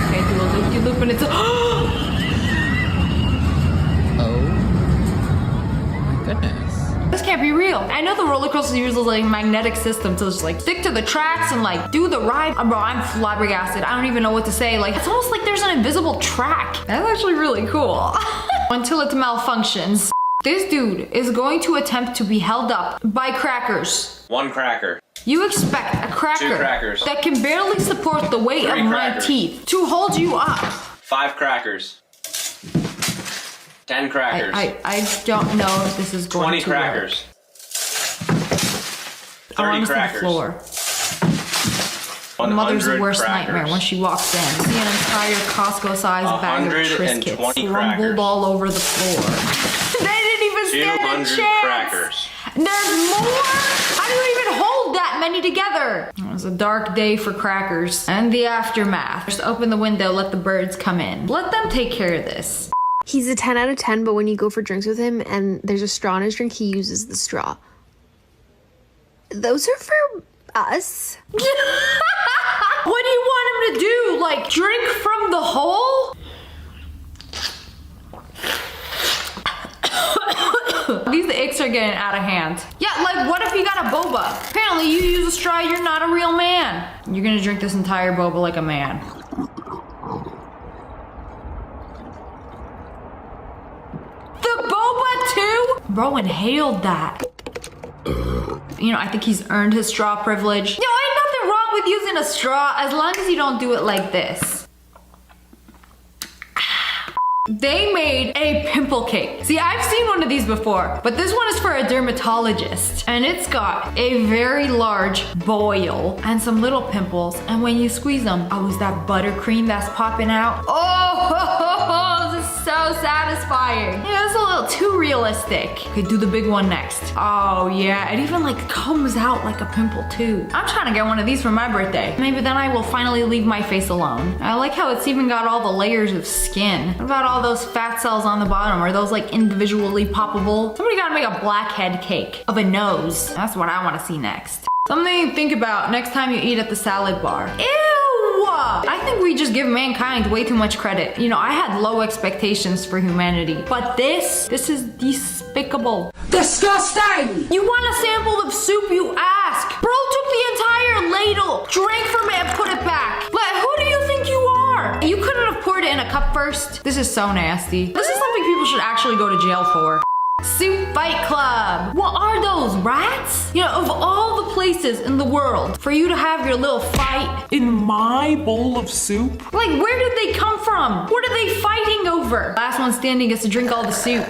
A: Okay, do a loop-de-loop and it's
O: goodness.
A: This can't be real. I know the roller coaster uses like a magnetic system to just like stick to the tracks and like do the ride. Bro, I'm flabbergasted. I don't even know what to say. Like, it's almost like there's an invisible track. That's actually really cool. Until it malfunctions. This dude is going to attempt to be held up by crackers.
V: 1 cracker.
A: You expect a cracker
V: 2 crackers.
A: that can barely support the weight of my teeth to hold you up.
V: 5 crackers. 10 crackers.
A: I don't know if this is going
V: 20
A: to
V: crackers.
A: work.
V: 30 crackers.
A: The floor. My mother's worst nightmare when she walks in. See an entire Costco-sized bag of Triscuits crumbled all over the floor. They didn't even stand a chance.
V: 200 crackers.
A: There's more? How do you even hold that many together? It was a dark day for crackers. And the aftermath. Just open the window, let the birds come in. Let them take care of this.
C: He's a 10 out of 10, but when you go for drinks with him and there's a straw in his drink, he uses the straw. Those are for us.
A: What do you want him to do? Like, drink from the hole? These icks are getting out of hand. Yeah, like what if you got a boba? Apparently you use a straw, you're not a real man. You're gonna drink this entire boba like a man. The boba too? Bro inhaled that. You know, I think he's earned his straw privilege. Ain't nothing wrong with using a straw as long as you don't do it like this. They made a pimple cake. See, I've seen one of these before, but this one is for a dermatologist. And it's got a very large boil and some little pimples. And when you squeeze them, oh, is that buttercream that's popping out? Oh, this is so satisfying. Yeah, it's a little too realistic. Okay, do the big one next. Oh yeah, it even like comes out like a pimple too. I'm trying to get one of these for my birthday. Maybe then I will finally leave my face alone. I like how it's even got all the layers of skin. What about all those fat cells on the bottom? Are those like individually poppable? Somebody gotta make a blackhead cake of a nose. That's what I want to see next. Something to think about next time you eat at the salad bar. Ew! I think we just give mankind way too much credit. You know, I had low expectations for humanity, but this is despicable. Disgusting! You want a sample of soup, you ask. Bro took the entire ladle, drank from it and put it back. But who do you think you are? You couldn't have poured it in a cup first? This is so nasty. This is something people should actually go to jail for. Soup Fight Club. What are those, rats? You know, of all the places in the world for you to have your little fight in my bowl of soup. Like, where did they come from? What are they fighting over? Last one standing gets to drink all the soup.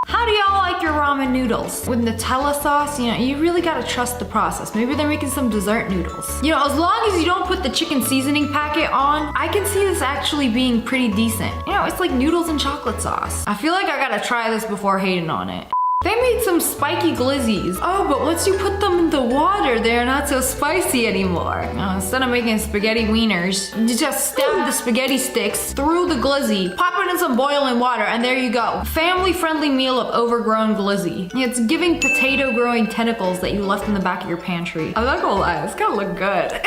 A: How do y'all like your ramen noodles? With Nutella sauce, you know, you really gotta trust the process. Maybe they're making some dessert noodles. You know, as long as you don't put the chicken seasoning packet on, I can see this actually being pretty decent. You know, it's like noodles and chocolate sauce. I feel like I gotta try this before hating on it. They made some spiky glizzies. Oh, but once you put them in the water, they're not so spicy anymore. Instead of making spaghetti wieners, you just stab the spaghetti sticks through the glizzy, pop it in some boiling water, and there you go. Family-friendly meal of overgrown glizzy. It's giving potato-growing tentacles that you left in the back of your pantry. I'm not gonna lie, it's gonna look good.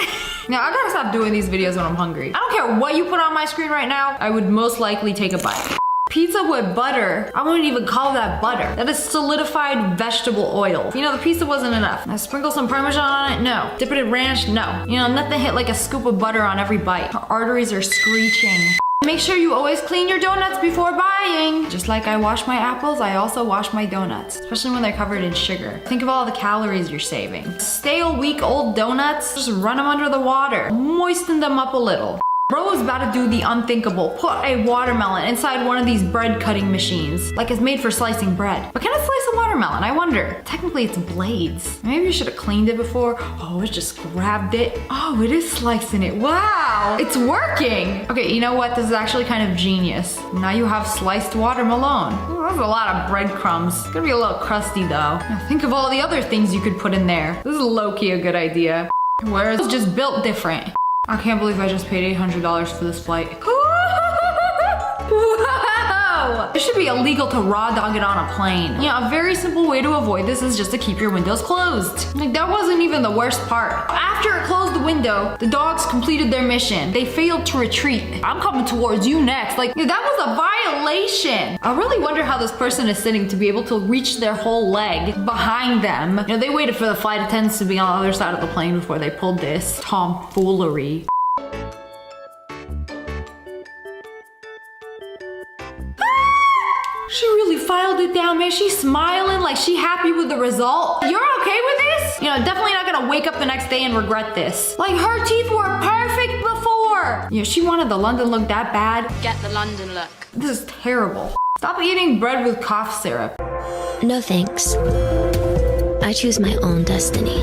A: Now, I gotta stop doing these videos when I'm hungry. I don't care what you put on my screen right now, I would most likely take a bite. Pizza with butter. I wouldn't even call that butter. That is solidified vegetable oil. You know, the pizza wasn't enough. I sprinkle some Parmesan on it? No. Dip it in ranch? No. You know, nothing hit like a scoop of butter on every bite. Our arteries are screeching. Make sure you always clean your donuts before buying. Just like I wash my apples, I also wash my donuts, especially when they're covered in sugar. Think of all the calories you're saving. Stale, week-old donuts, just run them under the water. Moisten them up a little. Bro is about to do the unthinkable. Put a watermelon inside one of these bread cutting machines, like it's made for slicing bread. But can it slice a watermelon? I wonder. Technically it's blades. Maybe you should have cleaned it before. Oh, it just grabbed it. Oh, it is slicing it. Wow, it's working. Okay, you know what? This is actually kind of genius. Now you have sliced watermelon. Ooh, that's a lot of breadcrumbs. It's gonna be a little crusty though. Now think of all the other things you could put in there. This is low-key a good idea. Whereas it's just built different. I can't believe I just paid $800 for this flight. Wow! It should be illegal to raw dog it on a plane. Yeah, a very simple way to avoid this is just to keep your windows closed. Like, that wasn't even the worst part. After it closed the window, the dogs completed their mission. They failed to retreat. I'm coming towards you next. Like, that was a violation. I really wonder how this person is sitting to be able to reach their whole leg behind them. You know, they waited for the flight attendants to be on the other side of the plane before they pulled this tomfoolery. She really filed it down, man. She's smiling like she happy with the result. You're okay with this? You know, definitely not gonna wake up the next day and regret this. Like, her teeth were perfect before. You know, she wanted the London look that bad.
G: Get the London look.
A: This is terrible. Stop eating bread with cough syrup.
J: No thanks. I choose my own destiny.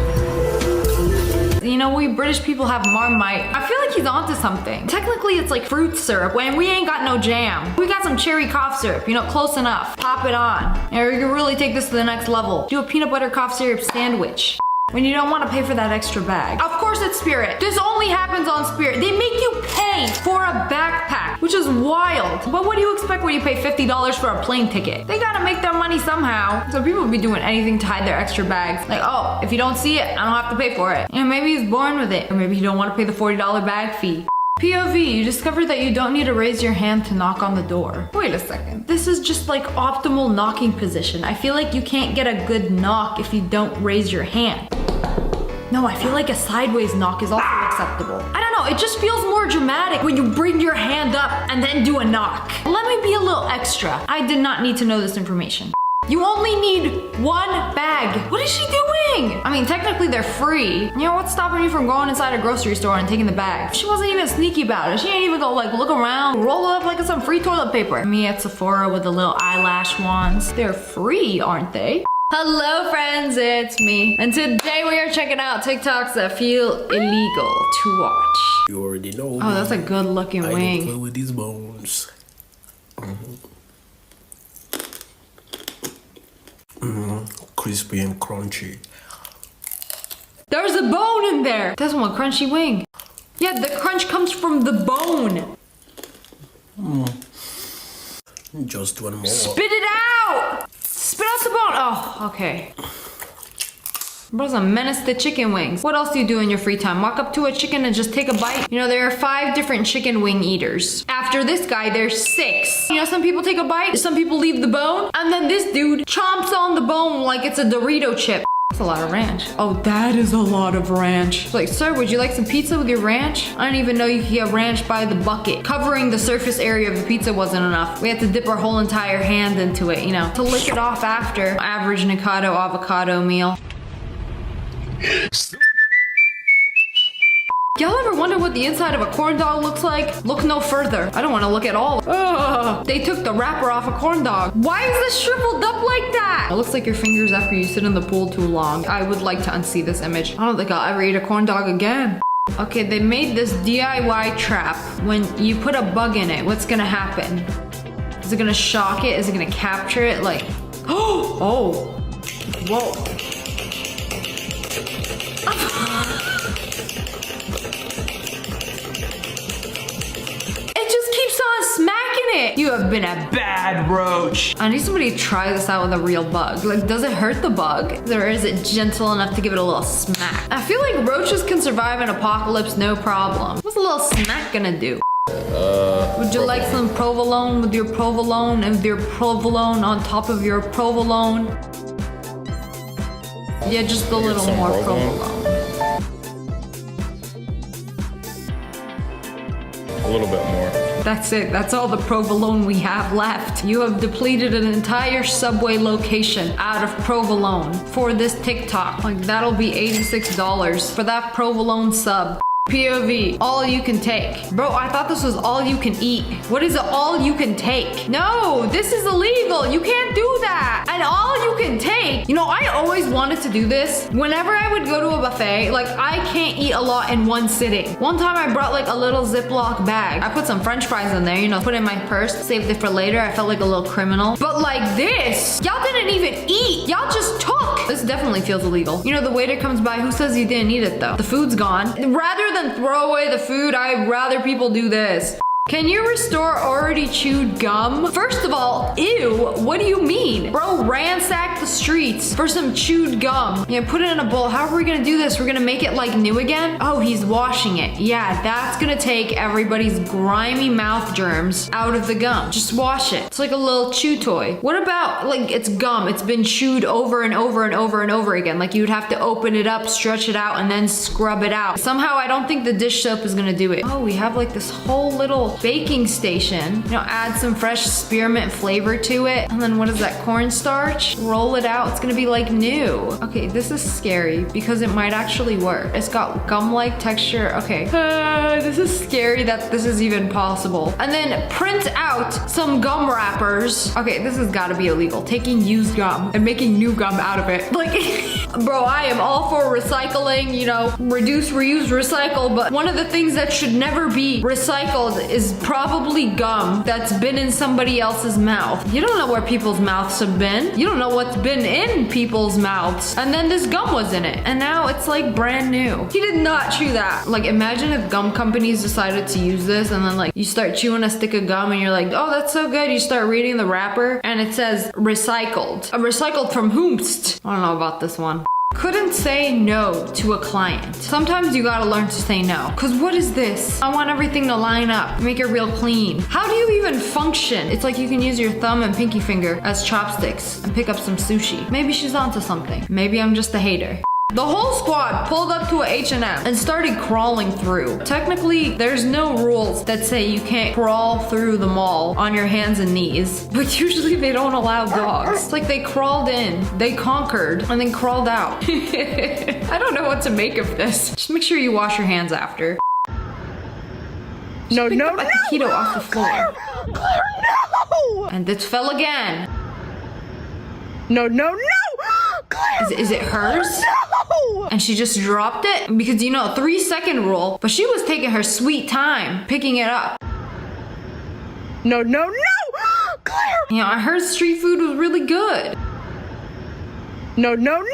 A: You know, we British people have Marmite. I feel like he's onto something. Technically, it's like fruit syrup when we ain't got no jam. We got some cherry cough syrup, you know, close enough. Pop it on. And you can really take this to the next level. Do a peanut butter cough syrup sandwich. When you don't want to pay for that extra bag. Of course it's Spirit. This only happens on Spirit. They make you pay for a backpack, which is wild. But what do you expect when you pay $50 for a plane ticket? They gotta make their money somehow. So people be doing anything to hide their extra bags. Like, oh, if you don't see it, I don't have to pay for it. You know, maybe he's born with it. Or maybe you don't want to pay the $40 bag fee. POV, you discovered that you don't need to raise your hand to knock on the door. Wait a second. This is just like optimal knocking position. I feel like you can't get a good knock if you don't raise your hand. No, I feel like a sideways knock is also acceptable. I don't know, it just feels more dramatic when you bring your hand up and then do a knock. Let me be a little extra. I did not need to know this information. You only need one bag. What is she doing? I mean, technically they're free. You know, what's stopping you from going inside a grocery store and taking the bag? She wasn't even sneaky about it. She ain't even go like look around, roll it up like it's some free toilet paper. Me at Sephora with the little eyelash wands. They're free, aren't they? Hello friends, it's me. And today we are checking out TikToks that feel illegal to watch.
E: You already know.
A: Oh, that's a good looking wing.
E: I don't play with these bones. Crispy and crunchy.
A: There's a bone in there. That's one crunchy wing. Yeah, the crunch comes from the bone.
E: Just one more.
A: Spit it out! Spit out the bone. Oh, okay. Bro's a menace to chicken wings. What else do you do in your free time? Walk up to a chicken and just take a bite? You know, there are 5 different chicken wing eaters. After this guy, there's 6. You know, some people take a bite, some people leave the bone, and then this dude chomps on the bone like it's a Dorito chip. That's a lot of ranch. Oh, that is a lot of ranch. It's like, sir, would you like some pizza with your ranch? I didn't even know you could get ranch by the bucket. Covering the surface area of the pizza wasn't enough. We had to dip our whole entire hand into it, you know, to lick it off after. Average Nikado avocado meal. Y'all ever wonder what the inside of a corn dog looks like? Look no further. I don't want to look at all. Ugh. They took the wrapper off a corn dog. Why is this shriveled up like that? It looks like your fingers after you sit in the pool too long. I would like to unsee this image. I don't think I'll ever eat a corn dog again. Okay, they made this DIY trap. When you put a bug in it, what's gonna happen? Is it gonna shock it? Is it gonna capture it? Like, oh, whoa. Smacking it. You have been a bad roach. I need somebody to try this out with a real bug. Like, does it hurt the bug? Or is it gentle enough to give it a little smack? I feel like roaches can survive an apocalypse no problem. What's a little smack gonna do? Would you like some provolone with your provolone and with your provolone on top of your provolone? Yeah, just a little more provolone.
R: A little bit more.
A: That's it. That's all the provolone we have left. You have depleted an entire Subway location out of provolone for this TikTok. Like, that'll be $86 for that provolone sub. POV, all you can take. Bro, I thought this was all you can eat. What is it all you can take? No, this is illegal. You can't do that. And all you can take, you know, I always wanted to do this. Whenever I would go to a buffet, like, I can't eat a lot in one sitting. One time I brought like a little Ziploc bag. I put some French fries in there, you know, put it in my purse, saved it for later. I felt like a little criminal. But like this, y'all didn't even eat. Y'all just took. This definitely feels illegal. You know, the waiter comes by, who says you didn't eat it though? The food's gone. Rather than throw away the food, I'd rather people do this. Can you restore already chewed gum? First of all, ew, what do you mean? Bro, ransack the streets for some chewed gum. Yeah, put it in a bowl. How are we gonna do this? We're gonna make it like new again? Oh, he's washing it. Yeah, that's gonna take everybody's grimy mouth germs out of the gum. Just wash it. It's like a little chew toy. What about, like, it's gum. It's been chewed over and over and over and over again. Like, you'd have to open it up, stretch it out, and then scrub it out. Somehow, I don't think the dish soap is gonna do it. Oh, we have like this whole little little baking station. You know, add some fresh spearmint flavor to it. And then what is that, cornstarch? Roll it out, it's gonna be like new. Okay, this is scary because it might actually work. It's got gum-like texture. Okay, this is scary that this is even possible. And then print out some gum wrappers. Okay, this has gotta be illegal. Taking used gum and making new gum out of it. Like, bro, I am all for recycling, you know, reduce, reuse, recycle, but one of the things that should never be recycled is probably gum that's been in somebody else's mouth. You don't know where people's mouths have been. You don't know what's been in people's mouths. And then this gum was in it. And now it's like brand new. He did not chew that. Like, imagine if gum companies decided to use this and then like you start chewing a stick of gum and you're like, oh, that's so good. You start reading the wrapper and it says recycled. Recycled from whomst? I don't know about this one. Couldn't say no to a client. Sometimes you gotta learn to say no. Cause what is this? I want everything to line up, make it real clean. How do you even function? It's like you can use your thumb and pinky finger as chopsticks and pick up some sushi. Maybe she's onto something. Maybe I'm just a hater. The whole squad pulled up to a H&M and started crawling through. Technically, there's no rules that say you can't crawl through the mall on your hands and knees, but usually they don't allow dogs. It's like they crawled in, they conquered, and then crawled out. I don't know what to make of this. Just make sure you wash your hands after.
P: No, no,
A: a taquito off the floor.
P: Claire, no!
A: And it fell again.
P: No, no, no! Claire,
A: is it hers?
P: No!
A: And she just dropped it? Because, you know, 3-second rule, but she was taking her sweet time picking it up.
P: No, no, no! Claire!
A: You know, I heard street food was really good.
P: No, no, no!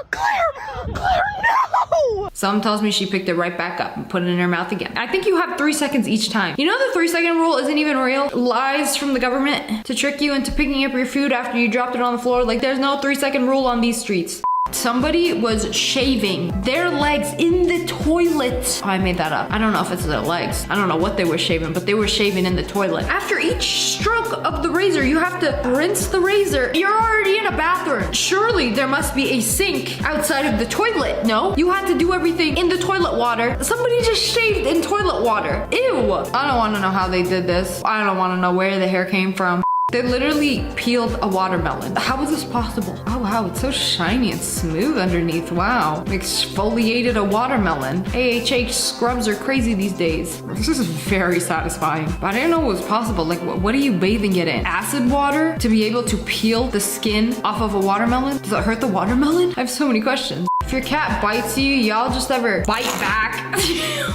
P: Claire! Claire, no!
A: Some tells me she picked it right back up and put it in her mouth again. I think you have 3 seconds each time. You know the 3-second rule isn't even real? Lies from the government to trick you into picking up your food after you dropped it on the floor. Like, there's no 3-second rule on these streets. Somebody was shaving their legs in the toilet. Oh, I made that up. I don't know if it's their legs. I don't know what they were shaving, but they were shaving in the toilet. After each stroke of the razor, you have to rinse the razor. You're already in a bathroom. Surely there must be a sink outside of the toilet. No, you had to do everything in the toilet water. Somebody just shaved in toilet water. Ew. I don't want to know how they did this. I don't want to know where the hair came from. They literally peeled a watermelon. How is this possible? Oh wow, it's so shiny and smooth underneath. Wow. Exfoliated a watermelon. AHH scrubs are crazy these days. This is very satisfying. But I didn't know it was possible. Like, what are you bathing it in? Acid water to be able to peel the skin off of a watermelon? Does it hurt the watermelon? I have so many questions. If your cat bites you, y'all just ever bite back?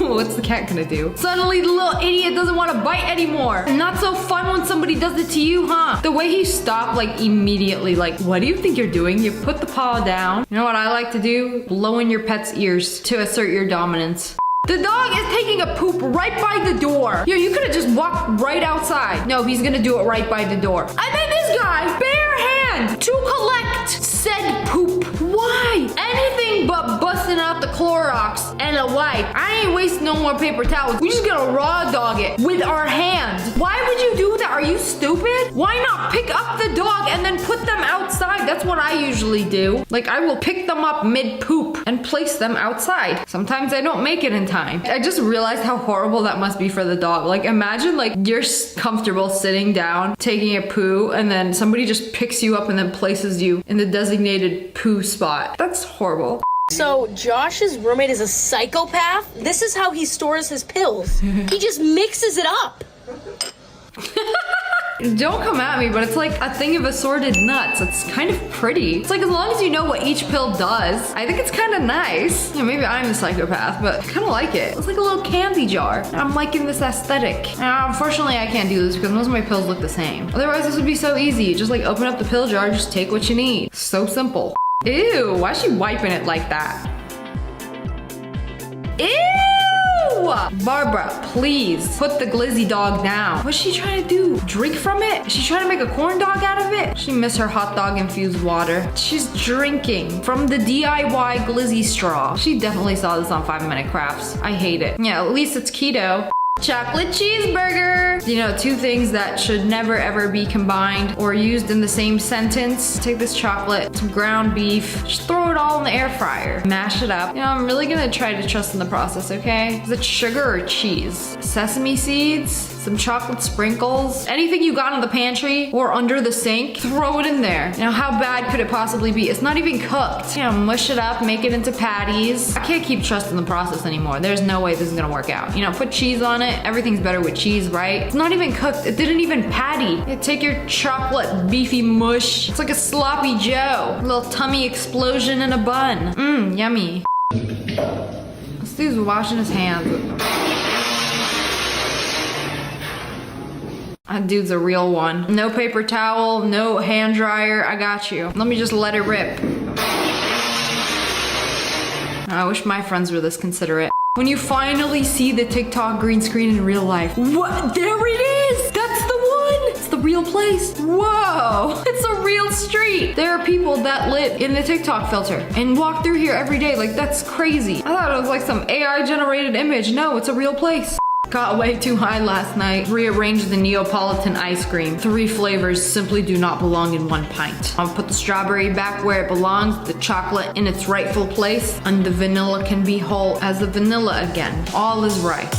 A: What's the cat gonna do? Suddenly the little idiot doesn't want to bite anymore. Not so fun when somebody does it to you, huh? The way he stopped, like, immediately, like, what do you think you're doing? You put the paw down. You know what I like to do? Blow in your pet's ears to assert your dominance. The dog is taking a poop right by the door. Yo, you could have just walked right outside. No, he's gonna do it right by the door. And then this guy, bare hand, to collect said poop. Why? Anything but busting out the Clorox and a wipe. I ain't wasting no more paper towels. We just gonna raw dog it with our hands. Why would you do that? Are you stupid? Why not pick up the dog and then put them outside? That's what I usually do. Like, I will pick them up mid-poop and place them outside. Sometimes I don't make it in time. I just realized how horrible that must be for the dog. Like, imagine like you're comfortable sitting down, taking a poo, and then somebody just picks you up and then places you in the designated poo spot. That's horrible.
G: So Josh's roommate is a psychopath? This is how he stores his pills. He just mixes it up.
A: Don't come at me, but it's like a thing of assorted nuts. It's kind of pretty. It's like, as long as you know what each pill does, I think it's kind of nice. Yeah, maybe I'm the psychopath, but I kind of like it. It's like a little candy jar. I'm liking this aesthetic. Unfortunately, I can't do this because most of my pills look the same. Otherwise, this would be so easy. Just like open up the pill jar, just take what you need. So simple. Ew, why is she wiping it like that? Ew! Barbara, please put the glizzy dog down. What's she trying to do? Drink from it? Is she trying to make a corn dog out of it? She missed her hot dog infused water. She's drinking from the DIY glizzy straw. She definitely saw this on 5 Minute Crafts. I hate it. Yeah, at least it's keto. Chocolate cheeseburger. You know, two things that should never ever be combined or used in the same sentence. Take this chocolate, some ground beef, just throw it all in the air fryer. Mash it up. You know, I'm really gonna try to trust in the process, okay? Is it sugar or cheese? Sesame seeds, some chocolate sprinkles, anything you got in the pantry or under the sink, throw it in there. Now, how bad could it possibly be? It's not even cooked. You know, mush it up, make it into patties. I can't keep trusting the process anymore. There's no way this is gonna work out. You know, put cheese on it. Everything's better with cheese, right? It's not even cooked. It didn't even patty. You take your chocolate beefy mush. It's like a sloppy Joe. A little tummy explosion in a bun. Mmm, yummy. This dude's washing his hands. That dude's a real one. No paper towel, no hand dryer. I got you. Let me just let it rip. I wish my friends were this considerate. When you finally see the TikTok green screen in real life. What? There it is! That's the one! It's the real place. Whoa! It's a real street. There are people that live in the TikTok filter and walk through here every day. Like, that's crazy. I thought it was like some AI generated image. No, it's a real place. Got way too high last night. Rearranged the Neapolitan ice cream. 3 flavors simply do not belong in one pint. I'll put the strawberry back where it belongs, the chocolate in its rightful place, and the vanilla can be whole as the vanilla again. All is right.